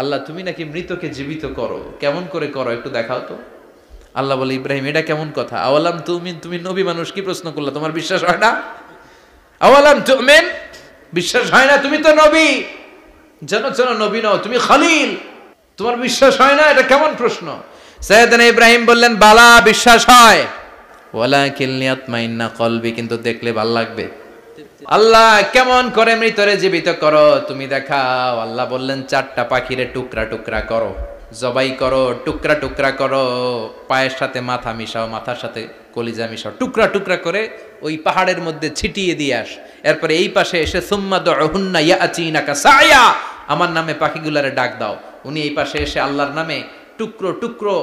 আল্লাহ তুমি নাকি মৃতকে জীবিত করো, কেমন করে করো একটু দেখাও তো। আল্লাহ বলে, ইব্রাহিম এটা কেমন কথা? আওয়ালাম তুমিন, তুমি নবী মানুষ কি প্রশ্ন করলা, তোমার বিশ্বাস হয় না? আওয়ালাম তুমিন, বিশ্বাস হয় না? তুমি তো নবী, জানো জানো নবী নও, তুমি খলিল, তোমার বিশ্বাস হয় না? এটা কেমন প্রশ্ন? সাইয়েদনা ইব্রাহিম বললেন, বালা বিশ্বাস হয়, ওয়ালাকিন লিয়াতমাইন্না কলবি, কিন্তু দেখলে ভালো লাগবে। আল্লাহ কেমন করে মৃতরে জীবিত করো তুমি দেখাও। আল্লাহ বললেন, 4টা পাখিরে টুকরা টুকরা করো, জবাই করো, টুকরা টুকরা করো, পায়ের সাথে মাথা মিশাও, মাথার সাথে কলিজা মিশাও, টুকরা টুকরা করে ওই পাহাড়ের মধ্যে ছিটিয়ে দিয়ে আস। এরপরে এই পাশে এসে সুম্মা দুহুন্না ইয়াতিনাকা সায়া, আমার নামে পাখিগুলারে ডাক দাও। উনি এই পাশে এসে আল্লাহর নামে টুকরো টুকরো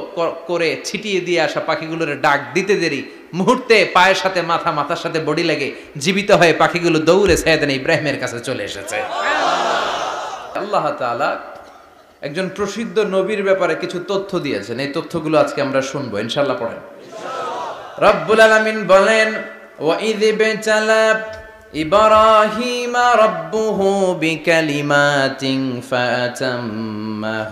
করে ছিটিয়ে দিয়ে আসা পাখিগুলোর ডাক দিতে দেরি মুহূর্তে পায়ের সাথে মাথা, মাথার সাথে বডি লাগে জীবিত হয়ে পাখিগুলো দৌড়ে সাইয়েদনা ইব্রাহিমের কাছে চলে এসেছে। আল্লাহ তাআলা একজন প্রসিদ্ধ নবীর ব্যাপারে কিছু তথ্য দিয়েছেন, এই তথ্যগুলো আজকে আমরা শুনবো ইনশাআল্লাহ। পড়েন। রব্বুল আলামিন বলেন, ওয়া ইয বিতালা ইব্রাহিমা রাব্বুহু বিকালিমাতিন ফাতাম্মাহুন্না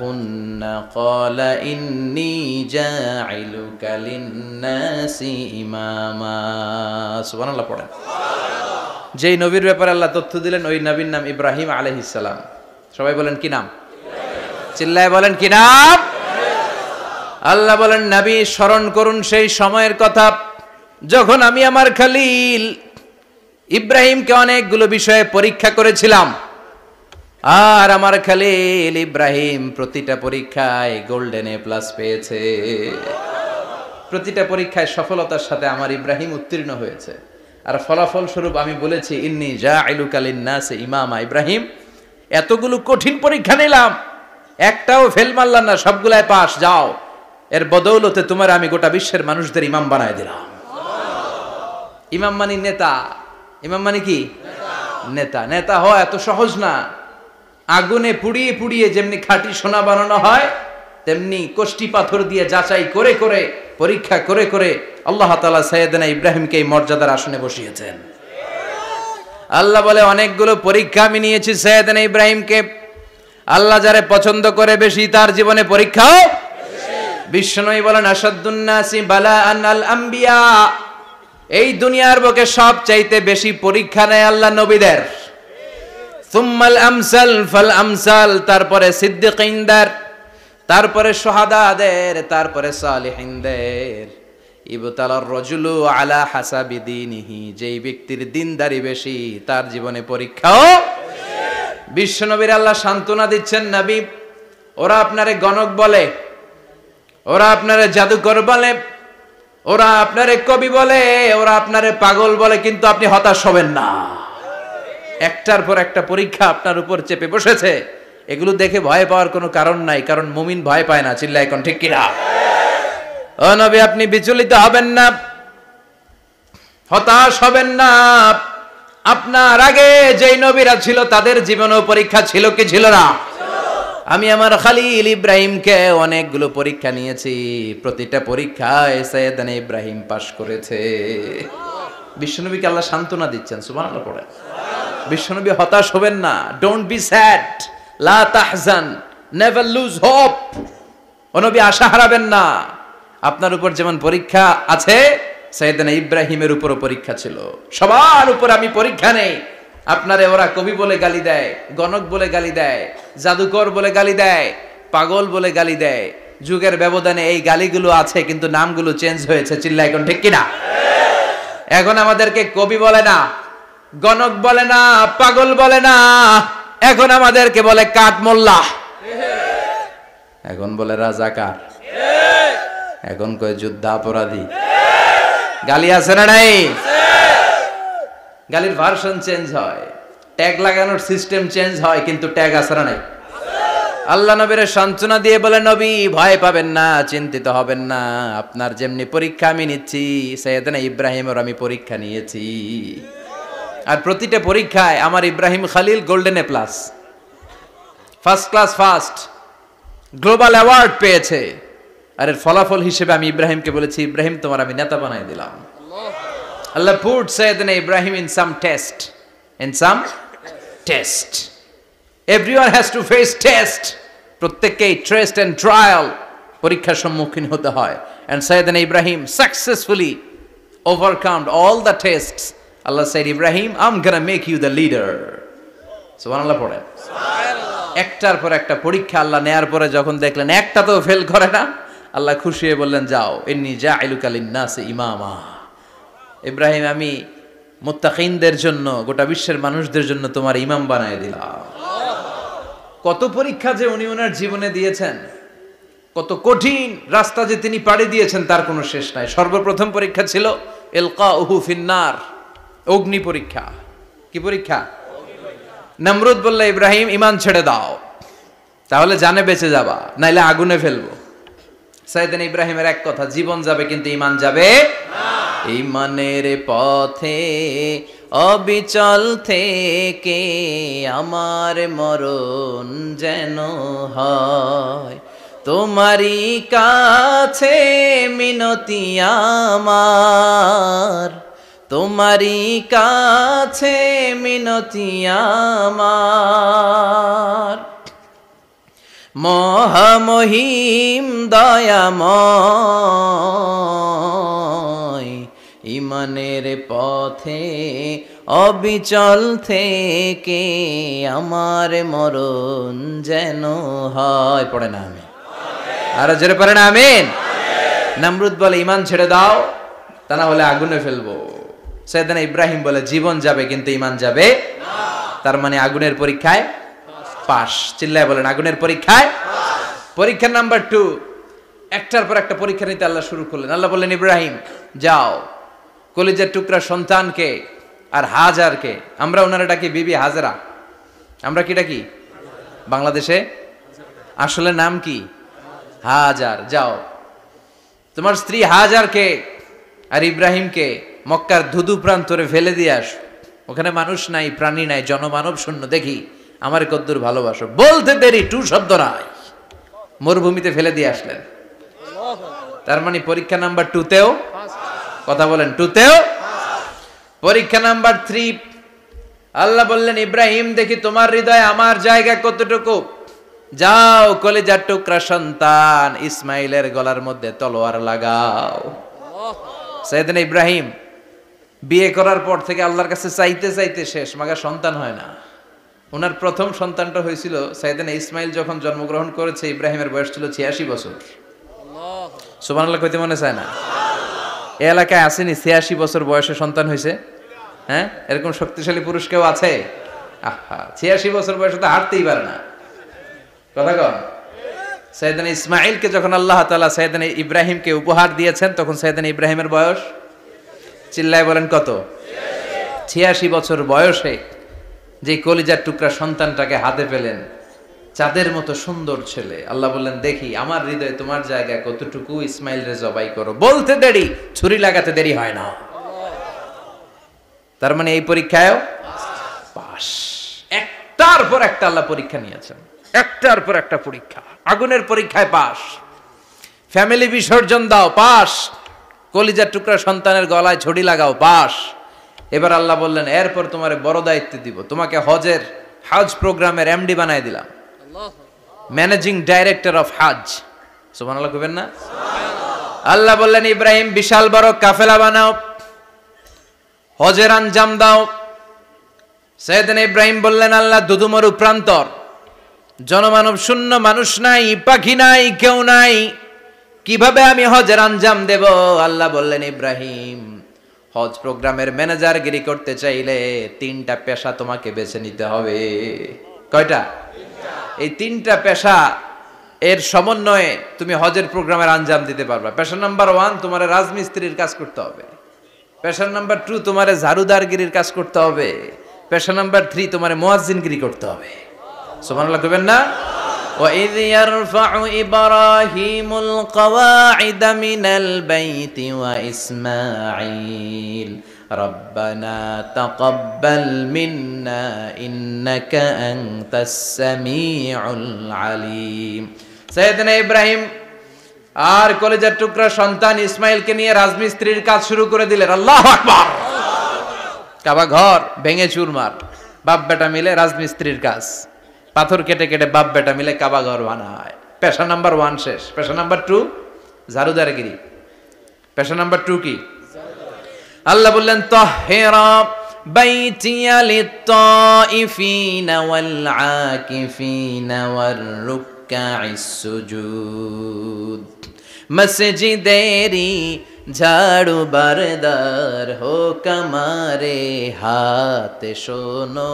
ক্বালা ইন্নী জাঈলুকা লিন-নাসি ইমামা। সুবহানাল্লাহ পড়েন। যেই নবীর ব্যাপারে আল্লাহ তথ্য দিলেন ওই নবীর নাম ইব্রাহিম আলাইহিস সালাম। সবাই বলেন কি নাম? চিল্লায় বলেন কি নাম? আল্লাহ বলেন, নবী স্মরণ করুন সেই সময়ের কথা যখন আমি আমার খলিল ইব্রাহিমকে অনেকগুলো বিষয়ে পরীক্ষা করেছিলাম, আর আমার খলিল ইব্রাহিম প্রতিটা পরীক্ষায় গোল্ডেন এ প্লাস পেয়েছে। প্রতিটা পরীক্ষায় সফলতার সাথে আমার ইব্রাহিম উত্তীর্ণ হয়েছে। আর ফলাফল স্বরূপ আমি বলেছি, ইন্নী জাঈলুকা লিন-নাসি ইমামা। ইব্রাহিম, এতগুলো কঠিন পরীক্ষা নিলাম, একটাও ফেল মারলাম না, সবগুলাই পাস, যাও। এর বদৌলতে তোমার আমি গোটা বিশ্বের মানুষদের ইমাম বানায় দিলাম। ইমাম মানে নেতা। ইমাম মানে কি? নেতা। নেতা হওয়া এত সহজ না। আগুনে পুড়িয়ে পুড়িয়ে যেমনি খাঁটি সোনা বানানো হয়, তেমনি কষ্টি পাথর দিয়ে যাচাই করে করে পরীক্ষা করে করে আল্লাহ তাআলা সাইয়েদনা ইব্রাহিমকে এই মর্যাদার আসনে বসিয়েছেন। আল্লাহ বলে, অনেকগুলো পরীক্ষা আমি নিয়েছি সাইয়েদনা ইব্রাহিমকে। আল্লাহ যারে পছন্দ করে বেশি তার জীবনে পরীক্ষাও বিশ্বনবী বলেন, আসাদ্দুন নাসি বালাআন আল আম্বিয়া। এই দুনিয়ার বুকে সব চাইতে বেশি পরীক্ষা নেয় আল্লাহ নবীদের। সুম্মাল আমসাল ফাল আমসাল, তারপরে সিদ্দিকিনদের, তারপরে শুহাদাদের, তারপরে সালিহিনদের। ইবতালার রাজুলু আলা হাসাবি দীনিহি, যেই ব্যক্তির দিনদারি বেশি তার জীবনে পরীক্ষাও। বিশ্বনবীর আল্লাহ সান্ত্বনা দিচ্ছেন, নবী ওরা আপনারে গণক বলে, ওরা আপনারে জাদুকর বলে, ওরা আপনারে কবি বলে, ওরা আপনারে পাগল বলে, কিন্তু আপনি হতাশ হবেন না। একটার পর একটা পরীক্ষা আপনার উপর চেপে বসেছে, এগুলো দেখে ভয় পাওয়ার কোনো কারণ নাই, কারণ মুমিন ভয় পায় না। চিল্লায় এখন ঠিক কিনা? ও নবী, আপনি বিচলিত হবেন না, হতাশ হবেন না। আপনার আগে যেই নবীরা ছিল তাদের জীবনেও পরীক্ষা ছিল কি ছিল না? আমি আমার খলিল ইব্রাহিমকে অনেকগুলো পরীক্ষা নিয়েছি, প্রতিটা পরীক্ষায় সাইয়েদনা ইব্রাহিম পাশ করেছে। বিশ্বনবীকে আল্লাহ সান্ত্বনা দিচ্ছেন। সুবহানাল্লাহ পড়ে। বিশ্বনবী হতাশ হবেন না। ডোন্ট বি স্যাড, লা তাহজান, নেভার লুজ হোপ। ও নবী, আশা হারাবেন না। আপনার উপর যেমন পরীক্ষা আছে, সাইয়েদনা ইব্রাহিমের উপরও পরীক্ষা ছিল। সবার উপর আমি পরীক্ষা নেই। আপনারে ওরা কবি বলে গালি দেয়, গণক বলে গালি দেয়, জাদুকর বলে গালি দেয়, পাগল বলে গালি দেয়। যুগের ব্যবধানে এই গালিগুলো আছে, কিন্তু নামগুলো চেঞ্জ হয়েছে। চিল্লা এখন ঠিক কিনা? এখন আমাদেরকে কবি বলে না, গণক বলে না, পাগল বলে না, এখন আমাদেরকে বলে কাঠ মোল্লা, এখন বলে রাজাকার, এখন কয় যুদ্ধাপরাধী। গালি আছে না নাই? গালির ভার্সন চেঞ্জ হয়, ট্যাগ লাগানোর সিস্টেম চেঞ্জ হয়, কিন্তু ট্যাগ আছে না নাই? আল্লাহ নবীর সান্ত্বনা দিয়ে বলে, নবী ভয় পাবেন না, চিন্তিত হবেন না। আপনার যেমনি পরীক্ষা আমি নিচ্ছি, সাইয়েদনা ইব্রাহিমের আমি পরীক্ষা নিয়েছি। আর প্রতিটা পরীক্ষায় আমার Ibrahim Khalil golden A plus, first class first, global award পেয়েছে। আর এর ফলাফল হিসেবে আমি ইব্রাহিমকে বলেছি, ইব্রাহিম তোমার আমি নেতা বানাই দিলাম। Allah put Sayyidina Ibrahim in some test. Everyone has to face test. প্রত্যেককেই টেস্ট এন্ড ট্রায়াল, পরীক্ষার সম্মুখীন হতে হয়। And Sayyidna Ibrahim successfully overcome all the tests. Allah said, Ibrahim, I'm gonna make you the leader. সুবহানাল্লাহ পড়েন। একটার পর একটা পরীক্ষা আল্লাহ নেয়ার পরে যখন দেখলেন একটাতেও ফেল করে না, আল্লাহ খুশি হয়ে বললেন, যাও, ইন্নী জাইলুকা লিন-নাসি ইমামা। ইব্রাহিম, আমি মুত্তাকিনদের জন্য, গোটা বিশ্বের মানুষদের জন্য তোমার ইমাম বানায় দিলাম। কত পরীক্ষা যে উনি ওনার জীবনে দিয়েছেন, কত কঠিন রাস্তা যে তিনি পাড়ি দিয়েছেন তার কোনো শেষ নাই। সর্বপ্রথম পরীক্ষা ছিল ইলকাউহু ফিন্নার, অগ্নি পরীক্ষা। কি পরীক্ষা? নমরুদ বলল, ইব্রাহিম ঈমান ছেড়ে দাও, তাহলে জানে বেঁচে যাবা, নাইলে আগুনে ফেলবো। সাইয়েদনা ইব্রাহিমের এক কথা, জীবন যাবে কিন্তু ঈমান যাবে না। ঈমানের পথে অবিচল থেকে আমার মরণ যেন হয়, তোমারই কাছে মিনতি আমার, তোমারই কাছে মিনতি আমার। মহামহিম দয়াময়, ঈমানের পথে অবিচল থেকে আমার মরণ যেন হয়। পড়ে না আমি আরো জোরে পড়ে না আমিন। নমরুদ বলে, ঈমান ছেড়ে দাও, তা না হলে আগুনে ফেলবো। সাইয়েদনা ইব্রাহিম বলে, জীবন যাবে কিন্তু ঈমান যাবে না। তার মানে আগুনের পরীক্ষায় পাস। চিল্লায় বলেন, আগুনের পরীক্ষায়। পরীক্ষা নাম্বার 2, একটার পর একটা পরীক্ষা নিতে আল্লাহ শুরু করলেন। আল্লাহ বললেন, ইব্রাহিম যাও, কলিজার টুকরা সন্তানকে আর হাজারকে, আমরা ওনারা ডাকি বিবি হাজরা, আমরা কি ডাকি বাংলাদেশে, আসলে নাম কি হাজার, যাও তোমার স্ত্রী হাজারকে আর ইব্রাহিমকে মক্কার ধুধু প্রান্তরে ফেলে দিয়ে আস, ওখানে মানুষ নাই, প্রাণী নাই, জনমানব শূন্য, দেখি আমার কদ্দুর ভালোবাসো। বলতে দেরি, টু শব্দ নাই, মরুভূমিতে ফেলে দিয়ে আসলেন। তার মানে পরীক্ষা নাম্বার 2তেও, কথা বলেন, 2তেও। পরীক্ষা নাম্বার 3, আল্লাহ বললেন, ইব্রাহিম দেখি তোমার হৃদয়ে আমার জায়গা কতটুকু, যাও কলিজার টুকরা সন্তান ইসমাইলের গলার মধ্যে তলোয়ার লাগাও। সাইয়েদনা ইব্রাহিম বিয়ে করার পর থেকে আল্লাহর কাছে চাইতে চাইতে শেষ, মাগার সন্তান হয় না। ওনার প্রথম সন্তানটা হয়েছিল সাইয়েদনা ইসমাইল যখন জন্মগ্রহণ করেছে, ইব্রাহিমের বয়স ছিল 86 বছর। সুবহানাল্লাহ কইতে মনে চায় না? এই এলাকায় আসেনি 86 বছর বয়সে সন্তান হয়েছে? হ্যাঁ, এরকম শক্তিশালী পুরুষ কেউ আছে? আহা, 86 বছর বয়সে তো হাঁটতেই পারে না। কথা কন। সাইয়েদনা ইসমাইলকে যখন আল্লাহ তাআলা সাইয়েদনা ইব্রাহিমকে উপহার দিয়েছেন, তখন সাইয়েদনা ইব্রাহিমের বয়স, চিল্লায় বলেন কত? 86 বছর বয়সে যে কলিজার টুকরা সন্তানটাকে হাতে পেলেন, চাঁদের মতো সুন্দর ছেলে। আল্লাহ বললেন, দেখি আমার হৃদয়ে তোমার জায়গায় কতটুকু, ইসমাইল রে জবাই করো। বলতে দেরি, ছুরি লাগাতে দেরি হয় না। তার মানে এই পরীক্ষায়ও পাস। একটার পর একটা আল্লাহ পরীক্ষা নিয়েছেন, একটার পর একটা পরীক্ষা। আগুনের পরীক্ষায় পাস, ফ্যামিলি বিসর্জন দাও, পাস। কলিজার টুকরা সন্তানের গলায় ছড়ি লাগাও, পাস। এবার আল্লাহ বললেন, এরপর তোমার বড় দায়িত্ব দিব, তোমাকে হজ প্রোগ্রামের এমডি বানায় দিলাম, ম্যানেজিং ডাইরেক্টর অফ হজ। সুবহানাল্লাহ কইবেন না? আল্লাহ বললেন, ইব্রাহিম বিশাল বড় কাফেলা বানাও, হজের আঞ্জাম দাও। সাইয়েদনা ইব্রাহিম বললেন, আল্লাহ দুদুমরু প্রান্তর, জনমানব শূন্য, মানুষ নাই, পাখি নাই, কেউ নাই, কিভাবে আমি হজের আঞ্জাম দেব? আল্লাহ বললেন, ইব্রাহিম হজ প্রোগ্রামের ম্যানেজারগিরি করতে চাইলে 3টা পেশা তোমাকে বেছে নিতে হবে। কয়টা? এই 3টা পেশা এর সমন্বয়ে তুমি হজের প্রোগ্রামের আঞ্জাম দিতে পারবা। পেশা নাম্বার 1, তোমার রাজমিস্ত্রির কাজ করতে হবে। পেশা নাম্বার 2, তোমার ঝাড়ুদারগিরির কাজ করতে হবে। পেশা নাম্বার 3, তোমার মুয়াজ্জিনগিরি করতে হবে। সুবহানাল্লাহ কইবেন না? وَإِذْ يَرْفَعُ إِبْرَاهِيمُ الْقَوَاعِدَ مِنَ الْبَيْتِ وَإِسْمَاعِيلُ رَبَّنَا تَقَبَّلْ مِنَّا إِنَّكَ أَنْتَ السَّمِيعُ الْعَلِيمُ। সাইয়েদনা ইব্রাহিম আর কলিজার টুকরা সন্তান ইসমাইলকে নিয়ে রাজমিস্ত্রির কাজ শুরু করে দিলেন। আল্লাহু আকবার। কাবা ঘর ভেঙে চুরমার, বাপ বেটা মিলে রাজমিস্ত্রির কাজ। পাথর কেটে কেটে বাপ বেটা মিলে কাবা ঘর বানায়। পেশা নাম্বার 1 শেষ। পেশা নাম্বার 2 ঝাড়ুদারগিরি। পেশা নাম্বার 2 কি? আল্লাহ বললেন তাহহিরা বাইতিয়া লিত-তাইফিনা ওয়াল আকিফিনা ওয়ার রুকআইস সুজুদ। মসজিদেরি ঝাড়ু বারদার হোক আমারে হাত, শোনো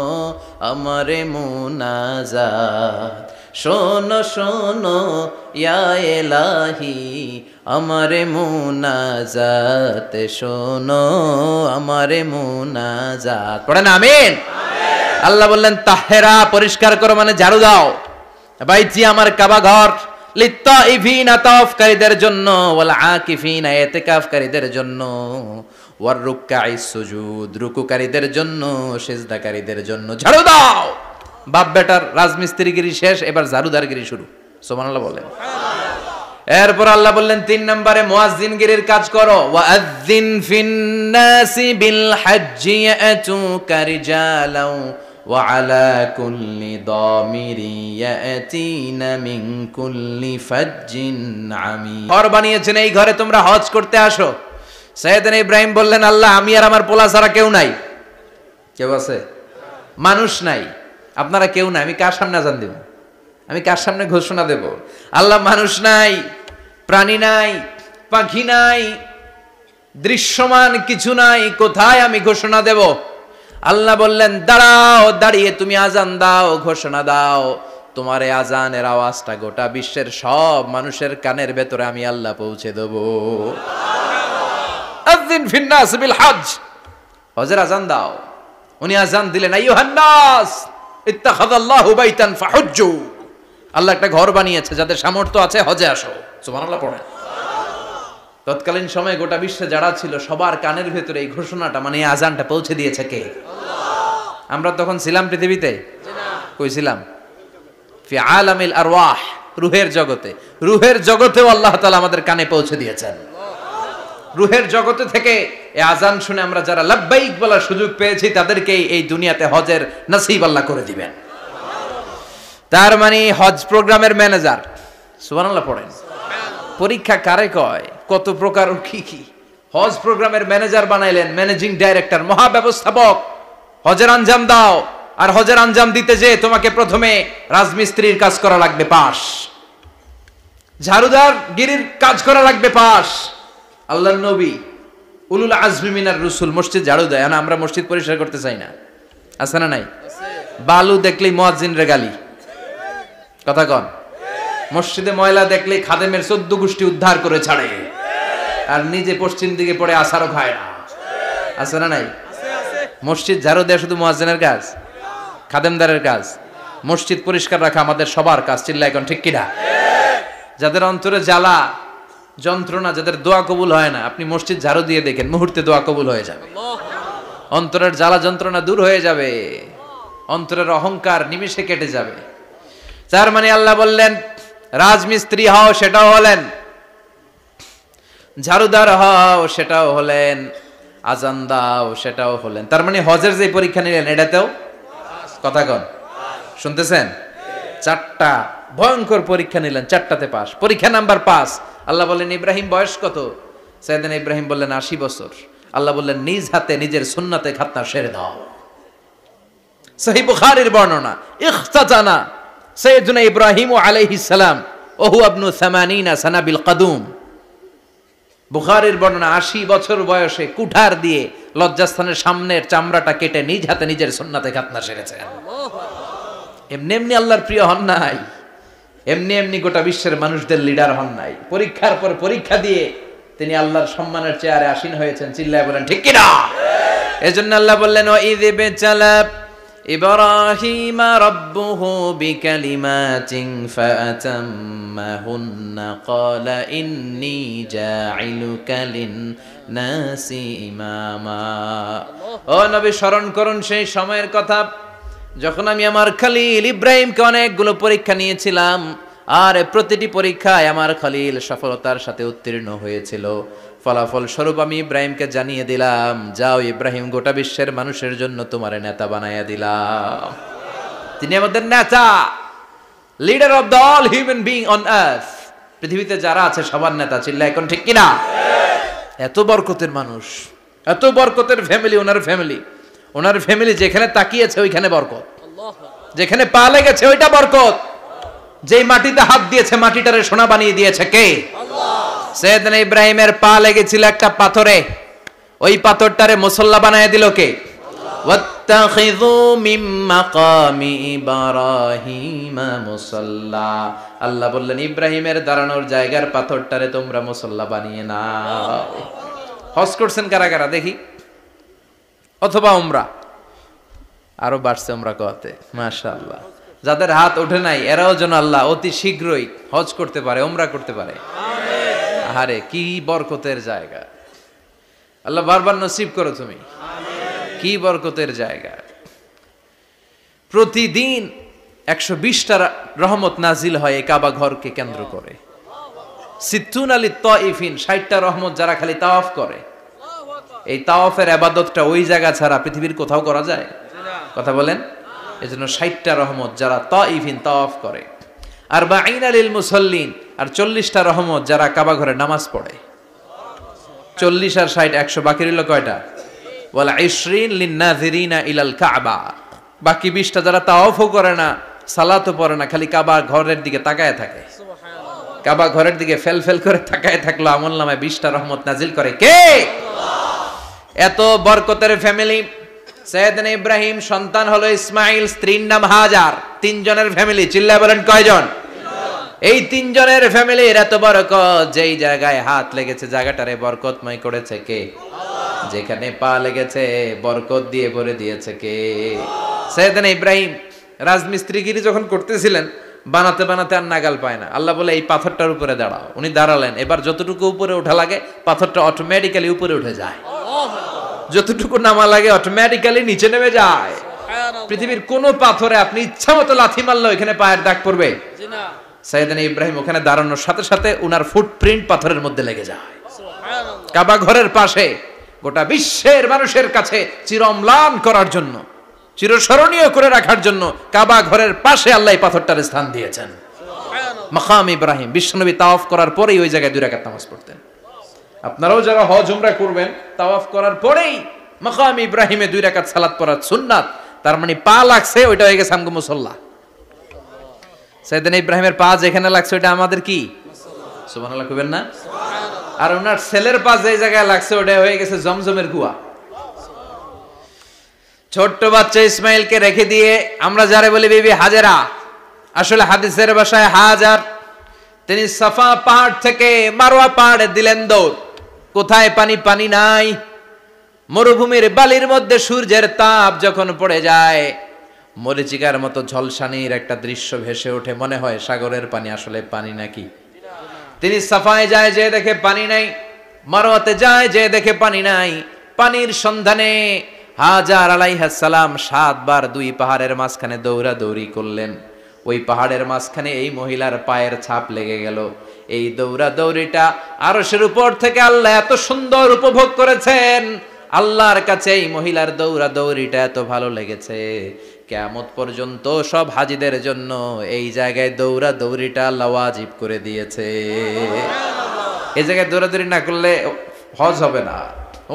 আমারে মুনাজাত। শোনো শোনো ইয়া এলাহি আমারে মুনাজাত, শোনো আমারে মুনাজাত। পড়েন আমিন। আল্লাহ বললেন তাহেরা পরিষ্কার করো মানে ঝাড়ু দাও। বাইতি আমার কাবা ঘর, লিত্তাইফিনা তাওয়াফকারীদের জন্য, ওয়াল আকিফিনা ইতিকাফকারীদের জন্য, ওয়ার রুকআইস সুজুদ রুকুকারীদের জন্য, সিজদাকারীদের জন্য। ঝাড়ু দাও। বাপ বেটার রাজমিস্ত্রিগিরি শেষ, এবার ঝাড়ুদারগিরি শুরু। সুবহানাল্লাহ বলেন। এরপর আল্লাহ বললেন 3 নম্বরে মুয়াজ্জিনগিরির কাজ করো। ওয়াআযযিন ফিন-নাসি বিল হাজ্জি ইয়াতুকা রিজালাও ওয়া আলা কুল্লি দামিরি ইয়াতিনা মিন কুল্লি ফাজ্জিন আমিক। ঘর বানিয়েছেন, এই ঘরে তোমরা হজ করতে আসো। সাইয়েদনা ইব্রাহিম বললেন আল্লাহ আমি আর আমার পোলা ছাড়া কেউ নাই। কেউ আছে? মানুষ নাই, আপনারা কেউ নাই, আমি কার সামনে আযান দেব? আমি কার সামনে ঘোষণা দেব? আল্লাহ মানুষ নাই, প্রাণী নাই, পাখি নাই, দৃশ্যমান কিছু নাই, কোথায় আমি ঘোষণা দেব? আল্লাহ বললেন দাঁড়াও, দাঁড়িয়ে তুমি আজান দাও, ঘোষণা দাও। তোমার এই আজানের আওয়াজটা গোটা বিশ্বের সব মানুষের কানের ভেতরে আমি আল্লাহ পৌঁছে দেব। আযিন ফিন নাস বিল হজ, হজের আজান দাও। উনি আজান দিলেন আইয়ুহান নাস ইত্তাখাযাল্লাহু বাইতান ফাহুজ্জু। আল্লাহ একটা ঘর বানিয়েছে, যাদের সামর্থ্য আছে হজে আসো। সুবহানাল্লাহ পড়েন। তৎকালীন সময়ে গোটা বিশ্বে যারা ছিল সবার কানের ভেতরে এই ঘোষণাটা মানে এই আজানটা পৌঁছে দিয়েছে কে? আল্লাহ। আমরা তখন ছিলাম পৃথিবীতে? না। কই ছিলাম? ফি আলামিল আরওয়াহ, রূহের জগতে। রূহের জগতেও আল্লাহ তাআলা আমাদের কানে পৌঁছে দিয়েছেন। রূহের জগতে থেকে এই আজান শুনে আমরা যারা লাব্বাইক বলার সুযোগ পেয়েছি তাদেরকেই এই দুনিয়াতে হজের নসিব আল্লাহ করে দিবেন। তার মানে হজ প্রোগ্রামের ম্যানেজার। সুবহানাল্লাহ পড়েন। পরীক্ষা কারে কয়? কত প্রকার কি কি। হজ প্রোগ্রামের ম্যানেজার বানাইলেন, ম্যানেজিং ডাইরেক্টর, মহাব্যবস্থাপক। হজের আঞ্জাম দাও, আর হজের আঞ্জাম দিতে যে তোমাকে প্রথমে রাজমিস্ত্রির কাজ করা লাগবে পাস, ঝাড়ুদার গিরির কাজ করা লাগবে পাস। আল্লাহর নবী উলুল আজমি মিনার রসুল মসজিদ ঝাড়ু দেয়, না আমরা মসজিদ পরিষ্কার করতে চাই না? আছে না নাই? বালু দেখলেই মুয়াজ্জিনরে গালি, কথা কন। মসজিদে ময়লা দেখলেই খাদেমের 14 গোষ্ঠী উদ্ধার করে ছাড়ে, আর নিজে পশ্চিম দিকে পড়ে আসারও খায় না। আছে না নাই? মসজিদ ঝাড়ু দেয়া শুধু মুয়াজ্জিনের কাজ? খাদেমদারের কাজ? মসজিদ পরিষ্কার রাখা আমাদের সবার কাজ। চিল্লায় এখন ঠিক কিনা? যাদের অন্তরে জ্বালা যন্ত্রণা, যাদের দোয়া কবুল হয় না, আপনি মসজিদ ঝাড়ু দিয়ে দেখেন মুহূর্তে দোয়া কবুল হয়ে যাবে। অন্তরের জ্বালা যন্ত্রণা দূর হয়ে যাবে, অন্তরের অহংকার নিমিষে কেটে যাবে। তার মানে আল্লাহ বললেন রাজমিস্ত্রি হও, সেটাও হলেন, ঝাড়ুদার হও, সেটাও হলেন, আজান দাও, সেটাও হলেন। তার মানে হজের যে পরীক্ষা নিলেন এটাতেও, কথা কন, শুনতেছেন? 4টা ভয়ঙ্কর পরীক্ষা নিলেন, 4টাতে পাস। পরীক্ষা নাম্বার 5। আল্লাহ বললেন ইব্রাহিম বয়স কত? সাইয়েদনা ইব্রাহিম বললেন 80 বছর। আল্লাহ বললেন নিজ হাতে নিজের সুন্নাতে খাতনা সেরে দাও। সহিহ বুখারীর বর্ণনা, ইখতাতানা সাইয়েদনা ইব্রাহিম আলাইহিস সালাম ওয়া হুয়া ইবনু 80 সানা বিল কাদুম। বুখারীর বর্ণনা 80 বছর বয়সে কুঠার দিয়ে লজ্জাস্থানের সামনের চামড়াটা কেটে নিজ হাতে নিজের সুন্নাতে খাতনা সেরেছেন। এমনি এমনি আল্লাহর প্রিয় হন নাই, এমনি এমনি গোটা বিশ্বের মানুষদের লিডার হন নাই। পরীক্ষার পর পরীক্ষা দিয়ে তিনি আল্লাহর সম্মানের চেয়ারে আসীন হয়েছেন। চিল্লায় বলেন ঠিক কিনা? এজন্য আল্লাহ বললেন ওয়াইয ইবতালা ইব্রাহিমা রাব্বুহু বিকালিমাতিন ফাআতাম্মাহুন্না ক্বালা ইন্নী জাঈলুকা লিন-নাসি ইমামা। ও নবী, স্মরণ করুন সেই সময়ের কথা যখন আমি আমার খলিল ইব্রাহিমকে অনেকগুলো পরীক্ষা নিয়েছিলাম, আর প্রতিটি পরীক্ষায় আমার খলিল সফলতার সাথে উত্তীর্ণ হয়েছিল। ফলাফল স্বরূপ আমি ইব্রাহিমকে জানিয়ে দিলাম, যাও ইব্রাহিম, গোটা বিশ্বের মানুষের জন্য তোমার নেতা বানাইয়া দিলাম। তিনি আমাদের নেতা, leader of the all human being on earth. পৃথিবীতে যারা আছে সবার নেতা, চিল্লা এখন ঠিক কিনা? এত বরকতের মানুষ, এত বরকতের ফ্যামিলি, ওনার ফ্যামিলি যেখানে তাকিয়েছে ওইখানে বরকত, যেখানে পা লেগেছে ওইটা বরকত। যেই মাটিতে হাত দিয়েছে মাটিটারে সোনা বানিয়ে দিয়েছে কে? সৈয়দনা ইব্রাহিমের পা লেগেছিল একটা পাথরে, ওই পাথরটারে মুসল্লা বানায় দিল কে? ওয়াত্তাখিযু মিন মাকামি ইব্রাহিমা মুসাল্লা। আল্লাহ বললেন ইব্রাহিমের দাঁড়ানোর জায়গার পাথরটারে তোমরা মুসল্লা বানিয়ে নাও। হজ করছেন কারা কারা দেখি, অথবা উমরা? আরো বাড়ছে উমরা করতে, মাশাআল্লাহ। যাদের হাত ওঠে নাই এরাও যেন আল্লাহ অতি শীঘ্রই হজ করতে পারে, উমরা করতে পারে। আরে কি বরকতের জায়গা, আল্লাহ বারবার নসিব করো তুমি। কি বরকতের জায়গা। প্রতিদিন 120টা রহমত নাজিল হয় এই কাবা ঘরকে কেন্দ্র করে। সিত্তুন আলী তাইফিন, 60টা রহমত যারা খালি তাওয়াফ করে। এই তাওয়াফের ইবাদতটা ওই জায়গা ছাড়া পৃথিবীর কোথাও করা যায়? কথা বলেন। এজন্য 60টা রহমত যারা তাইফিন তাওয়াফ করে। আর বাঈনা লিল মুসাল্লিন, আর 40টা রহমত যারা কাবা ঘরে নামাজ পড়ে। 40 আর 60 100, বাকি রইল কয়টা? ওয়াল 20 লিন-নাযিরিনা ইলাল কাবা। বাকি 20টা যারা তাওয়াফও করে না, সালাতও পড়ে না, খালি কাবা ঘরের দিকে তাকায় থাকে। কাবা ঘরের দিকে ফেল করে তাকায় থাকলো, আমলনামায় 20টা রহমত নাজিল করে কে? এত বরকতের ফ্যামিলি। সৈয়দনা ইব্রাহিম সন্তান হলো ইসমাইল, স্ত্রীর নাম হাজার। 3 জনের ফ্যামিলি, চিল্লায় বলেন কয়জন? এই 3 জনের ফ্যামিলির এত বরকত, যেই জায়গায় হাত লেগেছে জায়গাটারে বরকতময় করেছে কে? যেখানে পা লেগেছে বরকত দিয়ে ভরে দিয়েছে কে? সৈয়দনা ইব্রাহিম রাজমিস্ত্রিগিরি যখন করতেছিলেন, বানাতে বানাতে আর নাগাল পায় না। আল্লাহ বলে এই পাথরটার উপরে দাঁড়াও। উনি দাঁড়ালেন, এবার যতটুকু উপরে ওঠা লাগে পাথরটা অটোমেটিক্যালি উপরে উঠে যায়, যতটুকু নামা লাগে অটোমেটিক্যালি নিচে নেমে যায়। পৃথিবীর কোন পাথরে আপনি ইচ্ছা মতো লাথি মারলে এখানে পায়ের দাগ পড়বে? সৈয়দনা ইব্রাহিম ওখানে দাঁড়ানোর সাথে সাথে উনার ফুটপ্রিন্ট পাথরের মধ্যে লেগে যায়। কাবা ঘরের পাশে গোটা বিশ্বের মানুষের কাছে চিরম্লান করার জন্য, চিরস্মরণীয় করে রাখার জন্য কাবা ঘরের পাশে আল্লাহ এই পাথরটার স্থান দিয়েছেন। মাকাম ইব্রাহিম। বিশ্বনবী তাওয়াফ করার পরেই ওই জায়গায় 2 রাকাত নামাজ পড়তেন। আপনারাও যারা হজ উমরা করবেন, তাওয়াফ করার পরেই মাকাম ইব্রাহিমে 2 রাকাত সালাত পড়া সুন্নাত। তার মানে পা লাগছে, ওইটা হয়ে গেছে আমগো মুসল্লা। সৈয়দনা ইব্রাহিমের পা যেখানে লাগছে ওইটা আমাদের কি? সুবহানাল্লাহ কইবেন না? আর ওনার ছেলের পা যে জায়গায় লাগছে ওটা হয়ে গেছে জমজমের কুয়া। ছোট্ট বাচ্চা ইসমাইলকে রেখে দিয়ে আমরা যারে বলি বিবি হাজেরা, আসলে হাদিসের ভাষায় হাজার, তিনি সাফা পাহাড় থেকে মারওয়া পাহাড়ে দিলেন দৌড়। কোথায় পানি? পানি নাই। মরুভূমির বালির মধ্যে সূর্যের তাপ যখন পড়ে যায়, মরিচিকার মতো ঝলসানির একটা দৃশ্য ভেসে ওঠে, মনে হয় সাগরের পানি, আসলে পানি নাকি। তিনি সাফায় যায়, যে দেখে পানি নাই। মারওয়াতে যায়, যে দেখে পানি নাই। পানির সন্ধানে হাজার আলাইহিস সালাম 7 বার 2 পাহাড়ের মাঝখানে দৌড়াদৌড়ি করলেন। ওই পাহাড়ের মাঝখানে এই মহিলার পায়ের ছাপ লেগে গেল। এই দৌড়াদৌড়িটা আরশের উপর থেকে আল্লাহ এত সুন্দর উপভোগ করেছেন। আল্লাহর কাছে এই মহিলার দৌড়াদৌড়িটা এত ভালো লেগেছে, কিয়ামত পর্যন্ত সব হাজীদের জন্য এই জায়গায় দৌড়াদৌড়িটা আল্লাহ ওয়াজিব করে দিয়েছে। এই জায়গায় দৌড়াদৌড়ি না করলে হজ হবে না,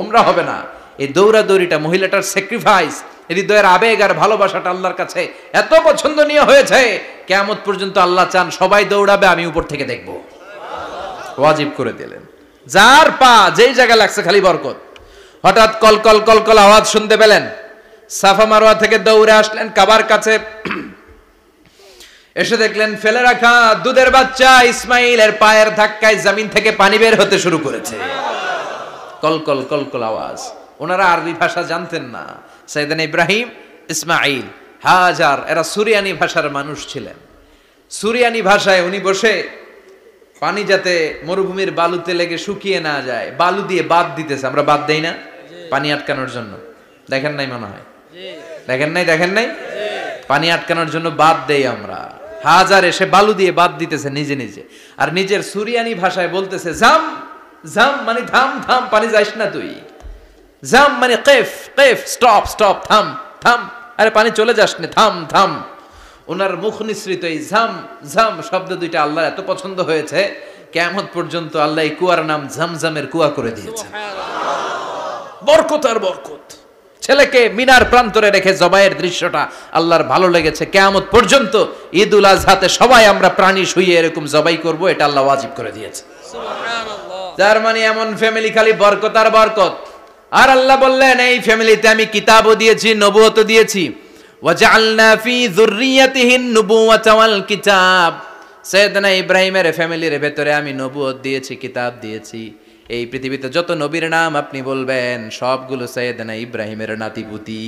উমরা হবে না। এই দৌড়াদৌড়িটা, মহিলাটার স্যাক্রিফাইস, হৃদয়ের আবেগ আর ভালোবাসাটা আল্লাহর কাছে এত পছন্দনীয় হয়েছে, কিয়ামত পর্যন্ত আল্লাহ চান সবাই দৌড়াবে, আমি উপর থেকে দেখব। ওয়াজিব করে দিলেন। যার পা যেই জায়গায় লাগছে খালি বরকত। হঠাৎ কলকল কলকল আওয়াজ শুনতে পেলেন। সাফা মারওয়া থেকে দৌড়ে আসলেন কাবার কাছে। এসে দেখলেন ফেলে রাখা দুধের বাচ্চা ইসমাইলের পায়ের ধাক্কায় জমিন থেকে পানি বের হতে শুরু করেছে। কলকল কলকল আওয়াজ। ওনারা আরবি ভাষা জানতেন না। সৈয়দনা ইব্রাহিম, ইসমাইল, হাজার এরা সুরিয়ানি ভাষার মানুষ ছিলেন। সুরিয়ানি ভাষায় উনি বসে পানি যাতে মরুভূমির বালুতে লেগে শুকিয়ে না যায়, বালু দিয়ে বাঁধ দিতেছে। আমরা বাঁধ দেই না পানি আটকানোর জন্য? দেখেন নাই মনে হয়? দেখেন নাই? পানি আটকানোর জন্য বাঁধ দেই আমরা। হাজার এসে বালু দিয়ে বাঁধ দিতেছে নিজে নিজে, আর নিজের সুরিয়ানি ভাষায় বলতেছে জাম জাম, মানে থাম থাম, পানি যাইস না তুই। জাম মানে কেফ কেফ, স্টপ স্টপ, থাম থাম, আরে পানি চলে যাস না, থাম থাম। ওনার মুখ নিঃসৃত এই ঝাম ঝাম শব্দ দুইটা আল্লাহর এত পছন্দ হয়েছে, কিয়ামত পর্যন্ত আল্লাহ এই কুয়ার নাম ঝমঝমের কুয়া করে দিয়েছেন। বরকত আর বরকত। ছেলেকে মিনার প্রান্তরে রেখে জবাইয়ের দৃশ্যটা আল্লাহর ভালো লেগেছে। কিয়ামত পর্যন্ত ঈদ উল আজহাতে সবাই আমরা প্রাণী শুইয়ে এরকম জবাই করব, এটা আল্লাহ ওয়াজিব করে দিয়েছে। তার মানে এমন ফ্যামিলি খালি বরকত আর বরকত। আর আল্লাহ বললেন এই ফ্যামিলিতে আমি কিতাবও দিয়েছি, নবুয়তও দিয়েছি। ওয়াজআলনা ফি যুররিয়াতিহিন নুবুওয়াতা ওয়াল কিতাব। সাইয়েদনা ইব্রাহিমের ফ্যামিলির ভেতরে আমি নবুয়ত দিয়েছি, কিতাব দিয়েছি। এই পৃথিবীতে যত নবীর নাম আপনি বলবেন সবগুলো সাইয়েদনা ইব্রাহিমের নাতিপুতি।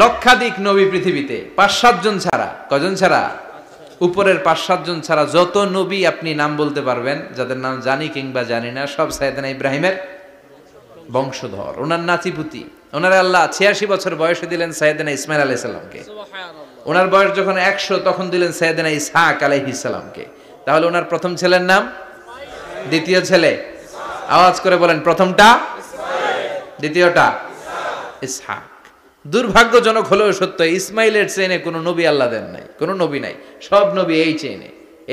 লক্ষাধিক নবী পৃথিবীতে, 5-7 জন ছাড়া। কজন ছাড়া? উপরের 5-7 জন ছাড়া যত নবী আপনি নাম বলতে পারবেন, যাদের নাম জানি কিংবা জানি না, সব সাইয়েদনা ইব্রাহিমের বংশধর, ওনার নাতিপুতি। ওনার আল্লাহ 86 বছর বয়সে দিলেন সাইয়েদনা ইসমাইল আলাইহিস সালামকে। ওনার বয়স যখন 100 তখন দিলেন সাইয়েদনা ইসহাক আলাইহিস সালামকে। তাহলে ওনার প্রথম ছেলের নাম, দ্বিতীয় ছেলে আওয়াজ করে বলেন, প্রথমটা দ্বিতীয়টা ইসহাক। দুর্ভাগ্যজনক হলেও সত্য, ইসমাইলের চেনে কোনো নবী আল্লাহ দেন নাই, কোনো নবী নাই। সব নবী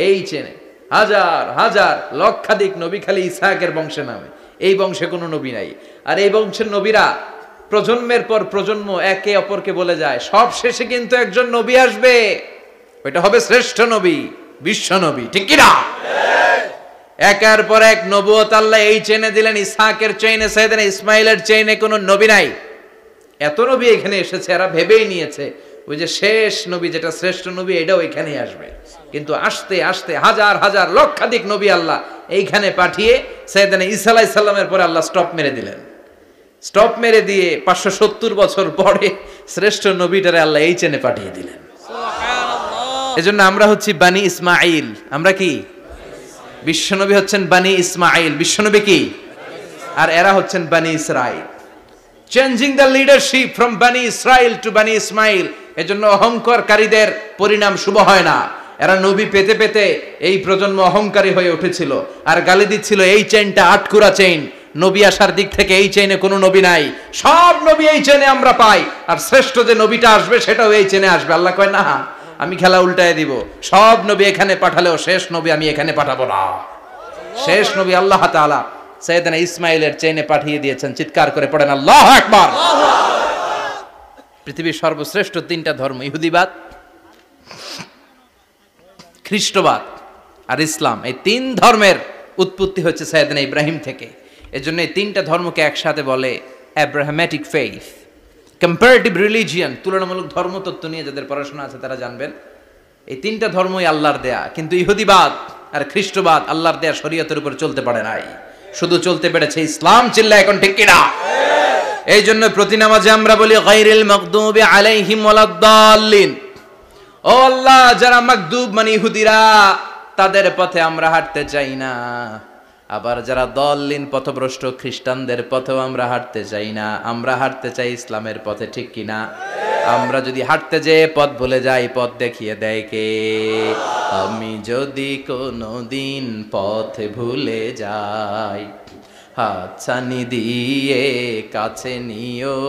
এই চেনে হাজার হাজার লক্ষাধিক নবী খালি ইসহাকের বংশে নামে। এই বংশে কোনো নবী নাই। আর এই বংশের নবীরা প্রজন্মের পর প্রজন্ম একে অপরকে বলে যায়, সব শেষে কিন্তু একজন নবী আসবে, ওইটা হবে শ্রেষ্ঠ নবী, বিশ্ব নবী। ঠিক কি না? একের পর এক নবুয়ত আল্লাহ এই চেনে দিলেন। ইসহাকের চেইনে, সাইয়েদনা ইসমাইলের চেইনে কোনো নবী নাই। এত নবী এখানে এসেছে, এরা ভেবেই নিয়েছে ওই যে শেষ নবী যেটা শ্রেষ্ঠ নবী এটাও এখানেই আসবে। কিন্তু আস্তে আস্তে হাজার হাজার লক্ষাধিক নবী আল্লাহ এইখানে পাঠিয়ে সাইয়েদনা ঈসা আলাইহিস সালামের পরে আল্লাহ স্টপ মেরে দিলেন। স্টপ মেরে দিয়ে 570 বছর পরে শ্রেষ্ঠ নবীটারে আল্লাহ এই চেনে পাঠিয়ে দিলেন। এজন্য আমরা হচ্ছি বানি ইসমাইল। আমরা কি? বিশ্বনবী হচ্ছেন বানি ইসমাইল, বিশ্বনবী কি? আর এরা হচ্ছেন বানি Israil. Changing the leadership from বানি ইসরাইল টু বানি ইসমাইল। এজন্য অহংকারকারীদের পরিণাম শুভ হয় না। এরা নবী পেতে পেতে এই প্রজন্ম অহংকারী হয়ে উঠেছিল আর গালি দিচ্ছিল এই চেইনটা আটকুরা চেইন, নবী আসার দিক থেকে এই চেইনে কোনো নবী নাই, সব নবী এই চেইনে আমরা পাই, আর শ্রেষ্ঠ যে নবীটা আসবে সেটাও এই চেইনে আসবে। আল্লাহ কয় না, আমি খেলা উল্টায় দিব, সব নবী এখানে পাঠালেও শেষ নবী আমি এখানে পাঠাবো না। শেষ নবী আল্লাহ তাআলা সাইয়েদনা ইসমাইলের চেইনে পাঠিয়ে দিয়েছেন। চিৎকার করে পড়েন আল্লাহু আকবার। পৃথিবীর সর্বশ্রেষ্ঠ 3টা ধর্ম, ইহুদিবাদ, খ্রিস্টবাদ আর ইসলাম, এই 3 ধর্মের উৎপত্তি হচ্ছে সাইয়েদনা ইব্রাহিম থেকে। এজন্য এই 3টা ধর্মকে একসাথে বলে অ্যাব্রাহামেটিক ফেইথ, কম্পারেটিভ রিলিজিয়ান। তুলনামূলক ধর্মতত্ত্ব নিয়ে যাদের পড়াশোনা আছে তারা জানবেন এই 3টা ধর্মই আল্লাহর দেয়া। কিন্তু ইহুদিবাদ আর খ্রিস্টবাদ আল্লাহর দেয়া শরীয়তের উপর চলতে পারে নাই, শুধু চলতে পেরেছে ইসলাম। চিল্লা এখন ঠিক কিনা? এই জন্য প্রতি নামাজে আমরা বলি গায়রিল মাগদুবি আলাইহিম ওয়ালাদ-দাল্লিন। ও আল্লাহ, যারা মাগদুব মানে ইহুদিরা, তাদের পথে আমরা হাঁটতে চাই না। আবার যারা দল্লিন পথভ্রষ্ট খ্রিস্টানদের পথেও আমরা হাঁটতে চাই না। আমরা হাঁটতে চাই ইসলামের পথে। ঠিক কিনা? আমরা যদি হাঁটতে যেয়ে পথ ভুলে যাই, পথ দেখিয়ে দেয় কে? আমি যদি কোনোদিন পথ ভুলে যাই, হাতছানি দিয়ে কাছে নিও,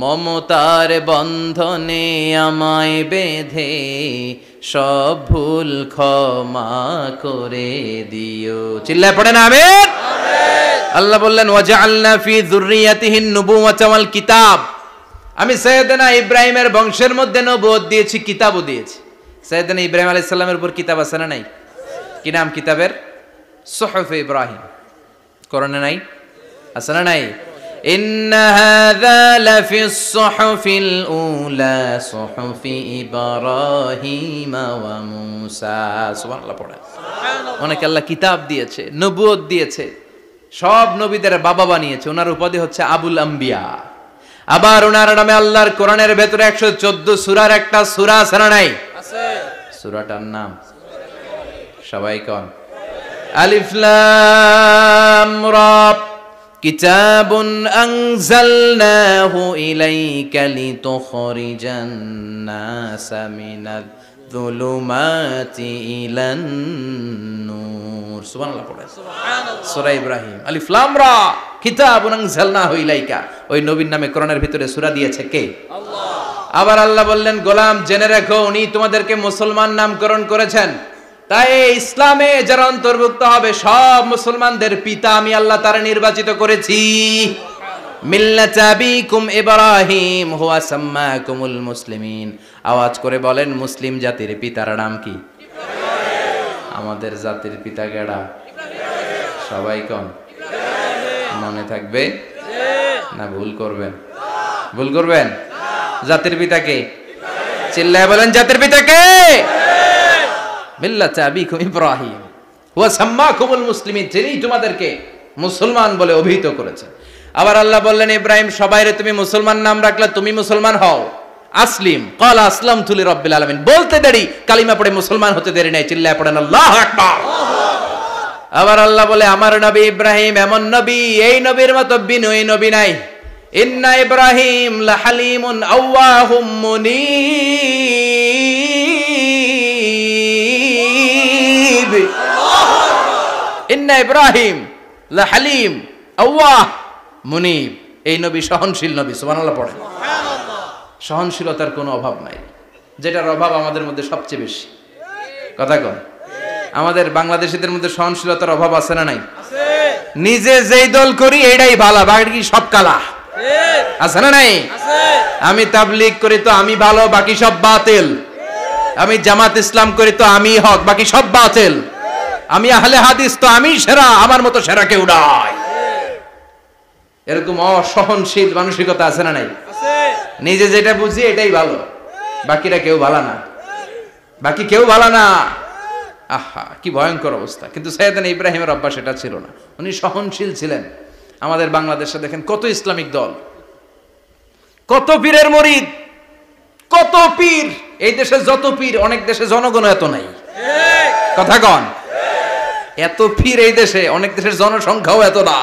মমতার বন্ধনে আমায় বেঁধে সব ভুল ক্ষমা করে দিও। চিল্লায় পড়েন আমিন। আল্লাহ বললেন ওয়াজআলনা ফি যুররিয়াতিহিন নুবুওয়াতা ওয়াল কিতাব। আমি সাইয়েদনা ইব্রাহিমের বংশের মধ্যে নবুয়ত দিয়েছি, কিতাবও দিয়েছি। সাইয়েদনা ইব্রাহিম আলাইহিস সালামের উপর কিতাব আছে না নাই? কি নাম কিতাবের? সুহুফে ইব্রাহিম। কোরআনে নাই? আছে না নাই? ইন্না হাযা লাফিস সুহুফিল উলা সুহুফি ইব্রাহিম ওয়া মূসা। সুবহানাল্লাহ পড়ে। অনেক আল্লাহ কিতাব দিয়েছে, নবুয়ত দিয়েছে, সব নবীদের বাবা বানিয়েছে। ওনার উপাধি হচ্ছে আবুল আম্বিয়া। আবার ওনার নামে আল্লাহর কোরআনের ভেতরে 114 সূরার একটা সূরা আছে না নাই? আছে। সূরাটার নাম সবাই কোন? আলিফ লাম রা। কিতাবুন আনজালনাহু ইলাইকা লিতুখরিজান নাসা মিনাল যুলুমাতি ইলান নূর। সুবহানাল্লাহ পড়ে। সুবহানাল্লাহ। সূরা ইব্রাহিম। আলিফ লাম রা। কিতাবুন আনজালনাহু ইলাইকা। ওই নবীর নামে কোরআনের ভিতরে সূরা দিয়েছে কে? আল্লাহ। আবার আল্লাহ বললেন, গোলাম জেনে রাখো উনি তোমাদেরকে মুসলমান নামকরণ করেছেন, তাই ইসলামে যারা অন্তর্ভুক্ত হবে সব মুসলমানদের পিতা আমি আল্লাহ তারা নির্বাচিত করেছি। মিল্লাত আবিকুম ইব্রাহিম হুয়া সাম্মাকুমুল মুসলিমিন। আওয়াজ করে বলেন, মুসলিম জাতির পিতার নাম কি? আমাদের জাতির পিতা কেডা? সবাই কোন? মনে থাকবে না ভুল করবেন? ভুল করবেন? জাতির পিতা কে? চিল্লায় বলেন, জাতির পিতা কে? মিল্লাত আবিকুম ইব্রাহিম হুয়া সাম্মাকুমুল মুসলিমিন, যিনি তোমাদেরকে মুসলমান বলে অভিহিত করেছেন। আবার আল্লাহ বললেন, ইব্রাহিম সবাইরে তুমি মুসলমান নাম রাখলে, তুমি মুসলমান হও। আসলিম ক্বালা আসলামতু লিরাব্বিল আলামিন, বলতে দেরি, কালিমা পড়ে মুসলমান হতে দেরি নাই। চিল্লায় পড়েন আল্লাহু আকবার। আবার আল্লাহ বলে, আমার নবী ইব্রাহিম এমন নবী, এই নবীর মতো বিনয়ী নবী নাই। ইন্না ইব্রাহিম লাহালিমুন আওয়াহুম মুনীব। ইন্না ইব্রাহিম লাহালিম আওয়াহ মুনীব। এই নবী সহনশীল নবী। সুবহানাল্লাহ পড়ে। সহনশীলতার কোনো অভাব নাই, যেটার অভাব আমাদের মধ্যে সবচেয়ে বেশি। কথা কন, আমাদের বাংলাদেশীদের মধ্যে সহনশীলতার অভাব আছে না নাই? নিজে যেই দল করি এটাই ভালো, বাকি সব কালা। আছে না নাই? আমি তাবলীগ করি তো আমি ভালো, বাকি সব বাতিল। আমি জামাত ইসলাম করি তো আমি হক, বাকি সব বাতিল। আমি আহলে হাদিস তো আমি সেরা, আমার মতো সেরা কেউ নাই। এরকম অসহনশীল মানসিকতা আছে না নাই? নিজে যেটা বুঝি এটাই ভালো, বাকিরা কেউ ভালো না, বাকি কেউ ভালো না। আহা, কি ভয়ঙ্কর অবস্থা। কিন্তু সাইয়েদনা ইব্রাহিমের অভ্যাস এটা ছিল না, উনি সহনশীল ছিলেন। আমাদের বাংলাদেশে দেখেন কত ইসলামিক দল, কত পীরের মুরিদ, কত পীর। এই দেশে যত পীর, অনেক দেশে জনগণ এত নাই। কথা কন, এত পীর এই দেশে, অনেক দেশের জনসংখ্যাও এত না।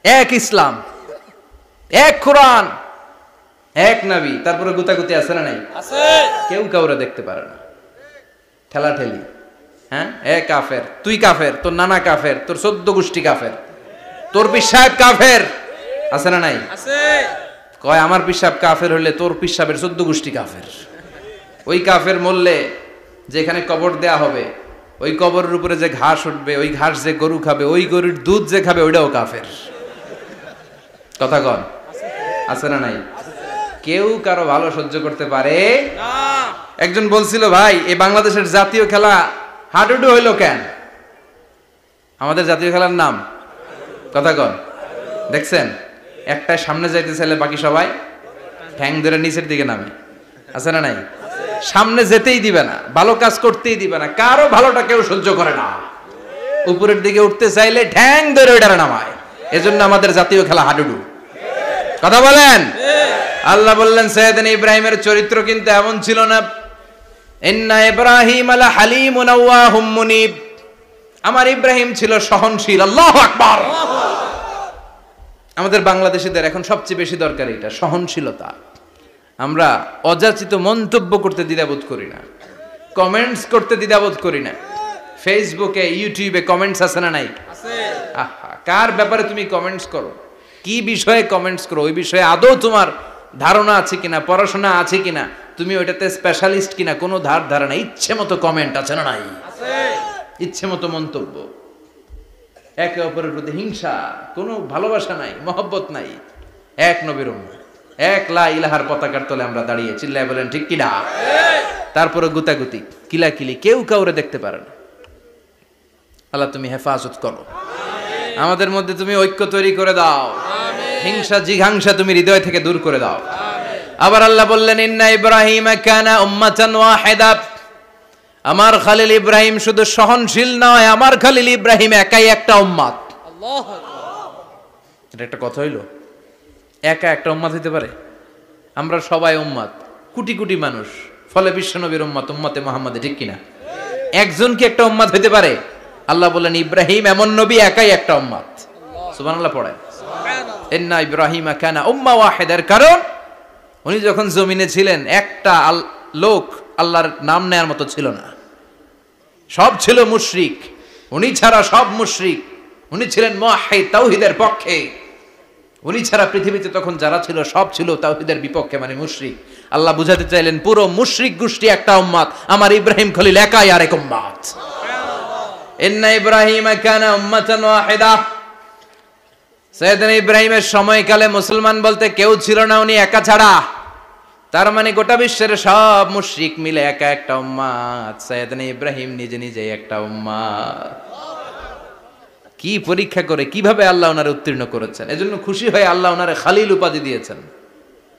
এক ইসলাম, এক কোরআন, এক নবী, তারপরে গুতাগুতি আছে না নাই? কেউ কাউরে দেখতে পারে না, ঠেলাঠেলি। হ্যাঁ, এ কাফের, তুই কাফের, তোর নানা কাফের, তোর 14 গোষ্ঠী কাফের, তোর পীর সাহেব কাফের। আছে না নাই? কয় আমার পীর সাহেব কাফের হলে তোর পীর সাহেবের 14 গোষ্ঠী কাফের। ওই কাফের মরলে যেখানে কবর দেয়া হবে, ওই কবরের উপরে যে ঘাস উঠবে, ওই ঘাস যে গরু খাবে, ওই গরুর দুধ যে খাবে, ওইটাও কাফের। কথা কন, আছে না নাই? কেউ কারো ভালো সহ্য করতে পারে না। একজন বলছিল, ভাই এই বাংলাদেশের জাতীয় খেলা হাডুডু হইলো কেন? আমাদের জাতীয় খেলার নাম, কথা কন, দেখছেন? একটা সামনে যাইতে চাইলে বাকি সবাই ঠ্যাং ধরে নিচের দিকে নামে। আছে না নাই? সামনে যেতেই দিবে না, ভালো কাজ করতেই দিবে না, কারো ভালোটা কেউ সহ্য করে না। উপরের দিকে উঠতে চাইলে ঠ্যাং ধরে ওইটারে নামায়। এজন্য আমাদের জাতীয় খেলা হাডুডু। কথা বলেন। আল্লাহ বললেন, সাইয়েদনা ইব্রাহিমের চরিত্র কিন্তু এমন ছিল না। ইন্না ইব্রাহিম লাহালিমুন আওয়াহুম মুনীব। আমার ইব্রাহিম ছিল সহনশীল। আল্লাহু আকবার। আমাদের বাংলাদেশীদের এখন সবচেয়ে বেশি দরকার এটা, সহনশীলতা। আমরা অযাচিত মন্তব্য করতে দ্বিধাবোধ করি না, কমেন্টস করতে দ্বিধাবোধ করি না। ফেসবুকে, ইউটিউবে কমেন্টস আছে না নাই? আহা, কার ব্যাপারে তুমি কমেন্টস করো, কি বিষয়ে কমেন্টস করো, ওই বিষয়ে আদৌ তোমার ধারণা আছে কিনা, পড়াশোনা আছে কিনা, তুমি ওইটাতে স্পেশালিস্ট কিনা, কোনো ধারণা। ইচ্ছে মতো কমেন্ট আছে না নাই? ইচ্ছে মতো মন্তব্য, একে অপরের প্রতি হিংসা, কোনো ভালোবাসা নাই, মহব্বত নাই। এক নবীর উম্মত, এক লা ইলাহার পতাকার তলে আমরা দাঁড়িয়ে, চিল্লায় বলেন ঠিক কিনা? তারপরে গুতাগুতি, কিলাকিলি, কেউ কাউরে দেখতে পারে না। আল্লাহ তুমি হেফাজত করো, আমাদের মধ্যে তুমি ঐক্য তৈরি করে দাও, হিংসা জিঘাংসা তুমি হৃদয় থেকে দূর করে দাও। আবার আল্লাহ বললেন, ইন্না ইব্রাহিম কানা উম্মাতান ওয়াহিদা। আমার খলিল ইব্রাহিম শুধু সহনশীল নয়, আমার খলিল ইব্রাহিম একাই একটা উম্মত। আল্লাহু আকবার। এটা একটা কথা হইল? একা একটা উম্মত হইতে পারে? আমরা সবাই উম্মত, কোটি কোটি মানুষ, ফলে বিশ্ব নবীর উম্মত, উম্মতে মুহাম্মাদে, ঠিক কিনা? একজন কি একটা উম্মত হইতে পারে? আল্লাহ বললেন, ইব্রাহিম এমন নবী, একাই একটা উম্মত। সুবহানাল্লাহ পড়েন। ইন্না ইব্রাহিম কানা উম্মা ওয়াহিদার কারণ উনি যখন জমিনে ছিলেন একটা লোক আল্লাহর নাম নেয়ার মতো ছিল না, সব ছিল মুশরিক, উনি ছাড়া সব মুশরিক। উনি ছিলেন মুওয়াহহিদ, তাওহীদের পক্ষে। উনি ছাড়া পৃথিবীতে তখন যারা ছিল সব ছিল তাওহীদের বিপক্ষে, মানে মুশরিক। আল্লাহ বুঝাতে চাইলেন পুরো মুশরিক গোষ্ঠী একটা উম্মত, আমার ইব্রাহিম খলিল একাই আরেক উম্মত। ইন্না ইব্রাহিম কানা উম্মাতান ওয়াহিদা। সাইয়েদনা ইব্রাহিমের সময়কালে মুসলমান বলতে কেউ ছিল না, উনি একা ছাড়া। তার মানে গোটা বিশ্বের সব মুশরিক মিলে একা একটা উম্মত, সাইয়েদনা ইব্রাহিম নিজে নিজেই একটা উম্মত। কি পরীক্ষা করে কিভাবে আল্লাহ ওনারে উত্তীর্ণ করেছেন, এজন্য খুশি হয়ে আল্লাহ ওনারে খালিল উপাধি দিয়েছেন।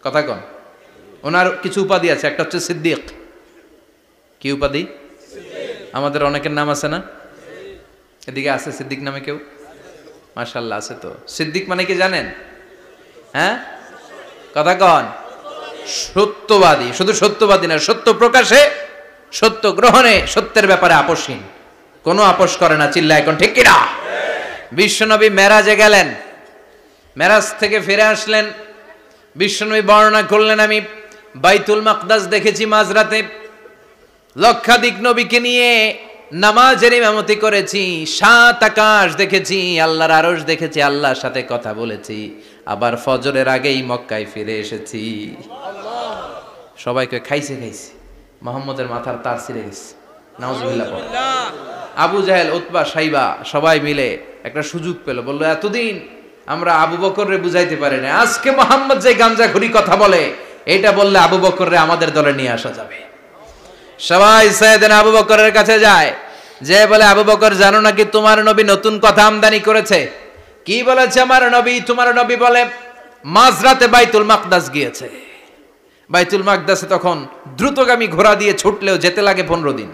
কথা কন, ওনার কিছু উপাধি আছে, একটা হচ্ছে সিদ্দিক। কি উপাধি? আমাদের অনেকের নাম আছে না? এদিকে আছে সিদ্দিক নামে কেউ? মাশাআল্লাহ আছে তো। সিদ্দিক মানে কি জানেন? হ্যাঁ, কথা কন। সত্যবাদী, শুধু সত্যবাদী না, সত্য প্রকাশে, সত্য গ্রহণে, সত্যের ব্যাপারে আপোষহীন, কোনো আপোষ করে না। চিল্লা এখন ঠিক কিনা? বিশ্বনবী মেরাজে গেলেন, মেরাজ থেকে ফিরে আসলেন, বিশ্বনবী বর্ণনা করলেন আমি বাইতুল মাকদাস দেখেছি মাঝরাতে, লক্ষাধিক নবীকে নিয়ে নামাজের ইমামতি করেছি, 7 আকাশ দেখেছি, আল্লাহর আরশ দেখেছি, আল্লাহর সাথে কথা বলেছি, আবার ফজরের আগেই মক্কায় ফিরে এসেছি। সবাইকে খাইছে খাইছে, মুহাম্মদের মাথার তার ছিঁড়ে গেছে, নাউজুবিল্লাহ। আবু জাহেল, উতবা, সাইবা সবাই মিলে একটা সুযোগ পেল, বলল এতদিন আমরা আবু বকররে বুঝাইতে পারি না, আজকে মুহাম্মদ যে গাঞ্জাখুরি কথা বলে এটা বললে আবু বকররে আমাদের দলে নিয়ে আসা যাবে। সবাই সাইয়েদনা আবু বকরের কাছে যায়, যে বলে আবু বকর জানো নাকি তোমার নবী নতুন কথা আমদানি করেছে? কি বলেছে আমার নবী? তোমার নবী বলে মাঝরাতে বাইতুল মাকদাস গিয়েছে। বাইতুল মাকদাসে তখন দ্রুতগামী ঘোড়া দিয়ে ছুটলেও যেতে লাগে 15 দিন।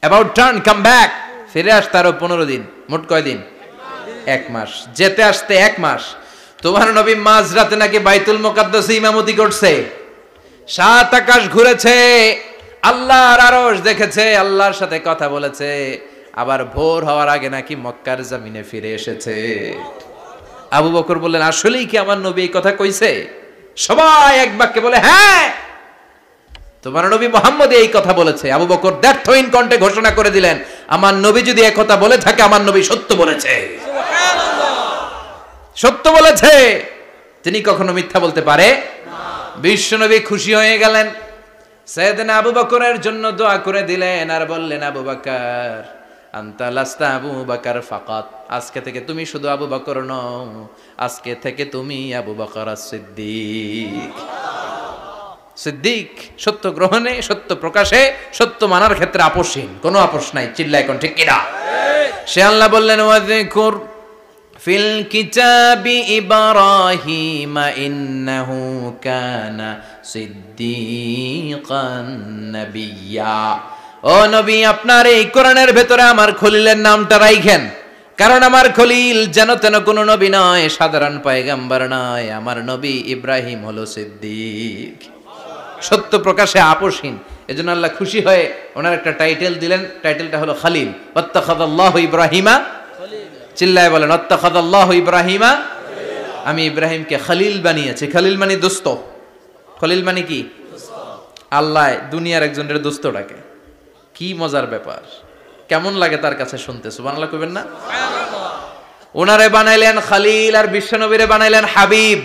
অ্যাবাউট টার্ন কাম ব্যাক, ফিরে আসতে আরো 15 দিন, মোট কয় দিন? 1 মাস, যেতে আসতে 1 মাস। তোমার নবী মাঝরাতে নাকি বাইতুল মুকাদ্দাসে ইমামতি করছে, 7 আকাশ ঘুরেছে, আল্লাহর আরশ দেখেছে, আল্লাহর সাথে কথা বলেছে, আবার ভোর হওয়ার আগে নাকি মক্কার জমিনে ফিরে এসেছে। আবু বকর বললেন আসলেই কি আমার নবী এই কথা কইছে? সবাই এক বাক্যে বলে হ্যাঁ, তোমার নবী মুহাম্মদ এই কথা বলেছে। আবু বকর দ্ব্যর্থহীন কণ্ঠে ঘোষণা করে দিলেন, আমার নবী যদি এই কথা বলে থাকে, আমার নবী সত্য বলেছে। সুবহানাল্লাহ, সত্য বলেছে, তিনি কখনো মিথ্যা বলতে পারে না। বিশ্বনবী খুশি হয়ে গেলেন, সাইয়েদনা আবু বকরের জন্য দোয়া করে দিলেন, আর বললেন আবু বকর আনতা লাস্তা আবু বকর ফাকাত, আজকে থেকে তুমি শুধু আবু বকর নও, আজকে থেকে তুমি আবু বকর as-সিদ্দিক। সিদ্দিক সত্য গ্রহণে, সত্য প্রকাশে, সত্য মানার ক্ষেত্রে আপোষহীন, কোনো আপোষ নাই। চিল্লা এখন ঠিক কিনা? সে আল্লাহ বললেন ওয়াযকুর ফিল কিতাবি ইব্রাহিম ইন্নাহু কানা সিদ্দিকান নাবিয়্যা। ও নবী, আপনার এই কোরআনের ভেতরে আমার খলিলের নামটা রাখেন, কারণ আমার খলিল যেন তেন কোনো নবী নয়, সাধারণ পয়গম্বর নয়, আমার নবী ইব্রাহিম হলো সিদ্দিক, সত্য প্রকাশে আপোষহীন। এজন্য আল্লাহ খুশি হয়ে ওনার একটা টাইটেল দিলেন, টাইটেলটা হলো খালিল। ওয়াত্তাখাযাল্লাহু ইব্রাহিমা, চিল্লায় বলেন ওয়াত্তাখাযাল্লাহু ইব্রাহিমা, আমি ইব্রাহিমকে খালিল বানিয়েছি। খালিল মানে দোস্ত। খলিল মানে কি? আল্লাহ দুনিয়ার একজনের দোস্ত ডাকে, কি মজার ব্যাপার, কেমন লাগে তার কাছে শুনতে। সুবহানাল্লাহ কইবেন না? ওনারে বানাইলেন খালিল, আর বিশ্বনবীরে বানাইলেন হাবিব।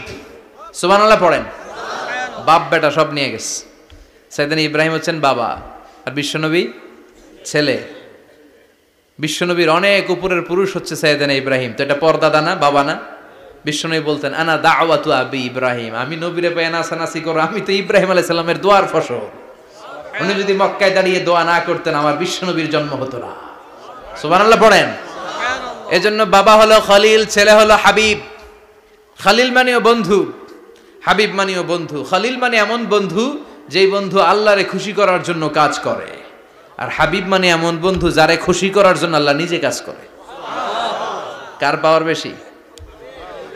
সুবহানাল্লাহ পড়েন। বাপ বেটা সব নিয়ে গেছে। সাইয়েদনা ইব্রাহিম হচ্ছেন বাবা, আর বিশ্বনবী ছেলে। বিশ্বনবীর অনেক উপরের পুরুষ হচ্ছে সাইয়েদনা ইব্রাহিম, তো এটা পর্দাদা না, বাবা না? বিশ্বনবী বলতেন আনা দাওয়াতু আবি ইব্রাহিম, আমি নবীরে পেয়ে নাসানাসি করো, আমি তো ইব্রাহিম আলাইহিস সালামের দোয়ার ফসল। উনি যদি মক্কায় দাঁড়িয়ে দোয়া না করতেন, আমার বিশ্বনবীর জন্ম হতো না। সুবহানাল্লাহ পড়েন। এজন্য বাবা হলো খলিল, ছেলে হলো হাবিব। খলিল মানেও বন্ধু, হাবিব মানেও বন্ধু। খলিল মানে এমন বন্ধু যেই বন্ধু আল্লাহরে খুশি করার জন্য কাজ করে, আর হাবিব মানে এমন বন্ধু যারে খুশি করার জন্য আল্লাহ নিজে কাজ করে। কার পাওয়ার বেশি?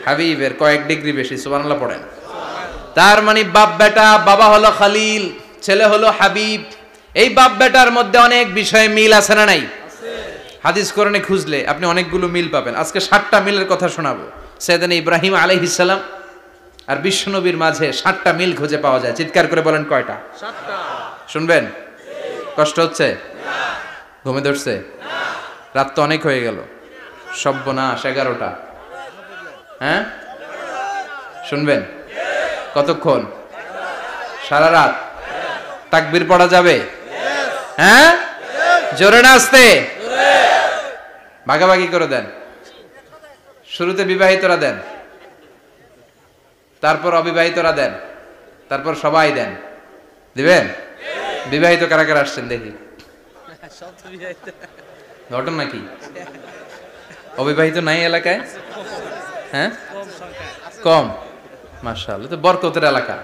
হাবিবের কয়েক ডিগ্রি বেশি। সুবহানাল্লাহ পড়েন। তার মানে বাপ বেটা, বাবা হলো খলিল, ছেলে হলো হাবিব। এই বাপ বেটার মধ্যে অনেক বিষয়ে মিল আছে না নাই? হাদিস কোরআনে খুঁজলে আপনি অনেকগুলো মিল পাবেন। আজকে 7টা মিলের কথা শোনাবো। সাইয়েদনা ইব্রাহিম আলাইহিস সালাম আর বিশ্বনবীর মাঝে 7টা মিল খুঁজে পাওয়া যায়। চিৎকার করে বলেন কয়টা? 7টা। শুনবেন? কষ্ট হচ্ছে? না। ঘুমে ধরছে? না। রাত তো অনেক হয়ে গেল। সর্বনাশ, 11টা। হ্যাঁ, শুনবেন? কতক্ষণ? সারা রাত? তাকবীর পড়া যাবে? হ্যাঁ, জোরে না আস্তে? ভাগাভাগি করে দেন। শুরুতে বিবাহিতরা দেন, তারপর অবিবাহিতরা দেন, তারপর সবাই দেন। দিবেন? বিবাহিত কারা কারা আসছেন দেখি? ঘটনা কি? অবিবাহিত নাই এলাকায়? হ্যাঁ, কম। মাশাআল্লাহ, তো বরকতের এলাকা।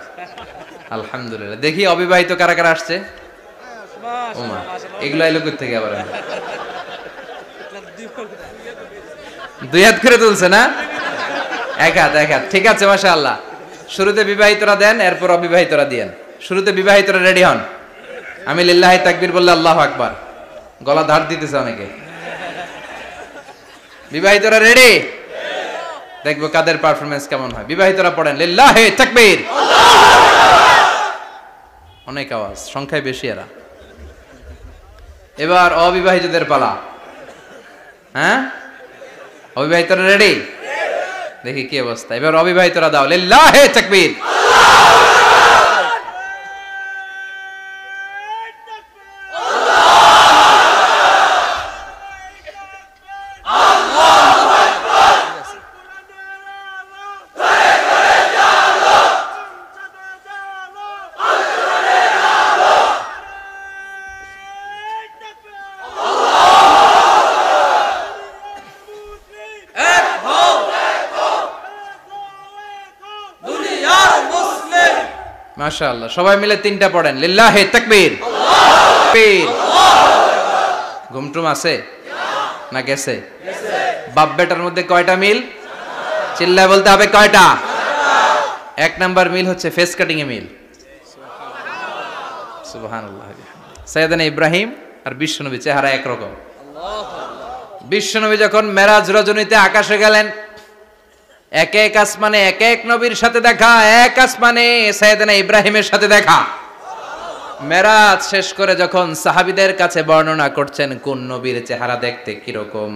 আলহামদুলিল্লাহ। দেখি অবিবাহিত কারা কারা আসছে? ওমা, এগুলো এলো কোথা থেকে আবার? দুই হাত করে তুলছে না? এক হাত, এক হাত। ঠিক আছে, মাশাআল্লাহ। শুরুতে বিবাহিতরা দেন, এরপর অবিবাহিতরা দিয়েন। শুরুতে বিবাহিতরা রেডি হন। আমি লিল্লাহি তাকবীর বললে আল্লাহু আকবার। গলা ধার দিতেছে অনেকে। বিবাহিতরা রেডি? দেখবো কাদের পারফরমেন্স কেমন হয়। বিবাহিতরা পড়েন লিল্লাহি তাকবীর। অনেক আওয়াজ, সংখ্যায় বেশি এরা। এবার অবিবাহিতদের পালা। হ্যাঁ, অবিবাহিতরা রেডি? দেখি কি অবস্থা। এবার অবিবাহিতরা দাও লিল্লাহি তাকবীর। মাশাআল্লাহ, সবাই মিলে তিনটা পড়েন লিল্লাহি তাকবীর। ঘুমটুম আছে না গেছে? বাপ বেটার মধ্যে কয়টা মিল? চিল্লায় বলতে হবে কয়টা? এক নাম্বার মিল হচ্ছে ফেস কাটিং এ মিল। সুবহানাল্লাহ। সাইয়েদনা ইব্রাহিম আর বিশ্বনবী চেহারা একরকম। বিশ্বনবী যখন মেরাজ রজনীতে আকাশে গেলেন, এক এক আসমানে এক এক নবীর সাথে দেখা, এক আসমানে সাইয়েদনা ইব্রাহিমের সাথে দেখা। মেরাজ শেষ করে যখন সাহাবীদের কাছে বর্ণনা করছেন কোন নবীর চেহারা দেখতে কিরকম,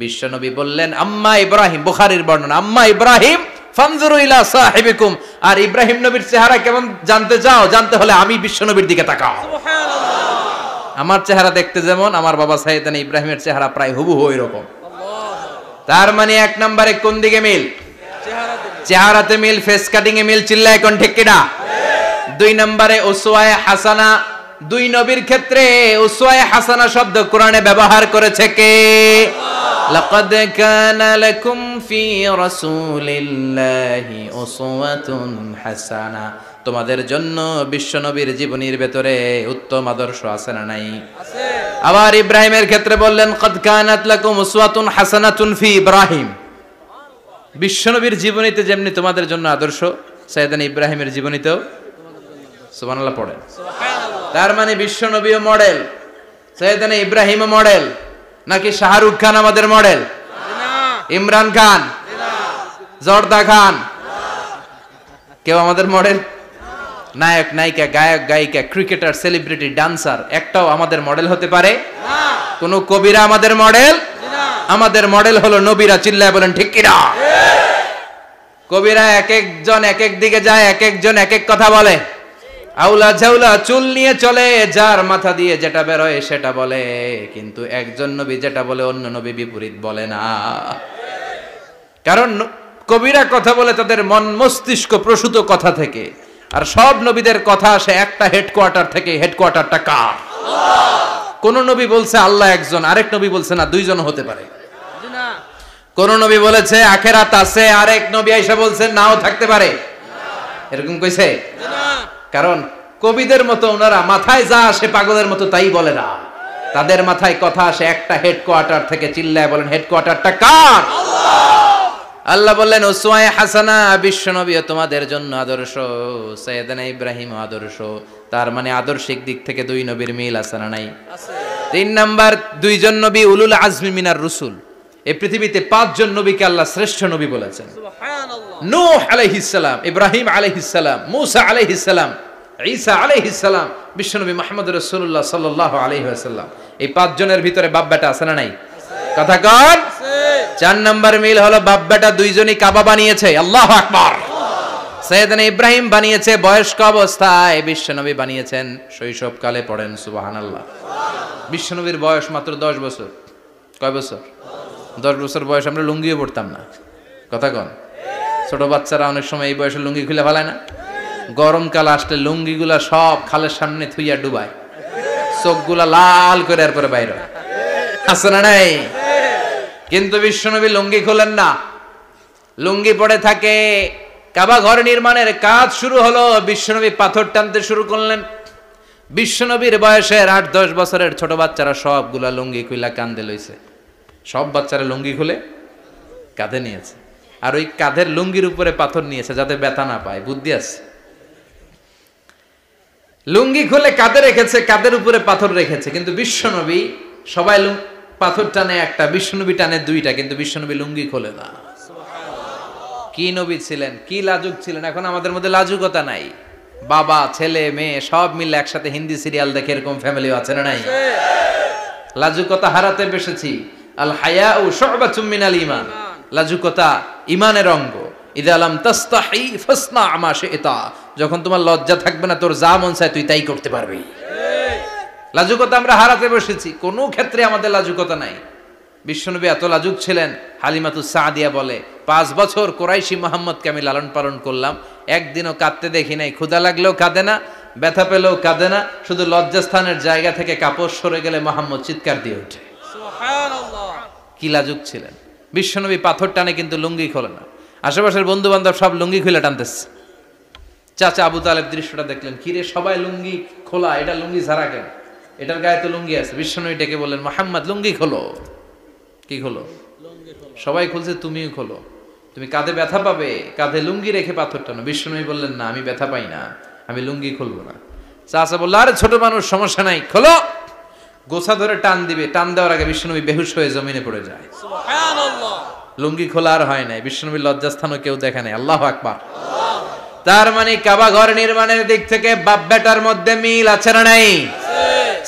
বিশ্বনবী বললেন আম্মা ইব্রাহিম। বুখারীর বর্ণনা, আম্মা ইব্রাহিম ফানজুরু ইলা সাহিবিকুম। আর ইব্রাহিম নবীর চেহারা কেমন জানতে চাও? জানতে হলে আমি বিশ্বনবীর দিকে তাকাও। সুবহানাল্লাহ। আমার চেহারা দেখতে যেমন, আমার বাবা সাইয়েদনা ইব্রাহিমের চেহারা প্রায় হুবহু এরকম। তার মানে এক নম্বরে কোন দিকে মিল? চেহারাতে মিল, ফেস কাটিং এ মিল। চিল্লায় কোন ঠিক কিনা? দুই নম্বরে উসওয়ায়ে হাসানা। দুই নবীর ক্ষেত্রে উসওয়ায়ে হাসানা শব্দ কোরআনে ব্যবহার করেছে কে? লাকাদ কানা লাকুম ফি রাসূলিল্লাহি উসওয়াতুন হাসানা। তোমাদের জন্য বিশ্বনবীর জীবনীর ভেতরে উত্তম আদর্শ আছে না নাই? আছে। আবার ইব্রাহিমের ক্ষেত্রে বললেন কাদ কানাত লাকুম উসওয়াতুন হাসানাতুন ফি ইব্রাহিম। বিশ্বনবীর জীবনীতে যেমনি তোমাদের জন্য আদর্শ, সাইয়েদনা ইব্রাহিমের জীবনীতেও। সুবহানাল্লাহ পড়েন। সুবহানাল্লাহ। তার মানে বিশ্বনবীও মডেল, সাইয়েদনা ইব্রাহিমও মডেল। নাকি শাহরুখ খান আমাদের মডেল? না। ইমরান খান? না। জর্দা খান? না। কেউ আমাদের মডেল? নায়ক নায়িকা, গায়ক গায়িকা, ক্রিকেটার, সেলিব্রিটি, ডান্সার একটাও আমাদের মডেল হতে পারে না। কোন কবিরা আমাদের মডেল? আমাদের মডেল হলো নবীরা। চিল্লায় বলেন ঠিক কিনা? কবিরা এক একজন এক এক দিকে যায়, এক একজন এক এক কথা বলে। আউলা ঝাউলা চুল নিয়ে চলে, যার মাথা দিয়ে যেটা বেরোয় সেটা বলে। কিন্তু একজন নবী যেটা বলে অন্য নবী বিপরীত বলে না। কারণ কবিরা কথা বলে তাদের মন মস্তিষ্ক প্রসূত কথা থেকে, আর সব নবীদের কথা আসে একটা হেডকোয়ার্টার থেকে। হেডকোয়ার্টারটা কার? কোন নবী বলছে আল্লাহ একজন, আরেক নবী বলছে না দুইজন হতে পারে। কোন নবী বলেছে আখিরাত আছে, আরেক নবী আইসা বলছে নাও থাকতে পারে। এরকম কইছে? কারণ কবিদের মতো ওনারা মাথায় যা আসে পাগলের মতো তাই বলে না। তাদের মাথায় কথা আসে একটা হেডকোয়ার্টার থেকে। চিল্লায় বলেন হেডকোয়ার্টারটা কার? আল্লাহ বললেন উসওয়ায়ে হাসানা। বিশ্বনবীও তোমাদের জন্য আদর্শ, সাইয়েদনা ইব্রাহিম আদর্শ। তার মানে আদর্শিক দিক থেকে দুই নবীর মিল আছে না নাই? আছে। তিন নাম্বার, দুইজন নবী উলুল আজমি মিনার রুসুল। এই পৃথিবীতে পাঁচজন নবীকে আল্লাহ শ্রেষ্ঠ নবী বলেছেন। সুবহানাল্লাহ। নূহ আলাইহিস সালাম, ইব্রাহিম আলাইহিস সালাম, মূসা আলাইহিস সালাম, ঈসা আলাইহিস সালাম, বিশ্বনবী মুহাম্মদ রাসূলুল্লাহ সাল্লাল্লাহু আলাইহি ওয়াসাল্লাম। এই পাঁচজনের ভিতরে বাপ বেটা আছে না নাই? কথা কন। চার নাম্বার মিল হলো বাপ বেটা দুইজনই কাবা বানিয়েছে। আল্লাহু আকবার। সাইয়েদনা ইব্রাহিম বানিয়েছে বয়স্ক অবস্থায়, বিশ্বনবী বানিয়েছেন শৈশবকালে। পড়েন সুবহানাল্লাহ। বিশ্বনবীর বয়স মাত্র 10 বছর। কয় বছর? 10 বছর বয়স আমরা লুঙ্গিও পড়তাম না। কথা কন। ছোট বাচ্চারা অনেক সময় এই বয়সে লুঙ্গি খুলে ফেলায় না? গরমকাল আসলে লুঙ্গিগুলা সব খালের সামনে থুইয়া ডুবায়, চোখগুলা লাল করে এরপরে বাইরে আছে না নাই? কিন্তু বিশ্বনবী লুঙ্গি খোলেন না, লুঙ্গি পড়ে থাকে। কাবা ঘর নির্মাণের কাজ শুরু হলো, বিশ্বনবী পাথর টানতে শুরু করলেন। বিশ্বনবীর বয়সের 8-10 বছরের ছোট বাচ্চারা সবগুলা লুঙ্গি খুইলা কাঁধে লইছে। সব বাচ্চারা লুঙ্গি খুলে কাঁধে নিয়েছে, আর ওই কাঁধের লুঙ্গির উপরে পাথর নিয়েছে যাতে ব্যথা না পায়। বুদ্ধি আছে। লুঙ্গি খুলে কাঁধে রেখেছে, কাঁধের উপরে পাথর রেখেছে। কিন্তু বিশ্বনবী, সবাই পাথর টানে একটা, বিশ্বনবী টানে দুইটা, কিন্তু বিশ্বনবী লুঙ্গি খোলে না। কি নবী ছিলেন, কি লাজুক ছিলেন। এখন আমাদের মধ্যে লাজুকতা নাই। বাবা ছেলে মেয়ে সব মিলে একসাথে হিন্দি সিরিয়াল দেখে এরকম ফ্যামিলিও আছে না নাই? লাজুকতা হারাতে বসেছি। আল হায়াউ শুবাতুম মিনাল ঈমান। লাজুকতা ঈমানের অঙ্গ। ইযা লাম তাস্তাহি ফাসনা মা শি'তা। যখন তোমার লজ্জা থাকবে না, তোর যা মন চায় তুই তাই করতে পারবি। লাজুকতা আমরা হারাতে বসেছি, কোনো ক্ষেত্রে আমাদের লাজুকতা নাই। বিশ্বনবী এত লাজুক ছিলেন, হালিমাতুস সাদিয়া বলে 5 বছর কোরাইশি মুহাম্মদকে আমি লালন পালন করলাম, একদিনও কাঁদতে দেখি নাই। ক্ষুধা লাগলেও কাঁদে না, ব্যথা পেলেও কাঁদে না, শুধু লজ্জাস্থানের জায়গা থেকে কাপড় সরে গেলে মুহাম্মদ চিৎকার দিয়ে ওঠে। সুবহানাল্লাহ। কি লাজুক ছিলেন বিশ্বনবী। পাথর টানে কিন্তু লুঙ্গি খোলে না। আশেপাশের বন্ধু বান্ধব সব লুঙ্গি খুলে টানতেছে। চাচা আবু তালেব দৃশ্যটা দেখলেন, কিরে সবাই লুঙ্গি খোলা, এটা লুঙ্গি ছাড়া কেন? এটার গায়ে তো লুঙ্গি আছে। বিশ্বনবী ডেকে বললেন, মুহাম্মদ লুঙ্গি খোলো। কি খোলো? সবাই খুলছে, তুমিও খোলো। তুমি কাঁধে ব্যথা পাবে, কাঁধে লুঙ্গি রেখে পাথর টানো। বিশ্বনবী বললেন, না আমি ব্যথা পাই না, আমি লুঙ্গি খুলবো না। চাচা বলল, আরে ছোট মানুষ, সমস্যা নাই, খোলো। গোছা ধরে টান দিবে, টান দেওয়ার আগে বিশ্বনবী বেহুশ হয়ে জমিনে পড়ে যায়। সুবহানাল্লাহ। লুঙ্গি খোলা আর হয় নাই। বিশ্বনবীর লজ্জাস্থানও কেউ দেখে নাই। আল্লাহু আকবার। তার মানে কাবা ঘর নির্মাণের দিক থেকে বাপ বেটার মধ্যে মিল আছে না নাই?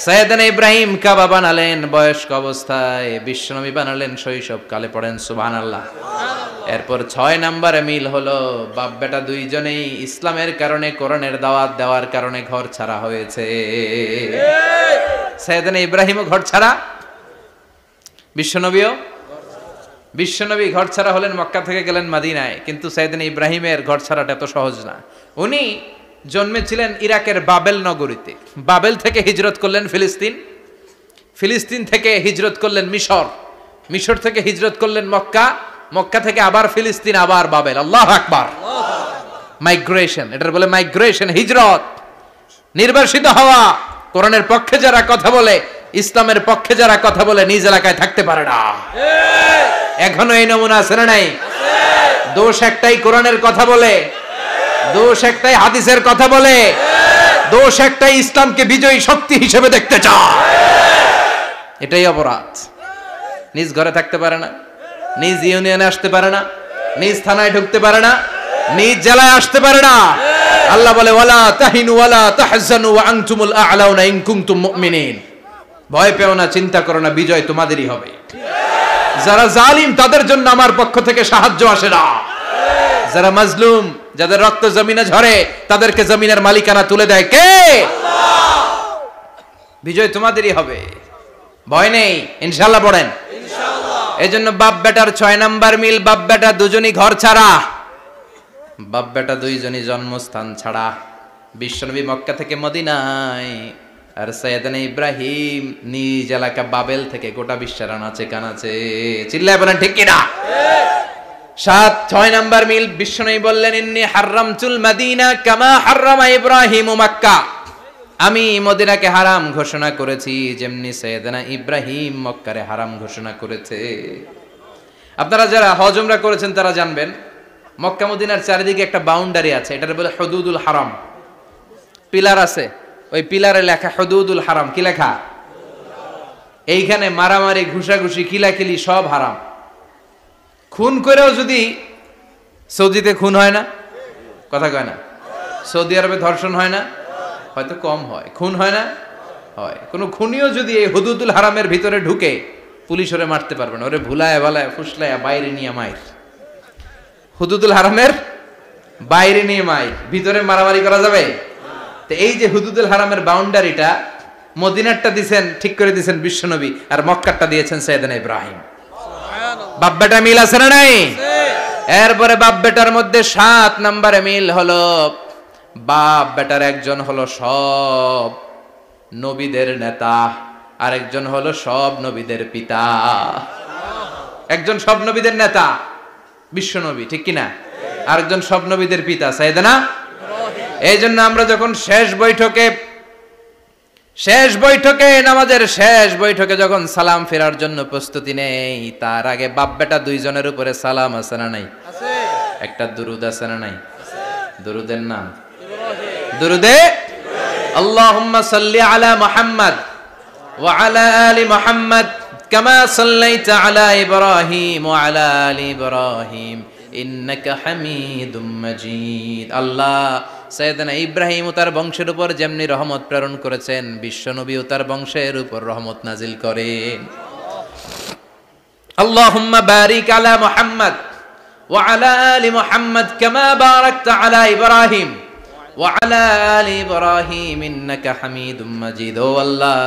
সাইয়েদনা ইব্রাহিম কাবা বানালেন বয়স্ক অবস্থায়, বিশ্বনবী বানালেন শৈশবকালে। পড়েন সুবহানাল্লাহ। এরপর 6 নম্বরে মিল হলো, বাপ বেটা দুইজনেই ইসলামের কারণে, কোরআনের দাওয়াত দেওয়ার কারণে ঘর ছাড়া হয়েছে। সাইয়েদনা ইব্রাহিমও ঘর ছাড়া, বিশ্বনবী ঘর ছাড়া হলেন, মক্কা থেকে গেলেন মদিনায়। কিন্তু সাইয়েদনা ইব্রাহিমের ঘর ছাড়াটা এত সহজ না। উনি জন্মেছিলেন ইরাকের বাবেল নগরীতে। বাবেল থেকে হিজরত করলেন ফিলিস্তিন, ফিলিস্তিন থেকে হিজরত করলেন মিশর, মিশর থেকে হিজরত করলেন মক্কা, মক্কা থেকে আবার ফিলিস্তিন, আবার বাবেল। আল্লাহু আকবার। মাইগ্রেশন, এটার বলে মাইগ্রেশন, হিজরত। নির্বাসিত হওয়া। কোরআনের পক্ষে যারা কথা বলে, ইসলামের পক্ষে যারা কথা বলে, নিজ এলাকায় থাকতে পারে না। এখনো এই নমুনা আছে না নাই? দোষ একটাই, কোরআনের কথা বলে। দোষ একটাই, হাদিসের কথা বলে। দোষ একটাই, ইসলামকে বিজয়ী শক্তি হিসেবে দেখতে চায়। এটাই অপরাধ। নিজ ঘরে থাকতে পারে না, নিজ ইউনিয়নে আসতে পারে না, নিজ থানায় ঢুকতে পারে না, নিজ জেলায় আসতে পারে না। আল্লাহ বলে, ওয়ালা তাহিনু ওয়ালা তাহজানু ওয়া আনতুমুল আ'লাউনা ইন কুনতুম মুমিনিন। ভয় পেও না, চিন্তা করো না, বিজয় তোমাদেরই হবে। যারা জালিম তাদের জন্য আমার পক্ষ থেকে সাহায্য আসে না। যারা মাজলুম, যাদের রক্ত জমিনে ঝরে, তাদেরকে জমিনের মালিকানা তুলে দেয় কে? আল্লাহ। বিজয় তোমাদেরই হবে, ভয় নেই, ইনশাআল্লাহ। পড়েন ইনশাআল্লাহ। এজন্য বাপ বেটার 6 নাম্বার মিল, বাপ বেটা দুজনই ঘর ছাড়া, বাপ বেটা দুইজনই জন্মস্থান ছাড়া। বিশ্বনবী মক্কা থেকে মদিনায়, আর সাইয়েদনা ইব্রাহিম নিজ এলাকা বাবেল থেকে গোটা বিশ্বের আনাচে কানাচে। চিল্লায় বলেন ঠিক কিনা? 6 নাম্বার মিল, বিশ্বনবী বললেন, ইন্নী হারামতুল মদিনা কামা হারামা ইব্রাহিম মক্কা। আমি মদিনাকে হারাম ঘোষণা করেছি যেমনি সাইয়েদনা ইব্রাহিম মক্কারে হারাম ঘোষণা করেছে। আপনারা যারা হজ উমরা করেছেন তারা জানবেন, মক্কা মদিনার চারিদিকে একটা বাউন্ডারি আছে, এটার বলে হুদুদুল হারাম। পিলার আছে, ওই পিলারে লেখা হুদুদুল হারাম। কি লেখা? এইখানে মারামারি, ঘুষাঘুষি, কিলাকিলি সব হারাম। খুন করেও যদি, সৌদিতে খুন হয় না, কথা কয় না? সৌদি আরবে ধর্ষণ হয় না, হয়তো কম হয়, খুন হয় না, হয়। কোন খুনিও যদি এই হুদুদুল হারামের ভিতরে ঢুকে, পুলিশ ওরে মারতে পারবে না। ওরে ভুলায় ভালায় ফুসলায় বাইরে নিয়ে মায়ের। হুদুদুল হারামের বাইরে নিয়ে মাইক, ভিতরে মারামারি করা যাবে? তো এই যে হুদুদুল হারামের বাউন্ডারিটা, মদিনারটা দিয়েছেন ঠিক করে দিয়েছেন বিশ্বনবী, আর মক্কারটা দিয়েছেন সাইয়েদনা ইব্রাহিম। বাপ বেটা মিল আছে না নাই? এরপরে বাপ বেটার মধ্যে 7 নম্বরে মিল হলো, বাপ বেটার একজন হলো সব নবীদের নেতা, আর একজন হলো সব নবীদের পিতা। একজন সব নবীদের নেতা বিশ্বনবী, ঠিক কিনা? আরেকজন সব নবীদের পিতা সাইয়েদনা ইব্রাহিম। এই জন্য আমরা যখন শেষ বৈঠকে নামাজের শেষ বৈঠকে যখন সালাম ফেরার জন্য প্রস্তুতি নেই, তার আগে বাপ বেটা দুইজনের উপরে সালাম আছে না নাই? একটা দুরুদ আছে না নাই? দুরুদের নাম দুরুদে আল্লাহুম্মা সাল্লি আলা মুহাম্মদ ওয়া আলা আলি মুহাম্মদ কামা সাল্লাইতা আলা ইব্রাহিম ওয়া আলা আলি ইব্রাহিম ইন্নাকা হামিদুম মাজিদ। আল্লাহ সাইয়েদনা ইব্রাহিম ও তার বংশের উপর যেমনি রহমত প্রেরণ করেছেন, বিশ্বনবী ও তার বংশের উপর রহমত নাজিল করেন। আল্লাহুম্মা বারিক আলা মুহাম্মদ ওয়া আলা আলি মুহাম্মদ কামা বারাকতা আলা ইব্রাহিম ওয়া আলা আলি ইব্রাহিম ইন্নাকা হামিদুম মাজিদ। ও আল্লাহ,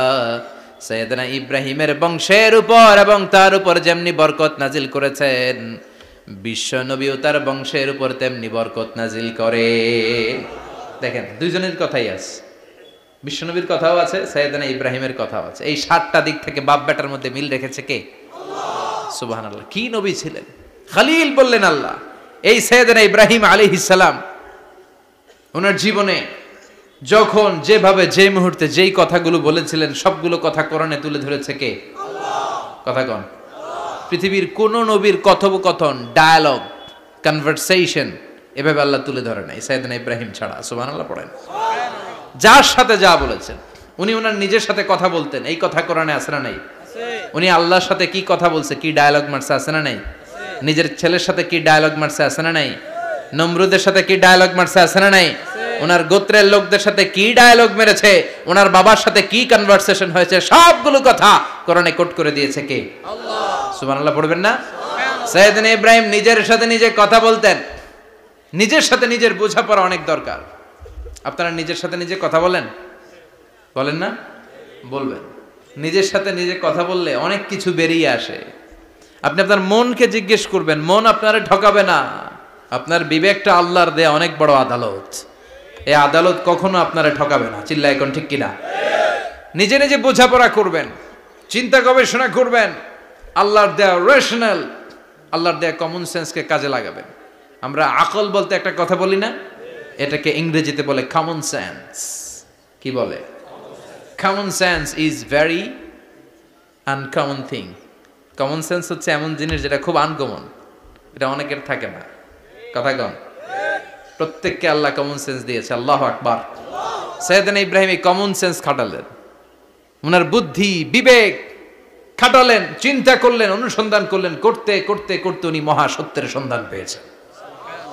সাইয়েদনা ইব্রাহিমের বংশের উপর এবং তার উপর যেমনি বরকত নাজিল করেছেন, বিশ্বনবী ও তার বংশের উপর তেমনি বরকত নাজিল করে। দেখেন, দুইজনের কথাই আছে, বিশ্বনবীর কথাও আছে, সাইয়েদনা ইব্রাহিমের কথাও আছে। এই 7টা দিক থেকে বাপ বেটার মধ্যে মিল রেখেছে কে? আল্লাহ। সুবহানাল্লাহ। কি নবী ছিলেন! খলিল বললেন আল্লাহ। এই সাইয়েদনা ইব্রাহিম আলাইহিস সালাম ওনার জীবনে যখন যেভাবে যে মুহূর্তে যেই কথাগুলো বলেছিলেন, সবগুলো কথা কোরআনে তুলে ধরেছে কে? আল্লাহ। কথা কোন? পৃথিবীর কোন নবীর কথোপকথন, ডায়ালগ, কনভারসেশন এভাবে আল্লাহ তুলে ধরে নাই সাইয়েদনা ইব্রাহিম ছাড়া। সুবহানাল্লাহ পড়েন। যার সাথে যা বলেছেন, উনি ওনার নিজের সাথে কথা বলতেন, এই কথা কোরআনে আছে না নাই? উনি আল্লাহর সাথে কি কথা বলছে, কি ডায়ালগ মারছে, আছে না নাই? নিজের ছেলের সাথে কি ডায়ালগ মারছে, আছে না নাই? নমরুদের সাথে কি ডায়ালগ মারছে, আছে না নাই? ওনার গোত্রের লোকদের সাথে কি ডায়ালগ মেরেছে, ওনার বাবার সাথে কি কনভারসেশন হয়েছে, সবগুলো কথা কোরআনে কোট করে দিয়েছে কে? আল্লাহ। সুবহানাল্লাহ পড়বেন না? সাইয়েদনা ইব্রাহিম নিজের সাথে নিজে কথা বলতেন। নিজের সাথে নিজের বোঝাপড়া অনেক দরকার। আপনারা নিজের সাথে নিজে কথা বলেন? বলেন না? বলবেন। নিজের সাথে নিজে কথা বললে অনেক কিছু বেরিয়ে আসে। আপনি আপনার মনকে জিজ্ঞেস করবেন, মন আপনারে ঠকাবে না। আপনার বিবেকটা আল্লাহর দেয়া অনেক বড় আদালত। এই আদালত কখনো আপনারে ঠকাবে না। চিল্লায় এখন ঠিক কিনা? নিজে নিজে বোঝাপড়া করবেন, চিন্তা গবেষণা করবেন, আল্লাহর দেয়া রেশনাল, আল্লাহর দেয়া কমন সেন্সকে কাজে লাগাবেন। আমরা আকল বলতে একটা কথা বলি না, এটাকে ইংরেজিতে বলে কমন সেন্স। কি বলে? Common sense is very uncommon thing. Common sense হচ্ছে এমন জিনিস যেটা খুব আনকমন, এটা অনেকের থাকে না। কথা কম। প্রত্যেককে আল্লাহ কমন সেন্স দিয়েছে। আল্লাহু আকবার। সাইয়েদনা ইব্রাহিম এই কমন সেন্স খাটালেন, ওনার বুদ্ধি বিবেক খাটালেন, চিন্তা করলেন, অনুসন্ধান করলেন, করতে করতে করতে উনি মহাসত্যের সন্ধান পেয়েছেন।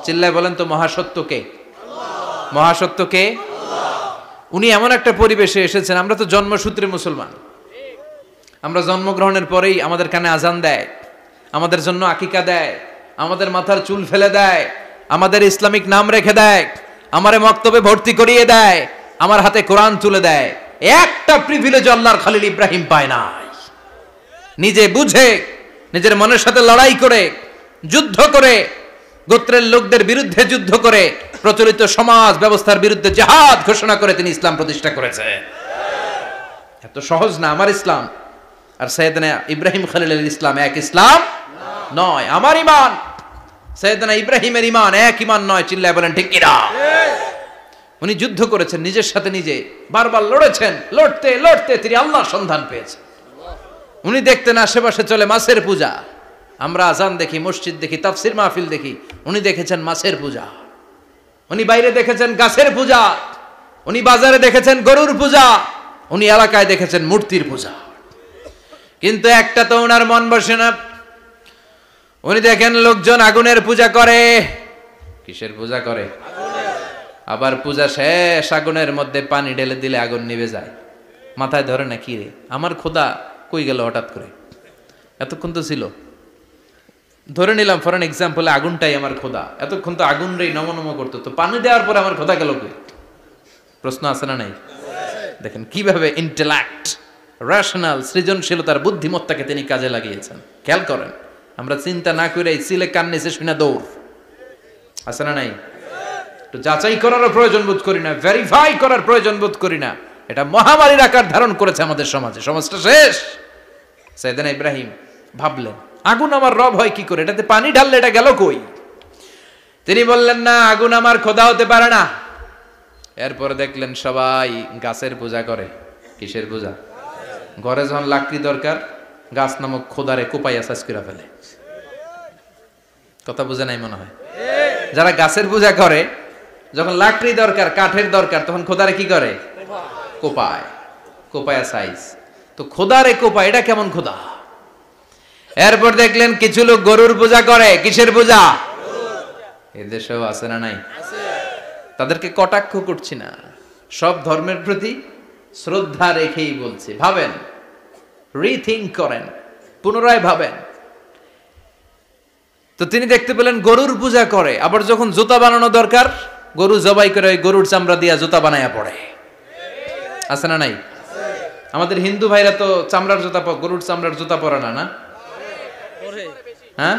চিল্লায় বলেন তো, মহাসত্য কে? মহাসত্য কে? উনি এমন একটা পরিবেশে এসেছেন, আমরা তো জন্মসূত্রে মুসলমান, আমরা জন্মগ্রহণের পরেই আমাদের কানে আজান দেয়, আমাদের জন্য আকিকা দেয়, আমাদের মাথার চুল ফেলে দেয়, আমাদের ইসলামিক নাম রেখে দেয়, আমারে মক্তবে ভর্তি করিয়ে দেয়, আমার হাতে কোরআন তুলে দেয়। একটা প্রিভিলেজ আল্লাহর খলিল ইব্রাহিম পায় নাই। নিজে বুঝে, নিজের মনের সাথে লড়াই করে, যুদ্ধ করে, গোত্রের লোকদের বিরুদ্ধে যুদ্ধ করে, প্রচলিত সমাজ ব্যবস্থার বিরুদ্ধে জিহাদ ঘোষণা করে তিনি ইসলাম প্রতিষ্ঠা করেছে। এত সহজ না আমার ইসলাম আর সাইয়েদনা ইব্রাহিম খলিলের ইসলাম এক ইসলাম নয়। আমার ঈমান সাইয়েদনা ইব্রাহিমের ঈমান এক ঈমান নয়। চিল্লায় বলেন ঠিক কিনা? উনি যুদ্ধ করেছেন, নিজের সাথে নিজে বারবার লড়েছেন, লড়তে লড়তে তিনি আল্লাহর সন্ধান পেয়েছেন। উনি দেখতেন আশেপাশে চলে মাছের পূজা, আমরা আজান দেখি, মসজিদ দেখি, তাফসির মাহফিল দেখি, উনি দেখেছেন মাছের পূজা। উনি বাইরে দেখেছেন গাছের পূজা, উনি বাজারে দেখেছেন গরুর পূজা, উনি এলাকায় দেখেছেন মূর্তির পূজা। কিন্তু একটা তো ওনার মন বসে না। উনি দেখেন লোকজন আগুনের পূজা করে। কিসের পূজা করে? আবার পূজা শেষ আগুনের মধ্যে পানি ঢেলে দিলে আগুন নিভে যায়। মাথায় ধরে না, কি রে আমার খোদা কই গেল হঠাৎ করে, এতক্ষণ তো ছিল। ধরে নিলাম ফর এন এক্সাম্পল আগুনটাই আমার খোদা, এতক্ষণ তো আগুন রে নম নম করতো, তো পানি দেওয়ার পরে আমার খোদা গেল কই? প্রশ্ন আছে না নাই? দেখেন কিভাবে ইন্টেলেক্ট, রেশনাল, সৃজনশীলতার বুদ্ধিমত্তাকে তিনি কাজে লাগিয়েছেন। খেয়াল করেন, আমরা চিন্তা না করে সিলে কান নিচে শুনে দৌড়, আছে না নাই? তো যাচাই করারও প্রয়োজন বোধ করি না, ভেরিফাই করার প্রয়োজন বোধ করি না। এটা মহামারীর আকার ধারণ করেছে আমাদের সমাজে, সমাজটা শেষ। সাইয়েদনা ইব্রাহিম ভাবলেন আগুন আমার রব হয় কি করে, এটাতে পানি ঢাললে এটা গেল কই? তিনি বললেন না, আগুন আমার খোদা হতে পারে না। এরপরে দেখলেন সবাই গাছের পূজা করে। কিসের পূজা? ঘরে যখন লাকড়ি দরকার, গাছ নামক খোদারে কোপাইয়া সাজ করে ফেলে। কথা বুঝে নাই মনে হয়? যারা গাছের পূজা করে, যখন লাকড়ি দরকার, কাঠের দরকার, তখন খোদারে কি করে? কোপায়, কোপায়া সাইজ। তো খোদারে কোপায়, এটা কেমন খোদা? এরপর দেখলেন কিছু লোক গরুর পূজা করে। কিসের পূজা? এদেশেও আছে না নাই? তাদেরকে কটাক্ষ করছি না, সব ধর্মের প্রতি শ্রদ্ধা রেখেই বলছি। ভাবেন, রিথিঙ্ক করেন, পুনরায় ভাবেন। তো তিনি দেখতে পেলেন গরুর পূজা করে, আবার যখন জুতা বানানো দরকার, গরু জবাই করে গরুর চামড়া দিয়া জুতা বানায়া পড়ে। আছে না নাই? আমাদের হিন্দু ভাইরা তো চামড়ার জুতা, গরুর চামড়ার জুতা পরে না, না? হ্যাঁ,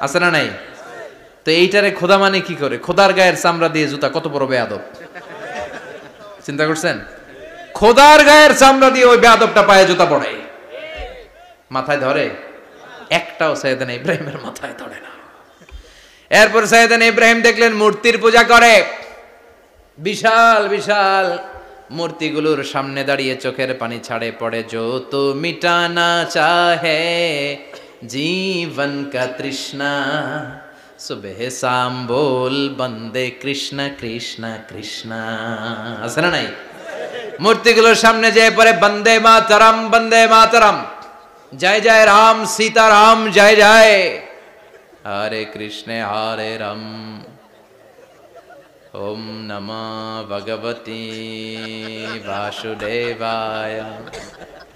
আছে না নাই? তো এইটারে খোদা মানে কি করে? খোদার গায়ের চামড়া দিয়ে জুতা, কত বড় বেয়াদব! চিন্তা করছেন? খোদার গায়ের চামড়া দিয়ে ওই বেয়াদবটা পায়ে জুতা পড়ে। মাথায় ধরে? একটাও সাইয়েদনা ইব্রাহিমের মাথায় ধরে না। এরপর সাইয়েদনা ইব্রাহিম দেখলেন মূর্তির পূজা করে। বিশাল বিশাল মূর্তিগুলোর সামনে দাঁড়িয়ে চোখের পানি ছাড়ে পড়ে। যো তো মিটানা চাহে জীবন কা তৃষ্ণা, সুবহ শাম বল বন্দে কৃষ্ণ কৃষ্ণ কৃষ্ণ। আছে না নাই? মূর্তিগুলোর সামনে যেয়ে পরে বন্দে মাতরম, বন্দে মাতরম, জয় জয় রাম সীতারাম, জয় জয় হরে কৃষ্ণ হরে রাম, ওম নমঃ ভগবতে বাসুদেবায়।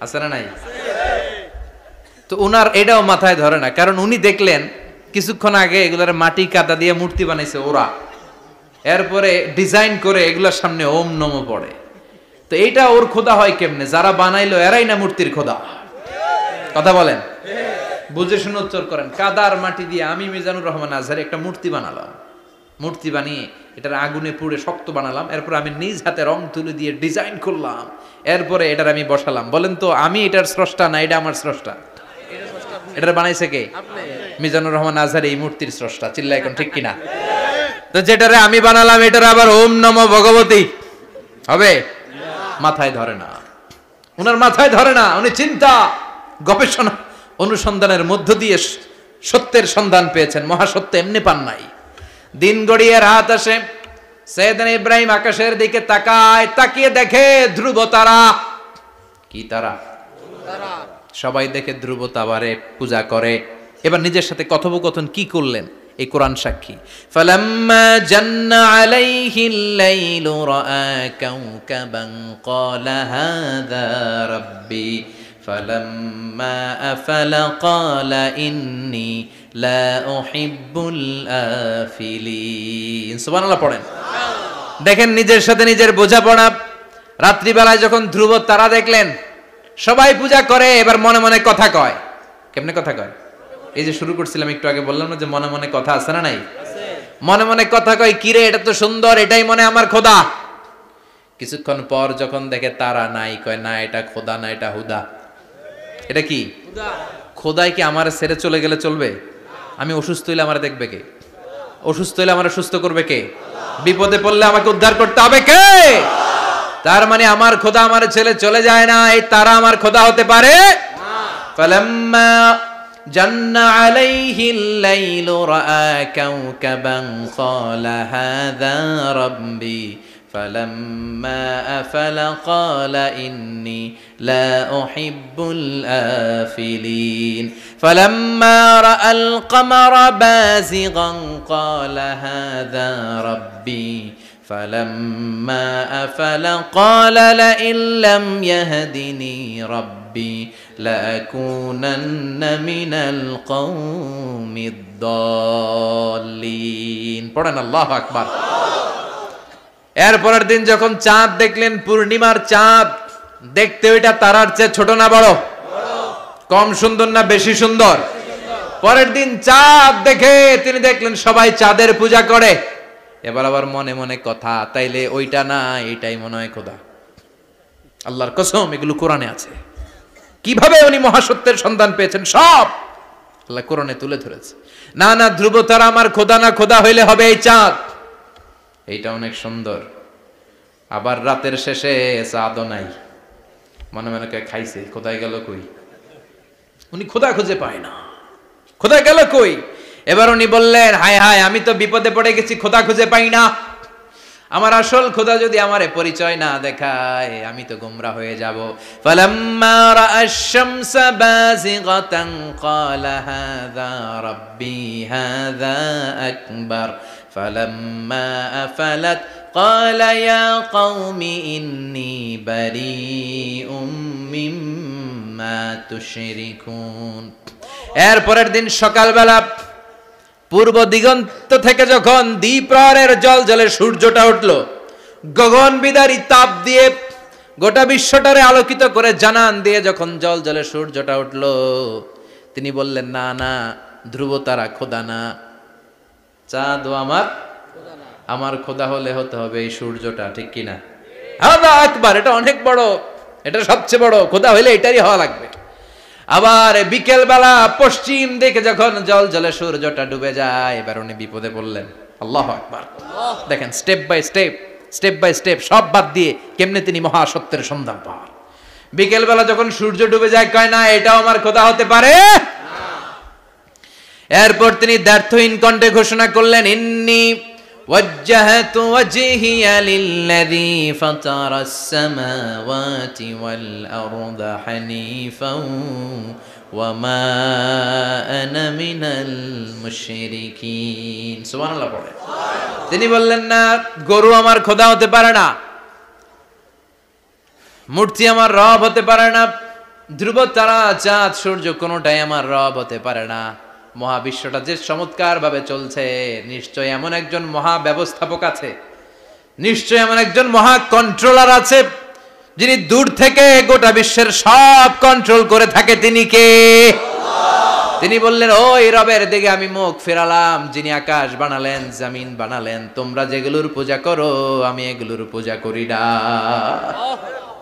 আছে না নাই? তো উনার এটাও মাথায় ধরে না, কারণ উনি দেখলেন কিছুক্ষণ আগে এগুলার মাটি কাদা দিয়ে মূর্তি বানাইছে ওরা, এরপরে ডিজাইন করে এগুলোর সামনে ওম নমঃ পড়ে। তো এইটা ওর খোদা হয় কেমনে? যারা বানাইলো এরাই না মূর্তির খোদা। কথা বলেন, বুঝে শুনে উত্তর করেন। কাদার মাটি দিয়ে আমি মিজানুর রহমান আজহারি একটা মূর্তি বানালাম, মূর্তি বানিয়ে এটার আগুনে পুড়ে শক্ত বানালাম, এরপর আমি নিজ হাতে রং তুলি দিয়ে ডিজাইন করলাম, এরপরে এটার আমি বসালাম। বলেন তো আমি এটার স্রষ্টা না এটা আমার স্রষ্টা? এটার বানাইছে কে? মিজানুর রহমান আজহারি এই মূর্তির স্রষ্টা। চিল্লা এখন ঠিক কিনা? তো যেটারে আমি বানালাম এটার আবার ওম নমঃ ভগবতী হবে? মাথায় ধরে না, উনার মাথায় ধরে না। উনি চিন্তা গবেষণা অনুসন্ধানের মধ্য দিয়ে সত্যের সন্ধান পেয়েছেন। মহাসত্য এমনি পান নাই। দিন গড়িয়ে রাত আসে, সাইয়েদনা ইব্রাহিম আকাশের দিকে তাকায়, তাকিয়ে দেখে ধ্রুব তারা। কি তারা? সবাই দেখে ধ্রুব তারারে পূজা করে। এবার নিজের সাথে কথোপকথন কি করলেন এই কোরআন সাক্ষী। ফালাম্মা জান্না আলাইহিল লাইলু রাআ কাওকাবান ক্বালা হাযা রাব্বি ফালাম্মা আফালা ক্বালা ইন্নী লা উহিব্বুল আফিলিন। সুবহানাল্লাহ পড়েন। দেখেন নিজের সাথে নিজের বোঝাপড়া। রাত্রিবেলায় যখন ধ্রুব তারা দেখলেন, সবাই পূজা করে, এবার মনে মনে কথা কয়। কেমনে কথা কয়? এই যে শুরু করছিলাম একটু আগে, বললাম না যে মনে মনে কথা আছে না নাই? মনে মনে কথা কয়, কিরে এটা তো সুন্দর, এটাই মনে আমার খোদা। কিছুক্ষণ পর যখন দেখে তারা নাই, কয় না এটা খোদা না, এটা হুদা। এটা কি? খোদাই কি আমার ছেড়ে চলে গেলে চলবে? আমি অসুস্থ হইলে আমার দেখবে কে? অসুস্থ হইলে আমার সুস্থ করবে কে? বিপদে পড়লে আমাকে উদ্ধার করতে হবে কে? তার মানে আমার খোদা আমার ছেলে চলে যায় না, এই তারা আমার খোদা হতে পারে? ফালাম্মা জান্না আলাইহিল লাইলু রাআ কাওকাবান ক্বালা হাযা রাব্বি ফালাম্মা আফালা ক্বালা ইন্নী লা উহিব্বুল আফিলিন ফালাম্মা রাআল কমারা বাযিগান ক্বালা হাযা রাব্বি فلما أفل قال لئن لم يهدني ربي ربي لأكونن من القوم الضالين পড়েন আল্লাহু আকবার। এরপরের দিন যখন চাঁদ দেখলেন, পূর্ণিমার চাঁদ, দেখতে ওইটা তারার চেয়ে ছোট না বড়? কম সুন্দর না বেশি সুন্দর? পরের দিন চাঁদ দেখে তিনি দেখলেন সবাই চাঁদের পূজা করে। এবার আবার মনে মনে কথা, তাইলে ওইটা না এটাই মনে হয় খোদা। আল্লাহর কসম, এগুলো কোরআনে আছে। কিভাবে উনি মহাসত্যের সন্ধান পেয়েছেন সব আল্লাহ কোরআনে তুলে ধরেছে। না না, ধ্রুব তারা আমার খোদা না, খোদা হইলে হবে এই চাঁদ। এইটা অনেক সুন্দর। আবার রাতের শেষে চাঁদও নাই, মনে মনে খাইছে, খোদায় গেল কই? উনি খোদা খুঁজে পায় না, খোদা গেল কই? এবার উনি বললেন, হায় হায়, আমি তো বিপদে পড়ে গেছি, খোদা খুঁজে পাই না। আমার আসল খোদা যদি আমারে পরিচয় না দেখায়, আমি তো গোমরা হয়ে যাব। ফালাম্মা রাআশ শামসা বাযিগাতান ক্বালা হাযা রাব্বি হাযা আকবার ফালাম্মা আফালাত ক্বালা ইয়া কওমি ইন্নী বারীউম মিম্মা তুশরিকুন। এর পরের দিন সকালবেলা পূর্ব দিগন্ত থেকে যখন দ্বিপ্রহরের জলজলে সূর্যটা উঠল, গগন বিদারী তাপ দিয়ে গোটা বিশ্বটারে আলোকিত করে জানান দিয়ে যখন জলজলে সূর্যটা উঠল, তিনি বললেন, না না, ধ্রুব তারা খোদা না, চাঁদ আমার খোদা হলে হতে হবে এই সূর্যটা, ঠিক কিনা? আল্লাহু আকবার, এটা অনেক বড়, এটা সবচেয়ে বড় খোদা হইলে এটারই হওয়া লাগবে। আবার বিকেল বেলা পশ্চিম দিকে যখন জল জলে সূর্যটা ডুবে যায়, এবার উনি বিপদে পড়লেন। আল্লাহু আকবার। দেখেন, স্টেপ বাই স্টেপ সব বাদ দিয়ে কেমনে তিনি মহাসত্যের সন্ধান পান। বিকেল বেলা যখন সূর্য ডুবে যায়, কয় না এটাও আমার খোদা হতে পারে। এরপর তিনি দ্ব্যর্থহীন কণ্ঠে ঘোষণা করলেন, ইন্নী وجهت وجهي للذي فطر السماوات والأرض حنيفا وما أنا من المشركين। সুবহানাল্লাহ পড়ে। তিনি বললেন, না, গরু আমার খোদা হতে পারে না, মূর্তি আমার রব হতে পারে না, ধ্রুব তারা চাঁদ সূর্য কোনোটাই আমার রব হতে পারে না। মহাবিশ্বটা যে চমৎকার ভাবে চলছে, নিশ্চয় এমন একজন মহা ব্যবস্থাপক আছে, নিশ্চয় এমন একজন মহা কন্ট্রোলার আছে, যিনি দূর থেকে গোটা বিশ্বের সব কন্ট্রোল করে থাকে। তিনি কে? তিনি বললেন, ওই রবের দিকে আমি মুখ ফেরালাম, যিনি আকাশ বানালেন, জমিন বানালেন। তোমরা যেগুলোর পূজা করো, আমি এগুলোর পূজা করি না।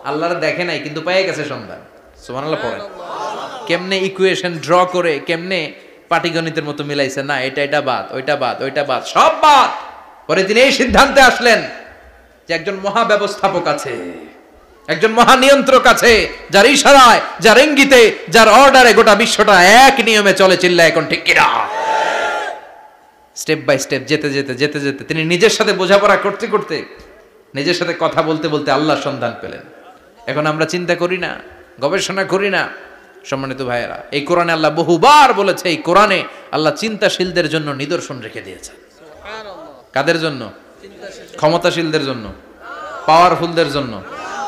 আল্লাহর দেখে নাই, কিন্তু পেয়ে গেছে সন্ধান। সুবহানাল্লাহ পড়েন। কেমনে ইকুয়েশন ড্র করে, কেমনে পাটিগণিতের মতো মিলাইছে, না এটা বাদ, ওইটা বাদ, ওইটা বাদ, সব বাদ। পরে তিনি এই সিদ্ধান্তে আসলেন যে একজন মহা ব্যবস্থাপক আছে, একজন মহা নিয়ন্ত্রক আছে, যার ইশারায়, যার ইঙ্গিতে, যার অর্ডারে গোটা বিশ্বটা এক নিয়মে চলে। চিল্লা এখন ঠিক কিনা? স্টেপ বাই স্টেপ যেতে যেতে তিনি নিজের সাথে বোঝাপড়া করতে করতে, নিজের সাথে কথা বলতে বলতে আল্লাহর সন্ধান পেলেন। এখন আমরা চিন্তা করি না, গবেষণা করি না। সম্মানিত ভাইয়েরা, এই কোরআনে আল্লাহ বহুবার বলেছে, এই কোরআনে আল্লাহ চিন্তাশীলদের জন্য নিদর্শন রেখে দিয়েছে। কাদের জন্য? ক্ষমতাশীলদের জন্য, পাওয়ারফুলদের জন্য,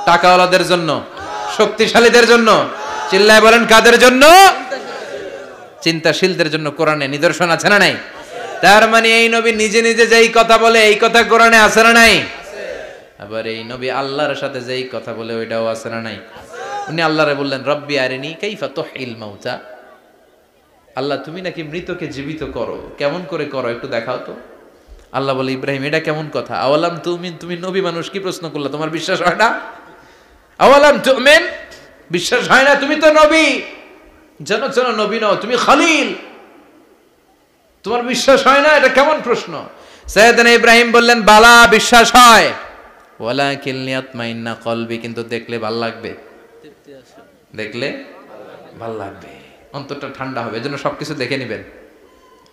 টাকাওয়ালাদের জন্য, শক্তিশালীদের জন্য। চিল্লায় বলেন, কাদের জন্য? চিন্তাশীলদের জন্য কোরআনে নিদর্শন আছে না নাই? তার মানে এই নবী নিজে নিজে যেই কথা বলে, এই কথা কোরআনে আছে না নাই? আবার এই নবী আল্লাহর সাথে যেই কথা বলে, ওইটাও আছে না নাই? উনি আল্লাহরে বললেন, রব্বি আরিনি কাইফা তুহিল মাউতা। আল্লাহ, তুমি নাকি মৃতকে জীবিত করো, কেমন করে করো একটু দেখাও তো। আল্লাহ বলে, ইব্রাহিম, এটা কেমন কথা? আওয়ালাম তুমিন, তুমি নবী মানুষ, কি প্রশ্ন করলা? তোমার বিশ্বাস হয় না? আওয়ালাম তুমিন, বিশ্বাস হয় না? তুমি তো নবী, জানো নবী নও, তুমি খলিল, তোমার বিশ্বাস হয় না? এটা কেমন প্রশ্ন? সাইয়েদনা ইব্রাহিম বললেন, বালা, বিশ্বাস হয়, ওয়ালাকিন লিয়াতমাইন্না কলবি, কিন্তু দেখলে ভাল লাগবে, দেখলে ভাল লাগবে, অন্তরটা ঠান্ডা হবে। এজন্য সবকিছু দেখে নেবেন।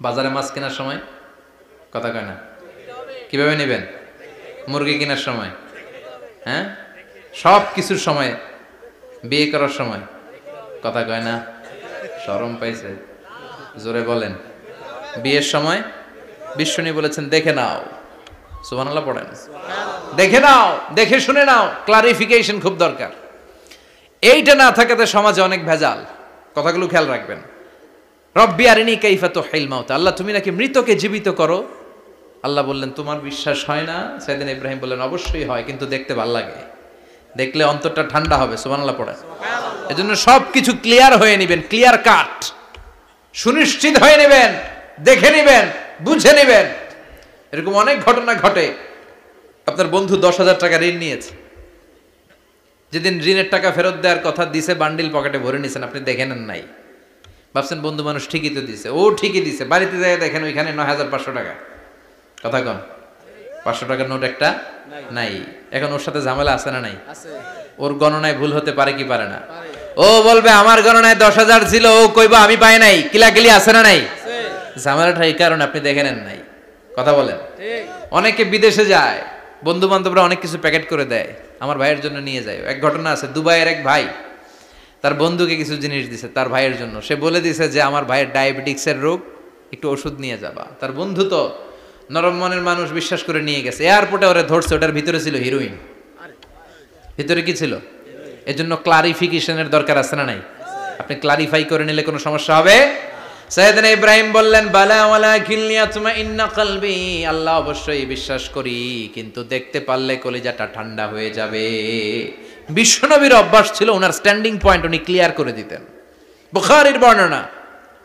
বাজারে মাছ কেনার সময় কথা কয় না, কিভাবে নেবেন? মুরগি কেনার সময়, হ্যাঁ, সব কিছুর সময়, বিয়ে করার সময় কথা কয় না, শরম পাইছে, জোরে বলেন। বিয়ের সময় বিশ্বনী বলেছেন, দেখে নাও। সুবহানাল্লাহ পড়েন। দেখে নাও, দেখে শুনে নাও, ক্লারিফিকেশন খুব দরকার। এইটা না থাকাতে সমাজে অনেক ভেজাল। কথাগুলো খেয়াল রাখবেন। রব্বি আরিনি কাইফা তুহিল মাউত, আল্লাহ তুমি নাকি মৃতকে জীবিত করো। আল্লাহ বললেন তোমার বিশ্বাস হয় না? সাইয়েদনা ইব্রাহিম বললেন অবশ্যই হয়, কিন্তু দেখতে ভালো লাগে, দেখলে অন্তরটা ঠান্ডা হবে। সুবহানাল্লাহ পড়েন। এজন্য সবকিছু ক্লিয়ার হয়ে নেবেন, ক্লিয়ার কাট, সুনিশ্চিত হয়ে নেবেন, দেখে নেবেন, বুঝে নেবেন। এরকম অনেক ঘটনা ঘটে। আপনার বন্ধু 10,000 টাকা ঋণ নিয়েছে, যেদিন ঋণের টাকা ফেরত দেওয়ার কথা দিছে বান্ডিল পকেটে ভরে নিয়েছেন, আপনি দেখে নেন নাই, ভাবছেন বন্ধু মানুষ ঠিকই তো দিছে। ও ঠিকই দিছে, বাড়িতে যাই দেখেন ওইখানে 9,500 টাকা। কথা কন, 500 টাকার নোট একটা নাই। এখন ওর সাথে ঝামেলা আছে না নাই? ওর গণনায় ভুল হতে পারে কি পারে না? ও বলবে আমার গণনায় 10,000 ছিল, ও কইবা আমি পাই নাই, কিলাকিলি আছে না নাই? ঝামেলাটা এই কারণে আপনি দেখে নেন নাই। কথা বলেন। অনেকে বিদেশে যায়, বন্ধু বান্ধবরা অনেক কিছু প্যাকেট করে দেয়, আমার ভাইয়ের জন্য নিয়ে যায়। এক ঘটনা আছে, দুবাইয়ের এক ভাই তার বন্ধুকে কিছু জিনিস দিছে তার ভাইয়ের জন্য। সে বলে দিছে যে আমার ভাইয়ের ডায়াবেটিক্সের রোগ, একটু ওষুধ নিয়ে যাবা। তার বন্ধু তো নরম মনের মানুষ, বিশ্বাস করে নিয়ে গেছে। এয়ারপোর্টে ওরে ধরছে, ওটার ভিতরে ছিল হিরোইন। ভিতরে কি ছিল? এজন্য ক্লারিফিকেশনের দরকার আছে না নাই? আপনি ক্লারিফাই করে নিলে কোনো সমস্যা হবে? সাইয়েদনা ইব্রাহিম বললেন বালা ওয়ালাকিন লিয়াতমাইন্না কলবি, আল্লাহ অবশ্যই বিশ্বাস করি, কিন্তু দেখতে পারলে কলিজাটা ঠান্ডা হয়ে যাবে। বিশ্বনবীর অভ্যাস ছিল, ওনার স্ট্যান্ডিং পয়েন্ট উনি ক্লিয়ার করে দিতেন। বুখারীর বর্ণনা,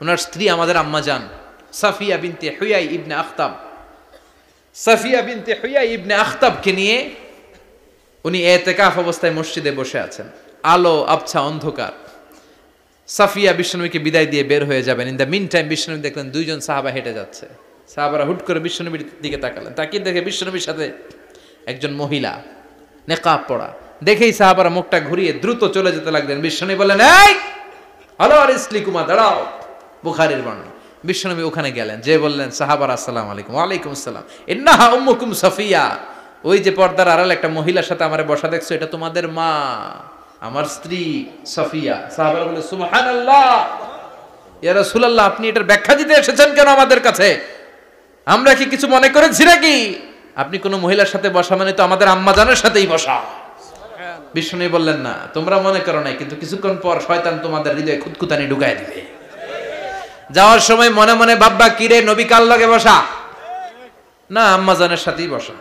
ওনার স্ত্রী আমাদের আম্মা জান সাফিয়া বিনতে হুয়াই ইবনে আখতাব, সাফিয়া বিনতে হুয়াই ইবনে আখতাবকে নিয়ে উনি ইতিকাফ অবস্থায় মসজিদে বসে আছেন। আলো আবছা অন্ধকার। সাফিয়া বিশ্বনবীকে বিদায় দিয়ে বের হয়ে যাবেন। ইন দ্য মিন টাইম বিশ্বনবী দেখলেন দুইজন সাহাবা হেঁটে যাচ্ছে। সাহাবারা হুট করে বিশ্বনবীর দিকে তাকালেন, তাকিয়ে দেখে বিশ্বনবীর সাথে একজন মহিলা, নেকাব পরা। দেখেই সাহাবারা মুখটা ঘুরিয়ে দ্রুত চলে যেতে লাগলেন। বিশ্বনবী বললেন এই হ্যালো আরিসলিকুমা, দাঁড়াও। বুখারীর বর্ণনা। বিশ্বনবী ওখানে গেলেন, যে বললেন সাহাবারা আসসালামু আলাইকুম। ওয়ালাইকুম আসসালাম। ইন্নাহা উম্মুকুম সাফিয়া, ওই যে পর্দার আড়ালে একটা মহিলার সাথে আমারে বসা দেখছো, এটা তোমাদের মা, আমার স্ত্রী সাফিয়া। সাহাবারা বলে সুবহানাল্লাহ, ইয়া রাসূলুল্লাহ আপনি এটার ব্যাখ্যা দিতে এসেছেন কেন আমাদের কাছে? আমরা কি কিছু মনে করেছি নাকি? আপনি কোন মহিলার সাথে বসা মানে তো আমাদের আম্মা জানের সাথেই বসা। বিষ্ণু বললেন না, তোমরা মনে করো নাই, কিন্তু কিছুক্ষণ পর শয়তান তোমাদের হৃদয়ে খুঁতখুঁতানি ঢুকায় দিবে। যাওয়ার সময় মনে মনে ভাববা কিরে নবী কার লগে বসা? না, আম্মা জানের সাথেই বসা।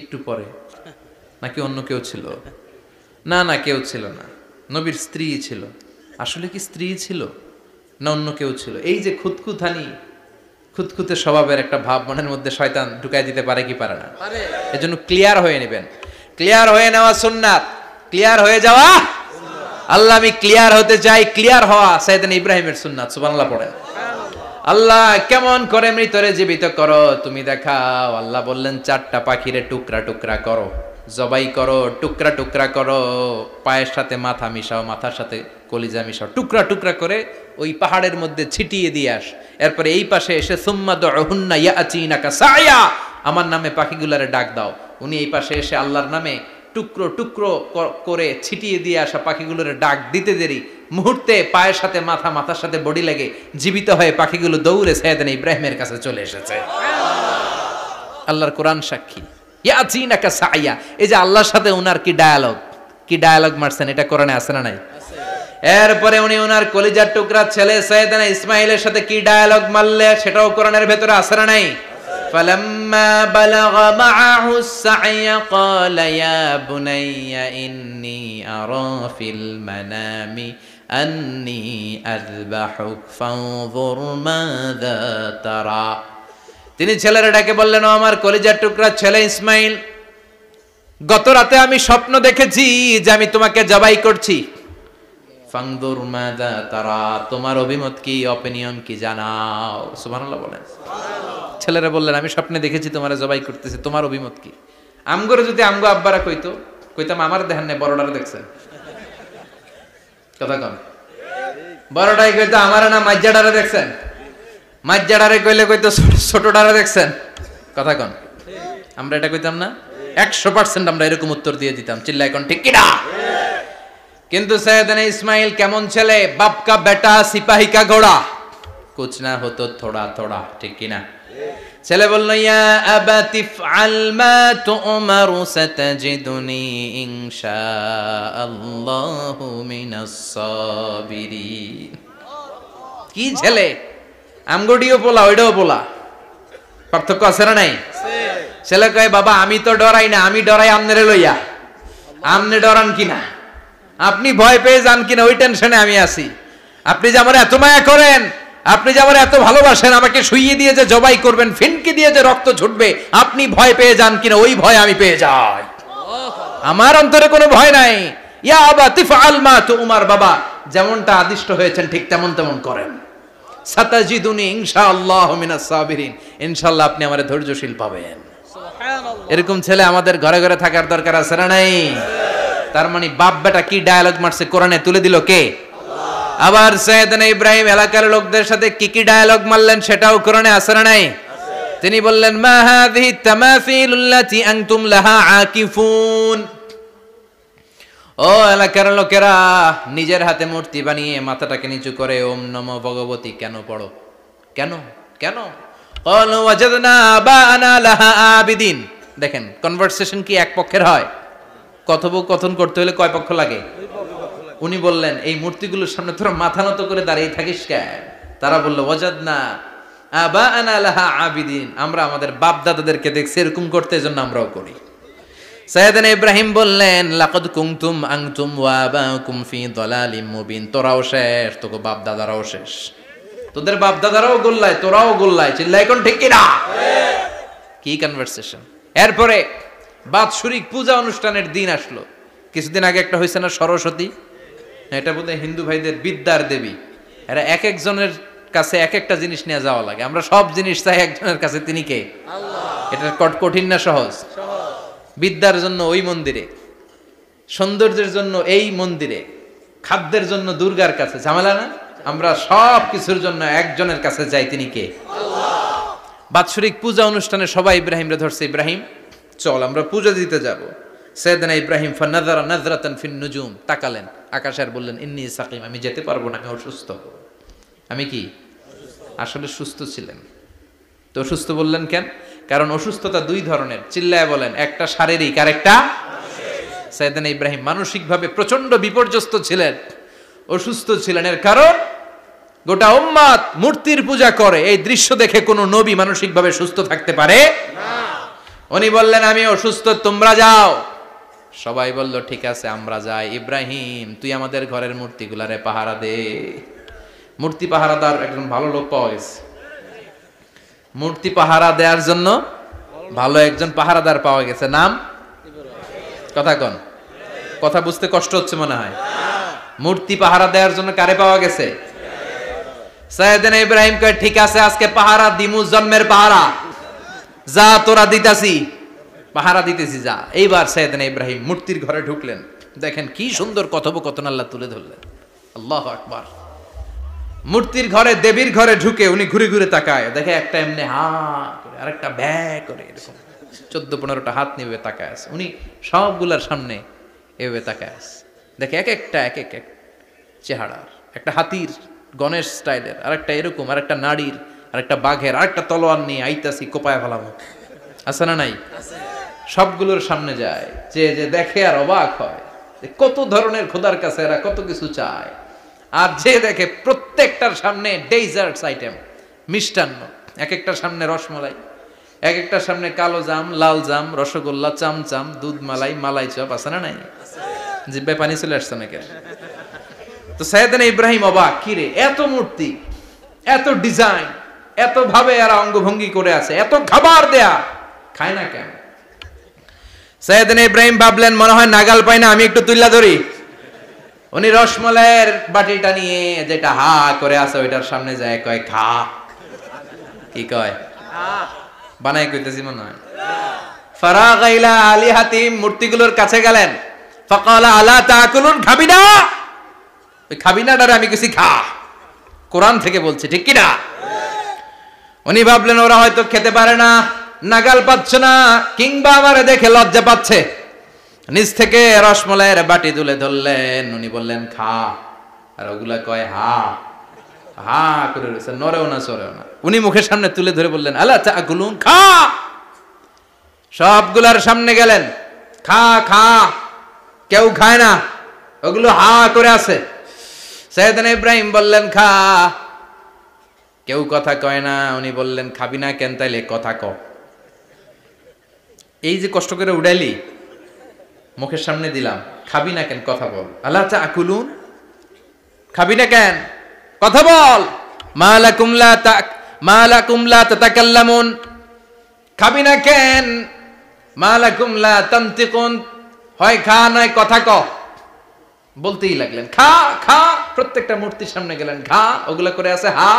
একটু পরে নাকি অন্য কেউ ছিল? না না, কেউ ছিল না, নবীর স্ত্রী ছিল। আসলে কি স্ত্রী ছিল না অন্য কেউ ছিল? এই যে খুঁতখুঁতানি, খুঁতখুঁতে স্বভাবের একটা ভাব মনের মধ্যে শয়তান ঢুকায় দিতে পারে কি পারে না? এজন্য ক্লিয়ার হয়ে নেবেন। ক্লিয়ার হয়ে নেওয়া সুন্নাত, ক্লিয়ার হয়ে যাওয়া। আল্লাহ আমি ক্লিয়ার হতে চাই, ক্লিয়ার হওয়া সাইয়েদনা ইব্রাহিমের সুন্নাত। সুবহানাল্লাহ পড়েন। আল্লাহ কেমন করে মৃতরে জীবিত করো তুমি দেখাও। আল্লাহ বললেন 4টা পাখিরে টুকরা টুকরা করো, জবাই করো, টুকরা টুকরা করো, পায়ের সাথে মাথা মিশাও, মাথার সাথে কলিজা মিশাও, টুকরা টুকরা করে ওই পাহাড়ের মধ্যে ছিটিয়ে দিয়ে আস। এরপরে এই পাশে এসে সুম্মা দুহুন্না ইয়াতিনাকা সায়া, আমার নামে পাখিগুলারে ডাক দাও। উনি এই পাশে এসে আল্লাহর নামে টুকরো টুকরো করে ছিটিয়ে দিয়ে আসা পাখিগুলোর ডাক দিতে দেরি মুহূর্তে পায়ের সাথে মাথা, মাথার সাথে বডি লেগে জীবিত হয়ে পাখিগুলো দৌড়ে সাইয়েদনা ইব্রাহিমের কাছে চলে এসেছে। আল্লাহর কোরআন সাক্ষী। ইয়াতিনাকা সায়া, এই যে আল্লাহর সাথে উনার কি ডায়ালগ মারছেন, এটা কোরআনে আছে না নাই? এরপরে উনি ওনার কলিজার টুকরা ছেলে সাইয়েদনা ইসমাইলের সাথে কি ডায়ালগ মারলে, সেটাও কোরআনের ভেতরে আছে না নাই? فلما بلغ معه السعي قال يا بني إني أرى في المنام أني أذبحك فانظر ماذا ترى। তিনি ছেলের ডাকে বললেন, ও আমার কলিজার টুকরা ছেলে ইসমাইল, গত রাতে আমি স্বপ্ন দেখেছি যে আমি তোমাকে জবাই করছি। ফানজুর মাযা তারা, তোমার অভিমত কি, অপিনিয়ন কি জানাও। সুবহানাল্লাহ বলেন। ছেলেরা বললেন আমি স্বপ্নে দেখেছি তোমারে জবাই করতেছি, তোমার অভিমত কি? আমগরে যদি আমগো আব্বারা কইতাম আমার দেখেন না, বড়ডারে দেখছেন। কথা কম, বড়টাই কইতো আমার না মাজ্জাডারে দেখছেন, মাজ্জাডারে কইলে কইতো ছোটডারে দেখছেন। কথা কন, আমরা এটা কইতাম না? 100% আমরা এরকম উত্তর দিয়ে দিতাম, চিল্লায় কোন ঠিক কিনা? কিন্তু সাইয়েদনা ইসমাইল কেমন ছেলে, বাপ কা বেটা সিপাহী কা ঘোড়া, কুছ না হতো থোড়া থোড়া, ঠিক কিনা? ছেলে বলল, ইয়া আবাতি ফআল মা তু'মারু সাতাজিদুনি ইনশাআল্লাহু মিনাস সাবিরিন। কি ছেলে, আমগডিও পোলা ওইটাও পোলা, পার্থক্য আছে না নাই? ছেলে কয়, বাবা আমি তো ডরাই না, আমি ডরাই আমনেরে লইয়া। আমনে ডরান কিনা, আপনি ভয় পেয়ে যান কিনা ওই টেনশনে আমি আছি। আপনি যে আমার এত মায়া করেন, আপনি যে আমার এত ভালোবাসেন, আমাকে শুইয়ে দিয়ে যে জবাই করবেন, ফিনকি দিয়ে যে রক্ত ছুটবে, আপনি ভয় পেয়ে যান কিনা ওই ভয় আমি পেয়ে যাই। আমার অন্তরে কোনো ভয় নাই। ইয়া আবাতি ফাআল মা তু'মার, বাবা যেমনটা আদিষ্ট হয়েছেন ঠিক তেমন তেমন করেন। সাতাজিদুনি ইনশাআল্লাহু মিনাস সাবিরিন, ইনশাআল্লাহ আপনি আমারে ধৈর্যশীল পাবেন। সুবহানাল্লাহ। এরকম ছেলে আমাদের ঘরে ঘরে থাকার দরকার আছে না নাই? তার মানে বাপ বেটা কি ডায়ালগ মারছে কোরআনে তুলে দিল কে? আবার সাইয়েদনা ইব্রাহিম এলাকার লোকদের সাথে কি কি ডায়ালগ মারলেন সেটাও কোরআনে আছে না নাই? তিনি বললেন, মা হাযিহি তামাসিলুল্লাতী আনতুম লাহা আকিফুন। ও এলাকার লোকেরা, নিজের হাতে মূর্তি বানিয়ে মাথাটাকে নিচু করে ওম নমো ভগবতী কেন পড়ো? কেন কেন? ক্বালু ওয়াজাদনা আবানা লাহা আবিদিন। দেখেন কনভারসেশন কি এক পক্ষের হয়? কথোপকথন করতে হলে কয় পক্ষ লাগে? উনি বললেন, এই মূর্তিগুলোর সামনে তোরা মাথা নত করে দাঁড়িয়ে থাকিস কেন? তারা বলল, ওয়াজাদনা আবানা লাহা আবিদিন, আমরা আমাদের বাপ দাদাদেরকে দেখছি এরকম করতে, এজন্য আমরাও করি। সাইয়েদনা ইব্রাহিম বললেন, লাকাদ কুনতুম আনতুম ওয়া আবাকুম ফি দালালিম মুবিন। তোরাও শেষ, তোকে বাপ দাদারাও শেষ, তোদের বাপ দাদারাও গোল্লায়, তোরাও গোল্লায়। চিল্লাই কোন ঠিক কিনা? কি কনভারসেশন। এরপরে বাৎসরিক পূজা অনুষ্ঠানের দিন আসলো। কিছুদিন আগে একটা হয়েছে না সরস্বতী, এটা বোধহয় হিন্দু ভাইদের বিদ্যার দেবী। এরা এক একজনের কাছে এক একটা জিনিস নিয়ে যাওয়া লাগে। আমরা সব জিনিস চাই একজনের কাছে, তিনি কে? আল্লাহ। এটা কঠিন না সহজ? বিদ্যার জন্য ওই মন্দিরে, সৌন্দর্যের জন্য এই মন্দিরে, খাদ্যের জন্য দুর্গার কাছে, ঝামেলা না? আমরা সব কিছুর জন্য একজনের কাছে যাই, তিনি কে? আল্লাহ। বাৎসরিক পূজা অনুষ্ঠানে সবাই ইব্রাহিমরে ধরছে, ইব্রাহিম চল আমরা পূজা দিতে যাব। সাইয়েদনা ইব্রাহিম ফানাযারা নাযরাতান ফিন নুজুম, তাকালেন আকাশে আর বললেন, ইন্নী সাকিম, আমি যেতে পারবো না, আমি অসুস্থ। আমি কি আসলে সুস্থ ছিলেন? তো অসুস্থ বললেন কেন? কারণ অসুস্থতা দুই ধরনের, চিল্লায় বলেন, একটা শারীরিক আর একটা মানসিক। সাইয়েদনা ইব্রাহিম মানসিকভাবে প্রচন্ড বিপর্যস্ত ছিলেন, অসুস্থ ছিলেন। এর কারণ গোটা উম্মত মূর্তির পূজা করে, এই দৃশ্য দেখে কোনো নবী মানসিকভাবে সুস্থ থাকতে পারে না। উনি বললেন, আমি অসুস্থ, তোমরা যাও। সবাই বলল, ঠিক আছে আমরা যাই। ইব্রাহিম তুই আমাদের ঘরের মূর্তিগুলারে পাহারা দে। মূর্তি পাহারাদার একজন ভালো লোক পাওয়া গেছে, মূর্তি পাহারা দেওয়ার জন্য ভালো একজন পাহারাদার পাওয়া গেছে। নাম? কথা কন, কথা বুঝতে কষ্ট হচ্ছে মনে হয়। মূর্তি পাহারা দেওয়ার জন্য কারে পাওয়া গেছে? সাইয়েদনা ইব্রাহিম কয়, ঠিক আছে আজকে পাহারা দিমু, জন্মের পাহারা। যা তোরা দিতাছি, পাহারা দিতেছি, যা। এইবার সাইয়েদনা ইব্রাহিম মূর্তির ঘরে ঢুকলেন। দেখেন কি সুন্দর কথোপকথন আল্লাহ তুলে ধরলেন। আল্লাহু আকবার। মূর্তির ঘরে, দেবীর ঘরে ঢুকে উনি ঘুরে ঘুরে তাকায়, দেখে একটা এমনি হা করে, আরেকটা ব্যা করে, এরকম 14-15টা হাত নিয়ে তাকায় আছে। উনি সবগুলার সামনে এভাবে তাকায় আছে, দেখে এক একটা এক এক এক চেহারার, একটা হাতির গণেশ স্টাইলের, আরেকটা এরকম, আরেকটা নারীর, আরেকটা বাঘের, আরেকটা তলোয়ার নিয়ে আইতাছি, কোপায় ফেলামো। আছে না নাই? সবগুলোর সামনে যায়, যে যে দেখে আর অবাক হয়, কত ধরনের খোদার কাছে এরা কত কিছু চায়। আর যে দেখে প্রত্যেকটার সামনে ডেজার্টস আইটেম, মিষ্টান্ন, এক একটার সামনে রসমালাই, এক একটার সামনে কালো জাম, লাল জাম, রসগোল্লা, চামচাম, দুধ মালাই, মালাই চপ। আছে না নাই? জিব্বায় পানি চলে আসছে নাকি? তো সাইয়েদনা ইব্রাহিম অবাক, কি রে এত মূর্তি, এত ডিজাইন, এত ভাবে এরা অঙ্গভঙ্গি করে আছে, এত খাবার দেয়া, খায় না কেন? সাইয়েদনা ইব্রাহিম ভাবলেন, মনে হয় নাগাল পাই না, আমি একটু তুল্লা ধরি। উনি রসমালাইয়ের বাটিটা নিয়ে, যেটা হা করে আছে, ওইটার সামনে যায়, কয় খা। কি কয়? বানাই কইতেছি মনে হয়। ফারাগা ইলা আলিহাতিম, মূর্তিগুলোর কাছে গেলেন। ফাকালা আলা তাকুলুন, খাবি না? ওই খাবি না ডারে আমি কিছু খা, কোরআন থেকে বলছে, ঠিক কি না? উনি ভাবলেন ওরা হয়তো খেতে পারে না, নাগাল পাচ্ছে না, কিংবা আমারে দেখে লজ্জা পাচ্ছে। নিজ থেকে রসমালাইয়ের বাটি তুলে ধরলেন, উনি বললেন খা, আর ওগুলা কয় হা। হা করে রয়েছে, নড়েও না চড়েও না। উনি মুখের সামনে তুলে ধরে বললেন, আলা তাকুলুন, খা। সবগুলার সামনে গেলেন, খা খা। কেউ খায় না, ওগুলো হা করে আছে। সাইয়েদনা ইব্রাহিম বললেন, খা। কেউ কথা কয় না। উনি বললেন, খাবি না কেন? তাইলে কথা ক। এই যে কষ্ট করে উড়াইলি, মুখের সামনে দিলাম, খাবি না কেন? কথা বল। আলা তাকুলুন, খাবি না কেন? কথা বল। মালাকুম লা তাতাকাল্লামুন, খাবি না কেন? মালাকুম লা তানতিকুন, হয় খা নয় কথা ক। বলতেই লাগলেন, খা খা। প্রত্যেকটা মূর্তির সামনে গেলেন, খা। ওগুলা করে আছে হা,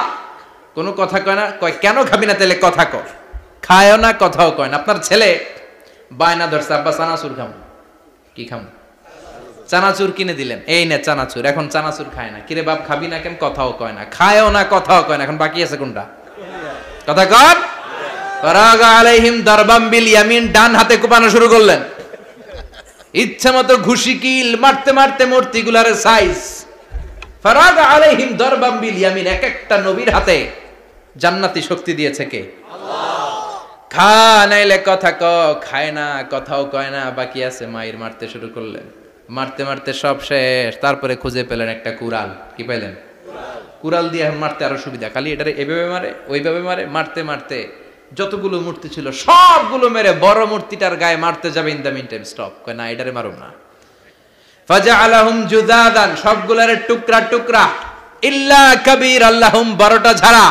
কোনো কথা কয় না। কয় কেন খাবি না? তাহলে কথা ক। খায়ও না, কথাও কয় না। আপনার ছেলে বায়না ধরছে, আব্বা চানাচুর খাম। কি খাম? চানাচুর কিনে দিলেন, এই নে চানাচুর। এখন চানাচুর খায় না। কিরে বাপ, খাবি না কেন? কথাও কয় না। খায়ও না, কথাও কয় না। এখন বাকি আছে কোনটা? কথা কর। ফারাগা আলাইহিম দারবাম বিল ইয়ামিন, ডান হাতে কোপানো শুরু করলেন। ইচ্ছা মতো ঘুষি কিল মারতে মারতে মূর্তিগুলার সাইজ। ফারাগা আলাইহিম দারবাম বিল ইয়ামিন, এক একটা নবীর হাতে জান্নাতি শক্তি দিয়েছে কে? আল্লাহ। খা নাইলে কথা ক। খায় না, কথাও কয় না, বাকি আছে। মায়ের মারতে শুরু করলেন। মারতে মারতে সব শেষ। তারপরে খুঁজে পেলেন একটা কুড়াল। কি পেলেন? কুড়াল দিয়ে এখন মারতে আরো সুবিধা। খালি এটারে এভাবে মারে, ওইভাবে মারে। মারতে মারতে যতগুলো মূর্তি ছিল সবগুলো মেরে বড় মূর্তিটার গায়ে মারতে যাবে। In the meantime stop, কয় না এটারে মারুম না। ফাজআলাহুম জুদাদান, সবগুলারে টুকরা টুকরা। ইল্লা কাবীর আল্লাহুম, বড়টা ছাড়া।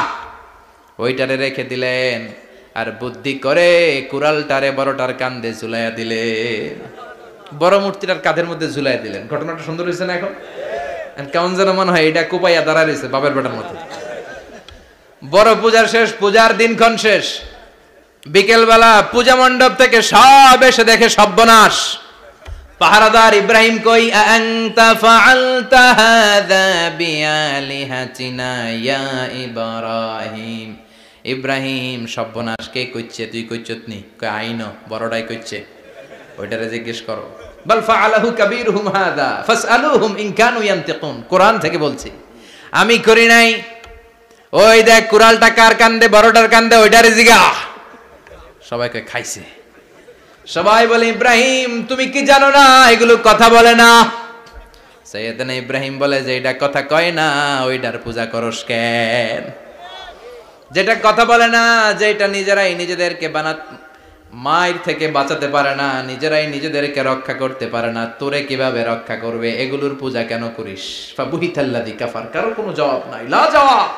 ওইটারে রেখে দিলেন। আর বুদ্ধি করে কুড়ালটারে বড়টার কাঁধে ঝুলাইয়া দিলেন। বড় মূর্তিটার কাঁধের মধ্যে ঝুলাই দিলেন। ঘটনাটা সুন্দর হয়েছে না? এখন কেমন যেন মনে হয় এটা কোপাইয়া দাঁড়া রয়েছে বাবের বেটার মতো। বড় পূজার শেষ, পূজার দিনক্ষণ শেষ। বিকেলবেলা পূজা মণ্ডপ থেকে সব এসে দেখে সর্বনাশ। পাহারাদার ইব্রাহিম কই, আনতা ফাআলতা হাযা বিআলিহাতিনা ইয়া ইব্রাহিম। ইব্রাহিম, সর্বনাশ কে কইছে? তুই কইছত নি? কই আইনো, বড়টাই কইছে। ওইটারে জিজ্ঞেস করো। বাল ফাআলাহু কাবীরুহুম হাযা ফাসআলুহুম ইন কানু ইয়ানতিকুন। কোরআন থেকে বলছি, আমি করি নাই। ওই দেখ কুড়ালটা কার কান্দে? বড়টার কান্দে, ওইটারে জিগা। সবাইকে খাইছে। সবাই বলে, ইব্রাহিম তুমি কি জানো না এগুলো কথা বলে না? সাইয়েদনা ইব্রাহিম বলে, যে এটা কথা কয় না ওইটার পূজা করস কেন? যেটা কথা বলে না, যেটা নিজেরাই নিজেদেরকে মায়ের থেকে বাঁচাতে পারে না, নিজেরাই নিজেদেরকে রক্ষা করতে পারে না, তোরে কিভাবে রক্ষা করবে? এগুলোর পূজা কেন করিস? ফাবুহিতাল্লাযী কাফার। কারো কোনো জবাব নাই, লা জবাব।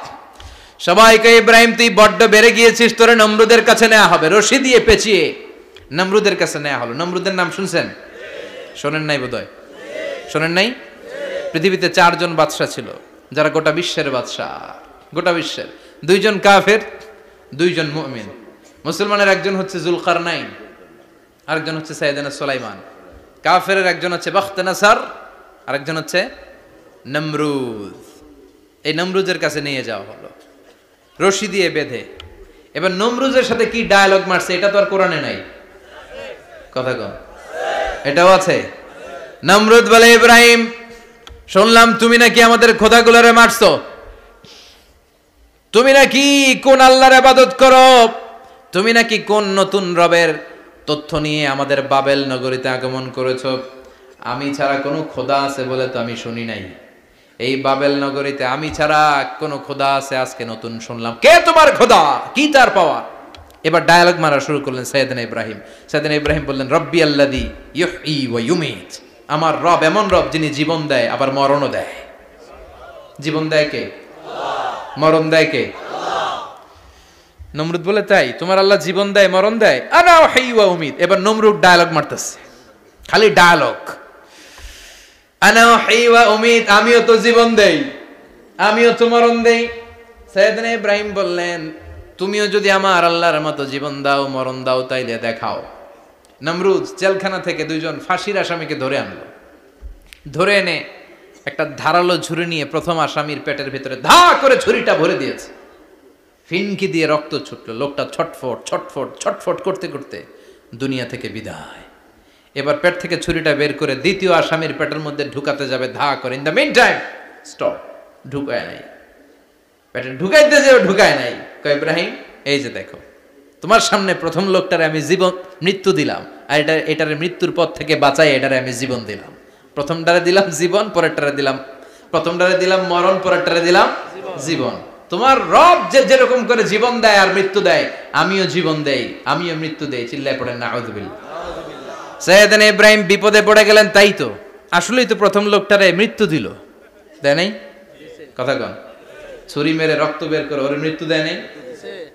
সবাইকে, ইব্রাহিম তুই বড্ড বেড়ে গিয়েছিস, তোরে নমরুদের কাছে নেওয়া হবে। রশি দিয়ে পেঁচিয়ে নমরুদের কাছে নেওয়া হলো। নমরুদের নাম শুনছেন? শোনেন নাই বোধহয়। শোনেন নাই? পৃথিবীতে 4 জন বাদশা ছিল, যারা গোটা বিশ্বের বাদশা। গোটা বিশ্বের 2 জন কাফের, 2 জন মুমিন। মুসলমানের একজন হচ্ছে জুলকারনাইন, আরেকজন হচ্ছে সাইয়েদনা সুলাইমান। কাফেরের একজন হচ্ছে বাখতানাসার, আরেকজন হচ্ছে নমরুদ। এই নমরুদের কাছে নিয়ে যাওয়া হলো রশি দিয়ে বেঁধে। এবার নমরুদের সাথে কি ডায়ালগ মারছে এটা তো আর কোরআনে নাই। কথা কন, এটাও আছে। নমরুদ বলে, ইব্রাহিম শুনলাম তুমি নাকি আমাদের খোদাগুলোরে মারছো। তুমি নাকি কোন আল্লাহর ইবাদত করো। তুমি নাকি কোন নতুন রবের তথ্য নিয়ে আমাদের বাবেল নগরীতে আগমন করেছো। আমি ছাড়া কোনো খোদা আছে বলে তো আমি শুনি নাই। এই বাবেল নগরীতে আমি ছাড়া কোনো খোদা আছে আজকে নতুন শুনলাম। কে তোমার খোদা? কি তার পাওয়া? এবার ডায়ালগ মারা শুরু করলেন সাইয়েদনা ইব্রাহিম। সাইয়েদনা ইব্রাহিম বললেন, রব্বি আল্লাযী ইউহয়ী ওয়া ইউমীত। আমার রব এমন রব যিনি জীবন দেয় আবার মরণও দেয়। জীবন দেয় কে? আল্লাহ। মরণ দেয় কে? আল্লাহ। নমরুদ বলে, তাই তোমার আল্লাহ জীবন দেয় মরণ দেয়? আনা উহয়ী ওয়া উমীত। এবার নমরুদ ডায়ালগ মারতেছে, খালি ডায়ালগ। আনা উহয়ী ওয়া উমীত, আমিও তো জীবন দেই, আমিও তো মরণ দেই। সাইয়েদনা ইব্রাহিম বললেন, তুমিও যদি আমার আল্লাহর মতো জীবন দাও মরণ দাও তাইলে দেখাও। নমরুদ জেলখানা থেকে 2 জন ফাঁসির আসামিকে ধরে আনলো। ধরে এনে একটা ধারালো ছুরি নিয়ে প্রথম আসামির পেটের ভিতরে ধা করে ছুরিটা ভরে দিয়েছে। ফিনকি দিয়ে রক্ত ছুটলো। লোকটা ছটফট ছটফট ছটফট করতে করতে দুনিয়া থেকে বিদায়। এবার পেট থেকে ছুরিটা বের করে দ্বিতীয় আসামির পেটের মধ্যে ঢুকাতে যাবে ধা করে। In the meantime stop, ঢুকায় নাই। পেটে ঢুকাইতে যে ঢুকায় নাই। কয় ইব্রাহিম এই যে দেখো তোমার সামনে প্রথম লোকটারে আমি মৃত্যু দিলাম, আর এটারে মৃত্যুর পথ থেকে বাঁচাই এটারে আমি জীবন দিলাম। প্রথমটারে দিলাম জীবন, পরেরটারে দিলাম, প্রথমটারে দিলাম মরণ, পরেরটারে দিলাম জীবন। তোমার রব যে যেরকম করে জীবন দেয় আর মৃত্যু দেয়, আমিও জীবন দেই, আমিও মৃত্যু দেই। চিল্লায় পড়েন নাউযুবিল্লাহ। সাইয়েদনা ইব্রাহিম বিপদে পড়ে গেলেন, তাই তো আসলেই তো প্রথম লোকটারে মৃত্যু দিল, দেয় নাই? কথা কন, ছুরি মেরে রক্ত বের করে ওর মৃত্যু দেয় নাই?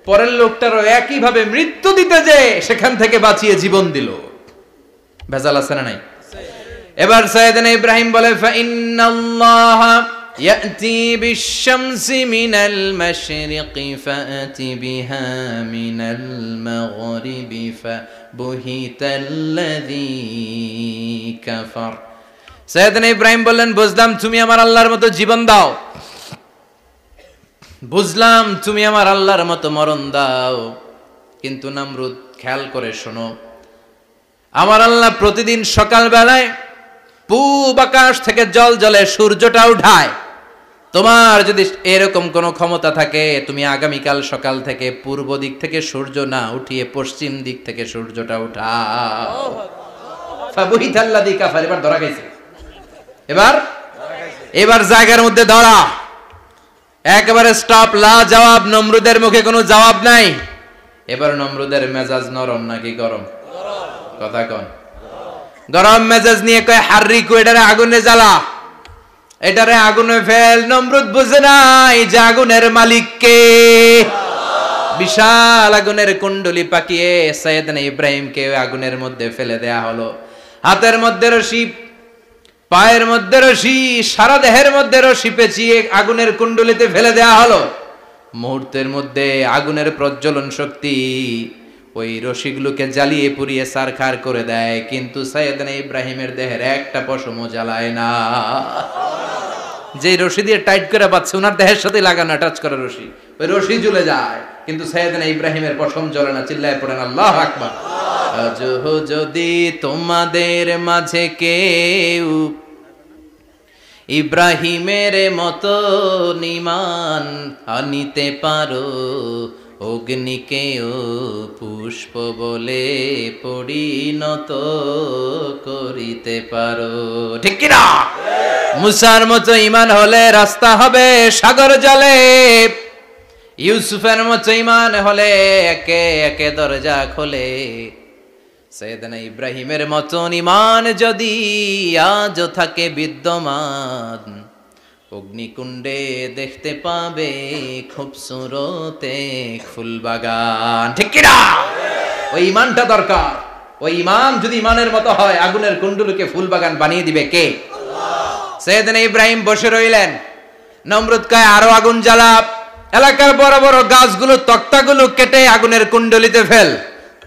পরের লোকটারও একই ভাবে মৃত্যু দিতে যে সেখান থেকে বাঁচিয়ে জীবন দিল। ভেজাল আছে না নাই? এবার সাইয়েদনা ইব্রাহিম বলে ফাইন্নাল্লাহা ইয়াতি বিশ-শামসি মিনাল মাশরিকি ফাআতি বিহা মিনাল মাগরিবি ফাবুহিতাল্লাযী কাফার। সাইয়েদনা ইব্রাহিম বললেন বুঝলাম তুমি আমার আল্লাহর মতো জীবন দাও, বুঝলাম তুমি আমার আল্লাহর মতো মরণ দাও, কিন্তু নমরুদ খেয়াল করে শোনো, আমার আল্লাহ প্রতিদিন সকাল বেলায় পূব আকাশ থেকে জল জলে সূর্যটা উঠায়। তোমার যদি এরকম কোন ক্ষমতা থাকে, তুমি আগামীকাল সকাল থেকে পূর্ব দিক থেকে সূর্য না উঠিয়ে পশ্চিম দিক থেকে সূর্যটা উঠাও। ফাবুহিতাল্লাযী কাফার। এবার ধরা গেছে, এবার জায়গার মধ্যে ধরা, একেবারে স্টপ, লা জবাব। নমরুদের মুখে কোনো জবাব নাই। এবার নমরুদের মেজাজ নরম নাকি গরম? কথা কন। গরম মেজাজ নিয়ে কয় হাররিকু, এটারে আগুনে জ্বালা, এটারে আগুনে ফেল। নমরুদ বুঝে নাই যে আগুনের মালিক কে। বিশাল আগুনের কুণ্ডলি পাকিয়ে সাইয়েদনা ইব্রাহিমকে আগুনের মধ্যে ফেলে দেয়া হলো। হাতের মধ্যে রশি, পায়ের মধ্যে রশি, সারা দেহের মধ্যে রশি পেঁচিয়ে আগুনের কুণ্ডলিতে ফেলে দেয়া হলো। মুহূর্তের মধ্যে আগুনের প্রজ্বলন শক্তি ওই রশিগুলোকে জ্বালিয়ে পুড়িয়ে ছারখার করে দেয়, কিন্তু সাইয়েদনা ইব্রাহিমের দেহের একটা পশমও জ্বালায় না। যে রশি দিয়ে টাইট করে বাঁধছে, ওনার দেহের সাথে লাগানো টাচ করা রশি, ওই রশি জ্বলে যায়, কিন্তু সাইয়েদনা ইব্রাহিমের পশম জ্বলে না। চিল্লায় পড়েন আল্লাহু আকবার। আজ যদি তোমাদের মাঝে কেউ ইব্রাহিমের মতো ঈমান আনিতে পারো, অগ্নিকেও পুষ্প বলে পরিণত করিতে পারো, ঠিক কি না? মুসার মতো ঈমান হলে রাস্তা হবে সাগর জলে, ইউসুফের মতো ঈমান হলে একে একে দরজা খোলে। সাইয়েদনা ইব্রাহিমের মতন ঈমান যদি আজও থাকে বিদ্যমান, অগ্নিকুণ্ডে দেখতে পাবে খুবসুরত এক ফুলবাগান, ঠিক কি না? ওই ঈমানটা দরকার। ওই ঈমান যদি ঈমানের মতো হয়, আগুনের কুণ্ডুলকে ফুলবাগান বানিয়ে দিবে কে? আল্লাহ। সাইয়েদনা ইব্রাহিম বসে রইলেন। নমরুদ কয় আরো আগুন জ্বালা, এলাকার বড় বড় গাছগুলো, তক্তাগুলো কেটে আগুনের কুণ্ডলিতে ফেল।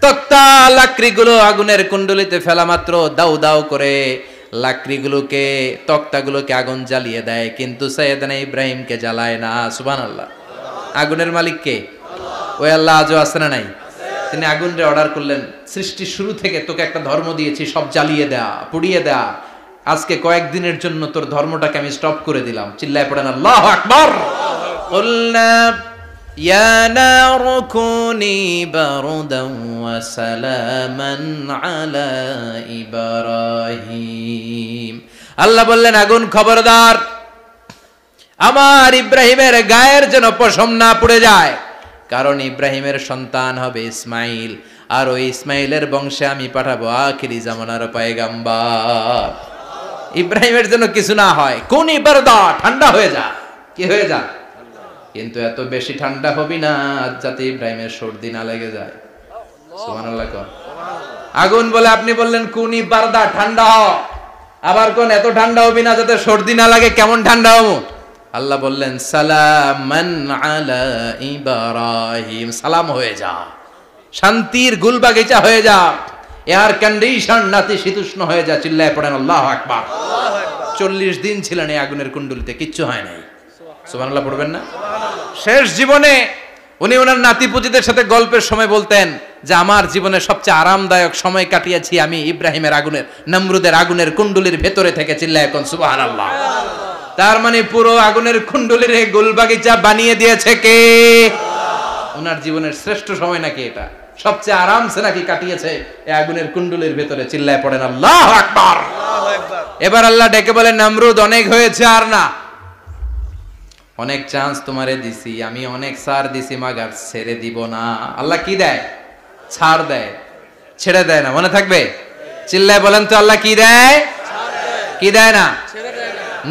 তক্তা লাকড়িগুলো আগুনের কুণ্ডলিতে ফেলা মাত্র দাউ দাউ করে লাকড়িগুলোকে, তক্তাগুলোকে আগুন জ্বালিয়ে দেয়, কিন্তু সাইয়েদনা ইব্রাহিমকে জ্বালায় না। সুবহানাল্লাহ। আগুনের মালিক কে? ওই আল্লাহ আজও আছে না নাই? তিনি আগুনরে অর্ডার করলেন, সৃষ্টির শুরু থেকে তোকে একটা ধর্ম দিয়েছি, সব জ্বালিয়ে দেয়া, পুড়িয়ে দেয়া, আজকে কয়েকদিনের জন্য তোর ধর্মটাকে আমি স্টপ করে দিলাম। চিল্লায় পড়েন আল্লাহু আকবার। কুলনা ইয়া নারু কুনি বারদান ওয়া সালামান আলা ইব্রাহিম। আল্লাহ বললেন আগুন খবরদার, আমার ইব্রাহিমের গায়ের যেন পশম না পুড়ে যায়, কারণ ইব্রাহিমের সন্তান হবে ইসমাইল, আর ওই ইসমাইলের বংশে আমি পাঠাবো আখিরি জামানার পয়গাম্বর। ইব্রাহিমের জন্য কিছু না হয়, কুনি বারদা, ঠান্ডা হয়ে যা। কি হয়ে যা? কিন্তু এত বেশি ঠান্ডা হবি না যাতে ইব্রাহিমের সর্দি না লেগে যায়। সুবহানাল্লাহ। আগুন বলে আপনি বললেন কুনি বারদা, ঠান্ডা হ, আবার কোন এত ঠান্ডা হবি না যাতে সর্দি না লাগে। কেমন ঠান্ডা হবো? আল্লাহ বললেন সালামান আলা ইব্রাহিম, সালাম হয়ে যা, শান্তির গুলবাগিচা হয়ে যা, এয়ার কন্ডিশন নাতিশীতোষ্ণ হয়ে যা। চিল্লায় পড়েন আল্লাহু আকবার। 40 দিন ছিলেন এই আগুনের কুণ্ডলিতে, কিচ্ছু হয় নাই। সুবহানাল্লাহ পড়বেন না? শেষ জীবনে উনি ওনার নাতিপুতিদের সাথে গল্পের সময় বলতেন যে আমার জীবনে সবচেয়ে আরামদায়ক সময় কাটিয়েছি আমি ইব্রাহিমের আগুনের, নমরুদের আগুনের কুণ্ডলির ভেতরে থেকে। চিল্লায় এখন সুবহানাল্লাহ। তার মানে পুরো আগুনের কুণ্ডলীর গোলবাগিচা বানিয়ে দিয়েছে কে? ওনার জীবনের শ্রেষ্ঠ সময় নাকি এটা, সবচেয়ে আরামসে নাকি কাটিয়েছে এই আগুনের কুণ্ডলীর ভেতরে। চিল্লায় পড়েন আল্লাহু আকবার। এবার আল্লাহ ডেকে বলেন, নমরুদ অনেক হয়েছে, আর না, অনেক চান্স তোমারে দিছি আমি, অনেক ছাড় দিছি, মাগার ছেড়ে দিব না। আল্লাহ কি দেয়? ছাড় দেয়, ছেড়ে দেয় না। মনে থাকবে? চিল্লায় বলেন তো, আল্লাহ কি দেয়? কি দেয় না?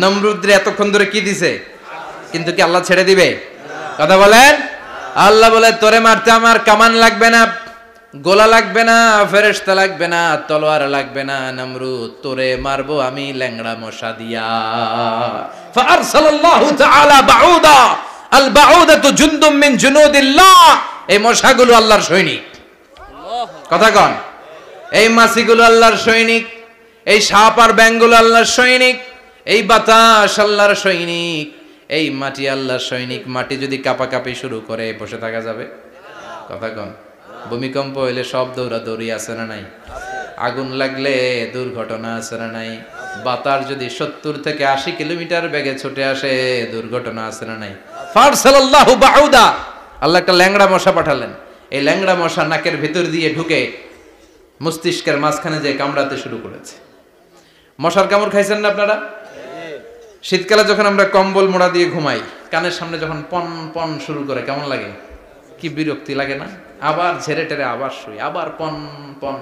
নমরুদরে এতক্ষণ ধরে কি দিছে, কিন্তু কি আল্লাহ ছেড়ে দিবে? কথা বলেন। আল্লাহ বলে, তোরে মারতে আমার কামান লাগবে না, গোলা লাগবে না, ফেরেশতা লাগবে না, তলোয়ার লাগবে না, নমরুদ তোরে মারবো আমি ল্যাংড়া মশা দিয়া। ফারসালাল্লাহু তাআলা বাউদা, আল বাউদাতু জুনদুম মিন জুনুদিল্লাহ। এই মশাগুলো আল্লাহর সৈনিক। কথা কন। এই মাছিগুলো আল্লাহর সৈনিক, এই সাপ আর ব্যাঙগুলো আল্লাহর সৈনিক, এই বাতাস আল্লাহর সৈনিক, এই মাটি আল্লাহর সৈনিক। মাটি যদি কাঁপাকাঁপি শুরু করে, বসে থাকা যাবে? কথা কন। ভূমিকম্প হইলে সব দৌড়াদৌড়ি আছে না নাই? আগুন লাগলে দুর্ঘটনা আছে না নাই? বাতাস যদি 70 থেকে 80 কিলোমিটার বেগে ছুটে আসে, দুর্ঘটনা আছে না নাই? ফারসালাল্লাহু বাউদা, আল্লাহ একটা ল্যাংড়া মশা পাঠালেন। এই ল্যাংড়া মশা নাকের ভিতর দিয়ে ঢুকে মস্তিষ্কের মাঝখানে যে কামড়াতে শুরু করেছে। মশার কামড় খাইছেন না আপনারা? শীতকালে যখন আমরা কম্বল মোড়া দিয়ে ঘুমাই, কানের সামনে যখন পন পন শুরু করে, কেমন লাগে? কি বিরক্তি লাগে না? আবার ঝেড়ে টেরে আবার শুই, আবার পন পন।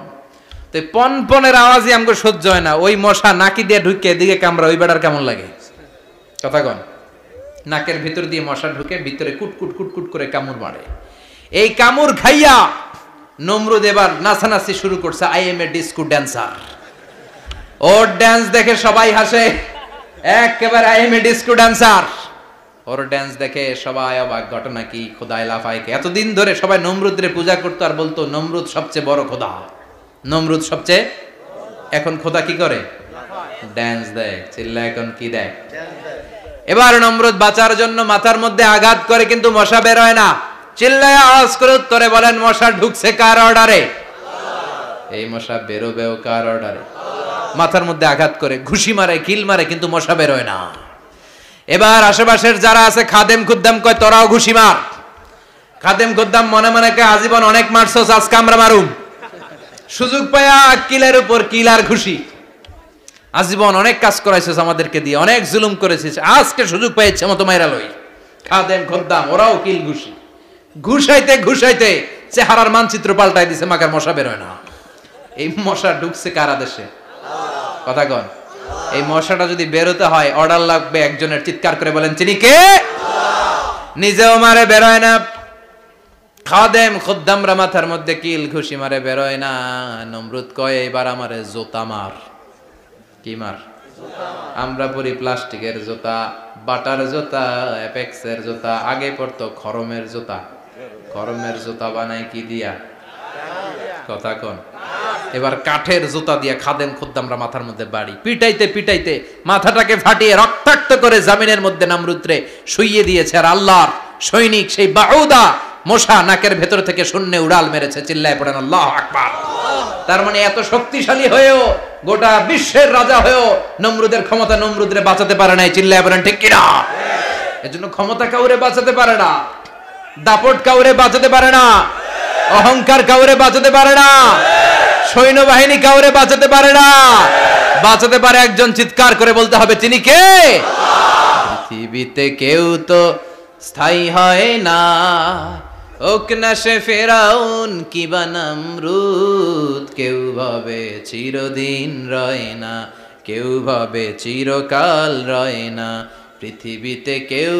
তো পন পনের আওয়াজই আমাকে সহ্য হয় না। ওই মশা নাকি দিয়ে ঢুকে এদিকে কামড়া, ওই বেড়ার কেমন লাগে? কথা কন। নাকের ভিতর দিয়ে মশা ঢুকে ভিতরে কুটকুট কুটকুট করে কামড় মারে। এই কামড় খাইয়া নমরুদ এবার নাচানাচি শুরু করছে। I M A disco dancer. Or dance দেখে সবাই হাসে, একেবারে I M A disco dancer. Or dance দেখে সবাই অবাক। ঘটনা কি? খোদায় লাফাইকে। এতদিন ধরে সবাই নমরুদরে পূজা করতো আর বলতো নমরুদ সবচেয়ে বড় খোদা, নমরুদ সবচেয়ে। এখন খোদা কি করে? ড্যান্স দেয়। চিল্লা এখন কি দেয়? এবার নমরুদ বাঁচার জন্য মাথার মধ্যে আঘাত করে, কিন্তু মশা বের হয় না। চিল্লায় আওয়াজ করে উত্তরে বলেন, মশা ঢুকছে কার অর্ডারে? এই মশা বেরোবেও কার অর্ডারে? মাথার মধ্যে আঘাত করে ঘুষি মারে, কিল মারে, কিন্তু মশা বের হয় না। এবার আশেপাশের যারা আছে খাদেম খুদ্দাম কয়, তোরাও ঘুষি মার। খাদেম খুদ্দাম মনে মনে কয়, আজীবন অনেক মারছস, আজকে আমরা মারুম। সুযোগ পায়া কিলের উপর কিল আর ঘুষি। আজীবন অনেক কাজ করাইছিস আমাদেরকে দিয়ে, অনেক জুলুম করেছিস, আজকে সুযোগ পাইছে মতো মাইরা লই। খাদেম খুদ্দাম ওরাও কিল ঘুষি। ঘুষাইতে ঘুষাইতে চেহারার মানচিত্র পাল্টাই দিছে, মাকার মশা বের হয় না। এই মশা ঢুকছে কার আদেশে? কথা কন। এই মশাটা যদি বেরোতে হয়, অর্ডার লাগবে একজনের। চিৎকার করে বলেন, চিনি কে? নিজেও মারে, বেরোয় না। খাদেম খুদ্দামরা মাথার মধ্যে কিল ঘুষি মারে, বেরোয় না। নমরুদ কয়, এবার আমারে জুতা মার। কি মার? আমরা পরি প্লাস্টিকের জুতা, বাটার জুতা, অ্যাপেক্সের জুতা। আগে পড়তো খরমের জুতা। খরমের জুতা বানায় কি দিয়া? কথা কন। এবার কাঠের জুতা দিয়ে খাদেম খুদ্দামরা মাথার মধ্যে বাড়ি। পিটাইতে পিটাইতে মাথাটাকে ফাটিয়ে রক্তাক্ত করে জামিনের মধ্যে নমরুদরে শুইয়ে দিয়েছে। আর আল্লাহর সৈনিক সেই বাউদা মশা নাকের ভেতর থেকে শূন্যে উড়াল মেরেছে। চিল্লায় পড়েন আল্লাহু আকবার। তার মানে এত শক্তিশালী হয়েও, গোটা বিশ্বের রাজা হয়েও নমরুদের ক্ষমতা নমরুদরে বাঁচাতে পারে নাই। চিল্লায় পড়েন ঠিক কিনা? এজন্য ক্ষমতা কাউরে বাঁচাতে পারে না, দাপট কাউরে বাঁচাতে পারে না, অহংকার কাউরে বাঁচাতে পারে না, সৈন্যবাহিনী কাউরে বাঁচাতে পারে না। বাঁচাতে পারে একজন। চিৎকার করে বলতে হবে, তিনি কে? পৃথিবীতে কেউ তো স্থায়ী হয় না, হোক না সে ফেরাউন কিবা নমরুদ। কেউ ভাবে চিরদিন রয় না, কেউ ভাবে চিরকাল রয় না। পৃথিবীতে কেউ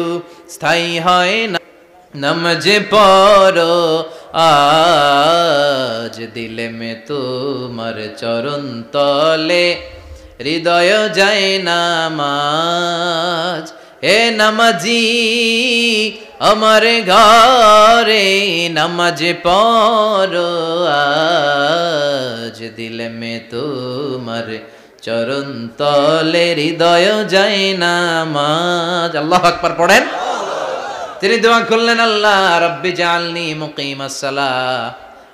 স্থায়ী হয় না। নমজে পড়ো আজ দিলে মে তোমার চরণ তলে, হৃদয় যায় নামাজ। হে নামাজি আমার ঘরে, নামাজে পড়ো আজ দিলে মে তোমার চরণ তলে, হৃদয় যায় নামাজ। আল্লাহু আকবার পড়েন। তিনি দোয়া করলেন, আল্লাহ রব্বি জাআলনি মুকিমাস সালাহ।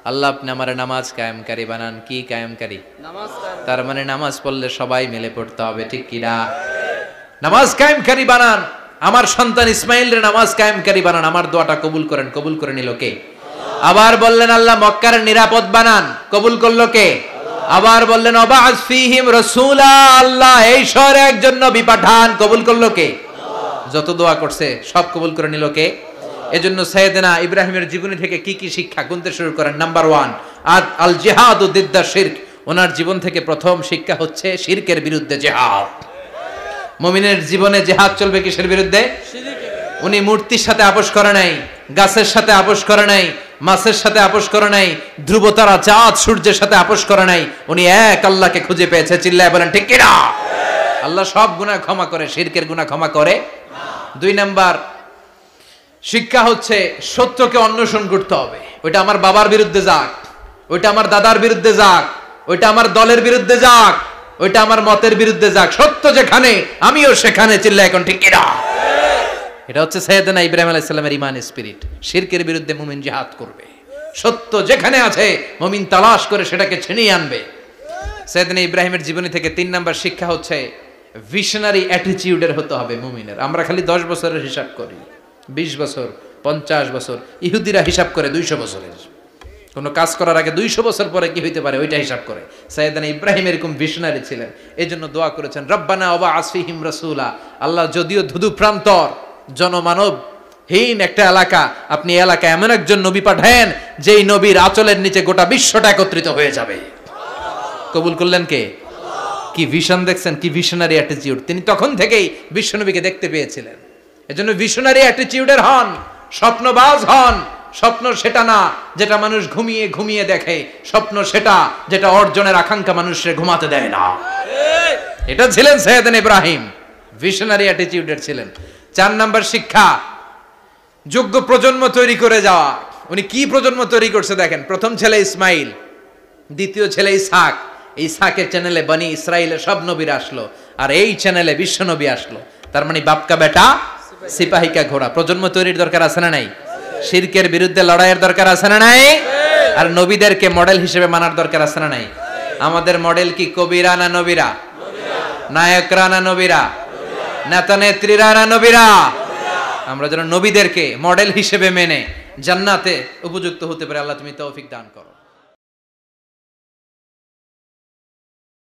আল্লাহ আপনি আমার নামাজ কায়েমকারী বানান। কি কায়েমকারী? নামাজ। তার মানে নামাজ পড়লে সবাই মিলে পড়তে হবে, ঠিক কি না? নামাজ কায়েমকারী বানান, আমার সন্তান ইসমাইলের নামাজ কায়েমকারী বানান, আমার দোয়াটা কবুল করেন। কবুল করে নিল কে? আবার বললেন আল্লাহ মক্কার নিরাপদ বানান, কবুল করলো কে? আবার বললেন ওয়াবা'আস ফীহিম রাসূলা, আল্লাহ এই শহরে একজন নবী পাঠান, কবুল করলো কে? যত দোয়া করছে সব কবুল করে নিল কে? এজন্য সাইয়েদনা ইব্রাহিমের জীবনী থেকে কি কি শিক্ষা গুনতে শুরু করেন। নাম্বার 1, আল জিহাদু দিদ্দা শিরক। ওনার জীবন থেকে প্রথম শিক্ষা হচ্ছে শিরকের বিরুদ্ধে জিহাদ। মুমিনের জীবনে জিহাদ চলবে কিসের বিরুদ্ধে? উনি মূর্তির সাথে আপোষ করে নাই, গাছের সাথে আপোষ করে নাই, মাছের সাথে আপোষ করে নাই, ধ্রুবতারা চাঁদ সূর্যের সাথে আপোষ করে নাই। উনি এক আল্লাহকে খুঁজে পেয়েছে। চিল্লায় বলেন ঠিক কিনা? আল্লাহ সব গুনাহ ক্ষমা করে, শিরকের গুনাহ ক্ষমা করে না। 2 নাম্বার শিক্ষা হচ্ছে সত্যকে অন্বেষণ করতে হবে। ওইটা আমার বাবার বিরুদ্ধে যাক, ওইটা আমার দাদার বিরুদ্ধে যাক, ওইটা আমার দলের বিরুদ্ধে যাক, ওইটা আমার মতের বিরুদ্ধে যাক, সত্য যেখানে আমিও সেখানে। চিল্লায় এখন ঠিক কিনা? এটা হচ্ছে সাইয়েদনা ইব্রাহিম আলাইহিস সালামের ঈমান স্পিরিট। শিরকের বিরুদ্ধে মুমিন জিহাদ করবে। সত্য যেখানে আছে মুমিন তালাশ করে সেটাকে ছিনিয়ে আনবে। সাইয়েদনা ইব্রাহিমের জীবনী থেকে 3 নাম্বার শিক্ষা হচ্ছে ভিশনারি অ্যাটিটিউডের হতে হবে মুমিনের। আমরা খালি 10 বছরের হিসাব করি, 20 বছর, 50 বছর। ইহুদিরা হিসাব করে 200 বছরের। কোন কাজ করার আগে 200 বছর পরে কি হইতে পারে ওইটা হিসাব করে। সাইয়েদনা ইব্রাহিম এরকম ভিশনারি ছিলেন। এজন্য দোয়া করেছেন রব্বানা ওয়াবা'আস ফীহিম রাসূলা। আল্লাহ যদিও ধুধু প্রান্তর জনমানব হীন একটা এলাকা, আপনি এলাকায় এমন একজন নবী পাঠায়েন যেই নবীর আঁচলের নিচে গোটা বিশ্বটা একত্রিত হয়ে যাবে। কবুল করলেন কে? কি ভিশন দেখছেন, কি ভিশনারি অ্যাটিটিউড। তিনি তখন থেকেই বিশ্বনবীকে দেখতে পেয়েছিলেন। এজন্য ভিশনারি অ্যাটিটিউডের হন, স্বপ্নবাজ হন। স্বপ্ন সেটা না যেটা মানুষ ঘুমিয়ে ঘুমিয়ে দেখে, স্বপ্ন সেটা যেটা অর্জনের আকাঙ্ক্ষা মানুষকে ঘুমাতে দেয় না। এটা ছিলেন সাইয়েদনা ইব্রাহিম, ভিশনারি অ্যাটিটিউডের ছিলেন। 4 নাম্বার শিক্ষা যোগ্য প্রজন্ম তৈরি করে যাওয়া। উনি কি প্রজন্ম তৈরি করছে দেখেন। প্রথম ছেলে ইসমাইল, দ্বিতীয় ছেলে ইসহাক। ইসহাকের চ্যানেলে বনি ইসরাইলের সব নবীরা আসলো, আর এই চ্যানেলে বিশ্ব নবী আসলো। তার মানে বাপকা বেটা সিপাহিকা ঘোড়া। প্রজন্ম তৈরির দরকার আছে না নাই? শিরকের বিরুদ্ধে লড়াইয়ের দরকার আছে না নাই? আর নবীদেরকে মডেল হিসেবে মানার দরকার আছে না নাই? আমাদের মডেল কি কবিরা না নবীরা? নায়করা না নবীরা? নেতা নেত্রীরা না নবীরা? আমরা যেন নবীদেরকে মডেল হিসেবে মেনে জান্নাতে উপযুক্ত হতে পারে। আল্লাহ তুমি তৌফিক দান করো।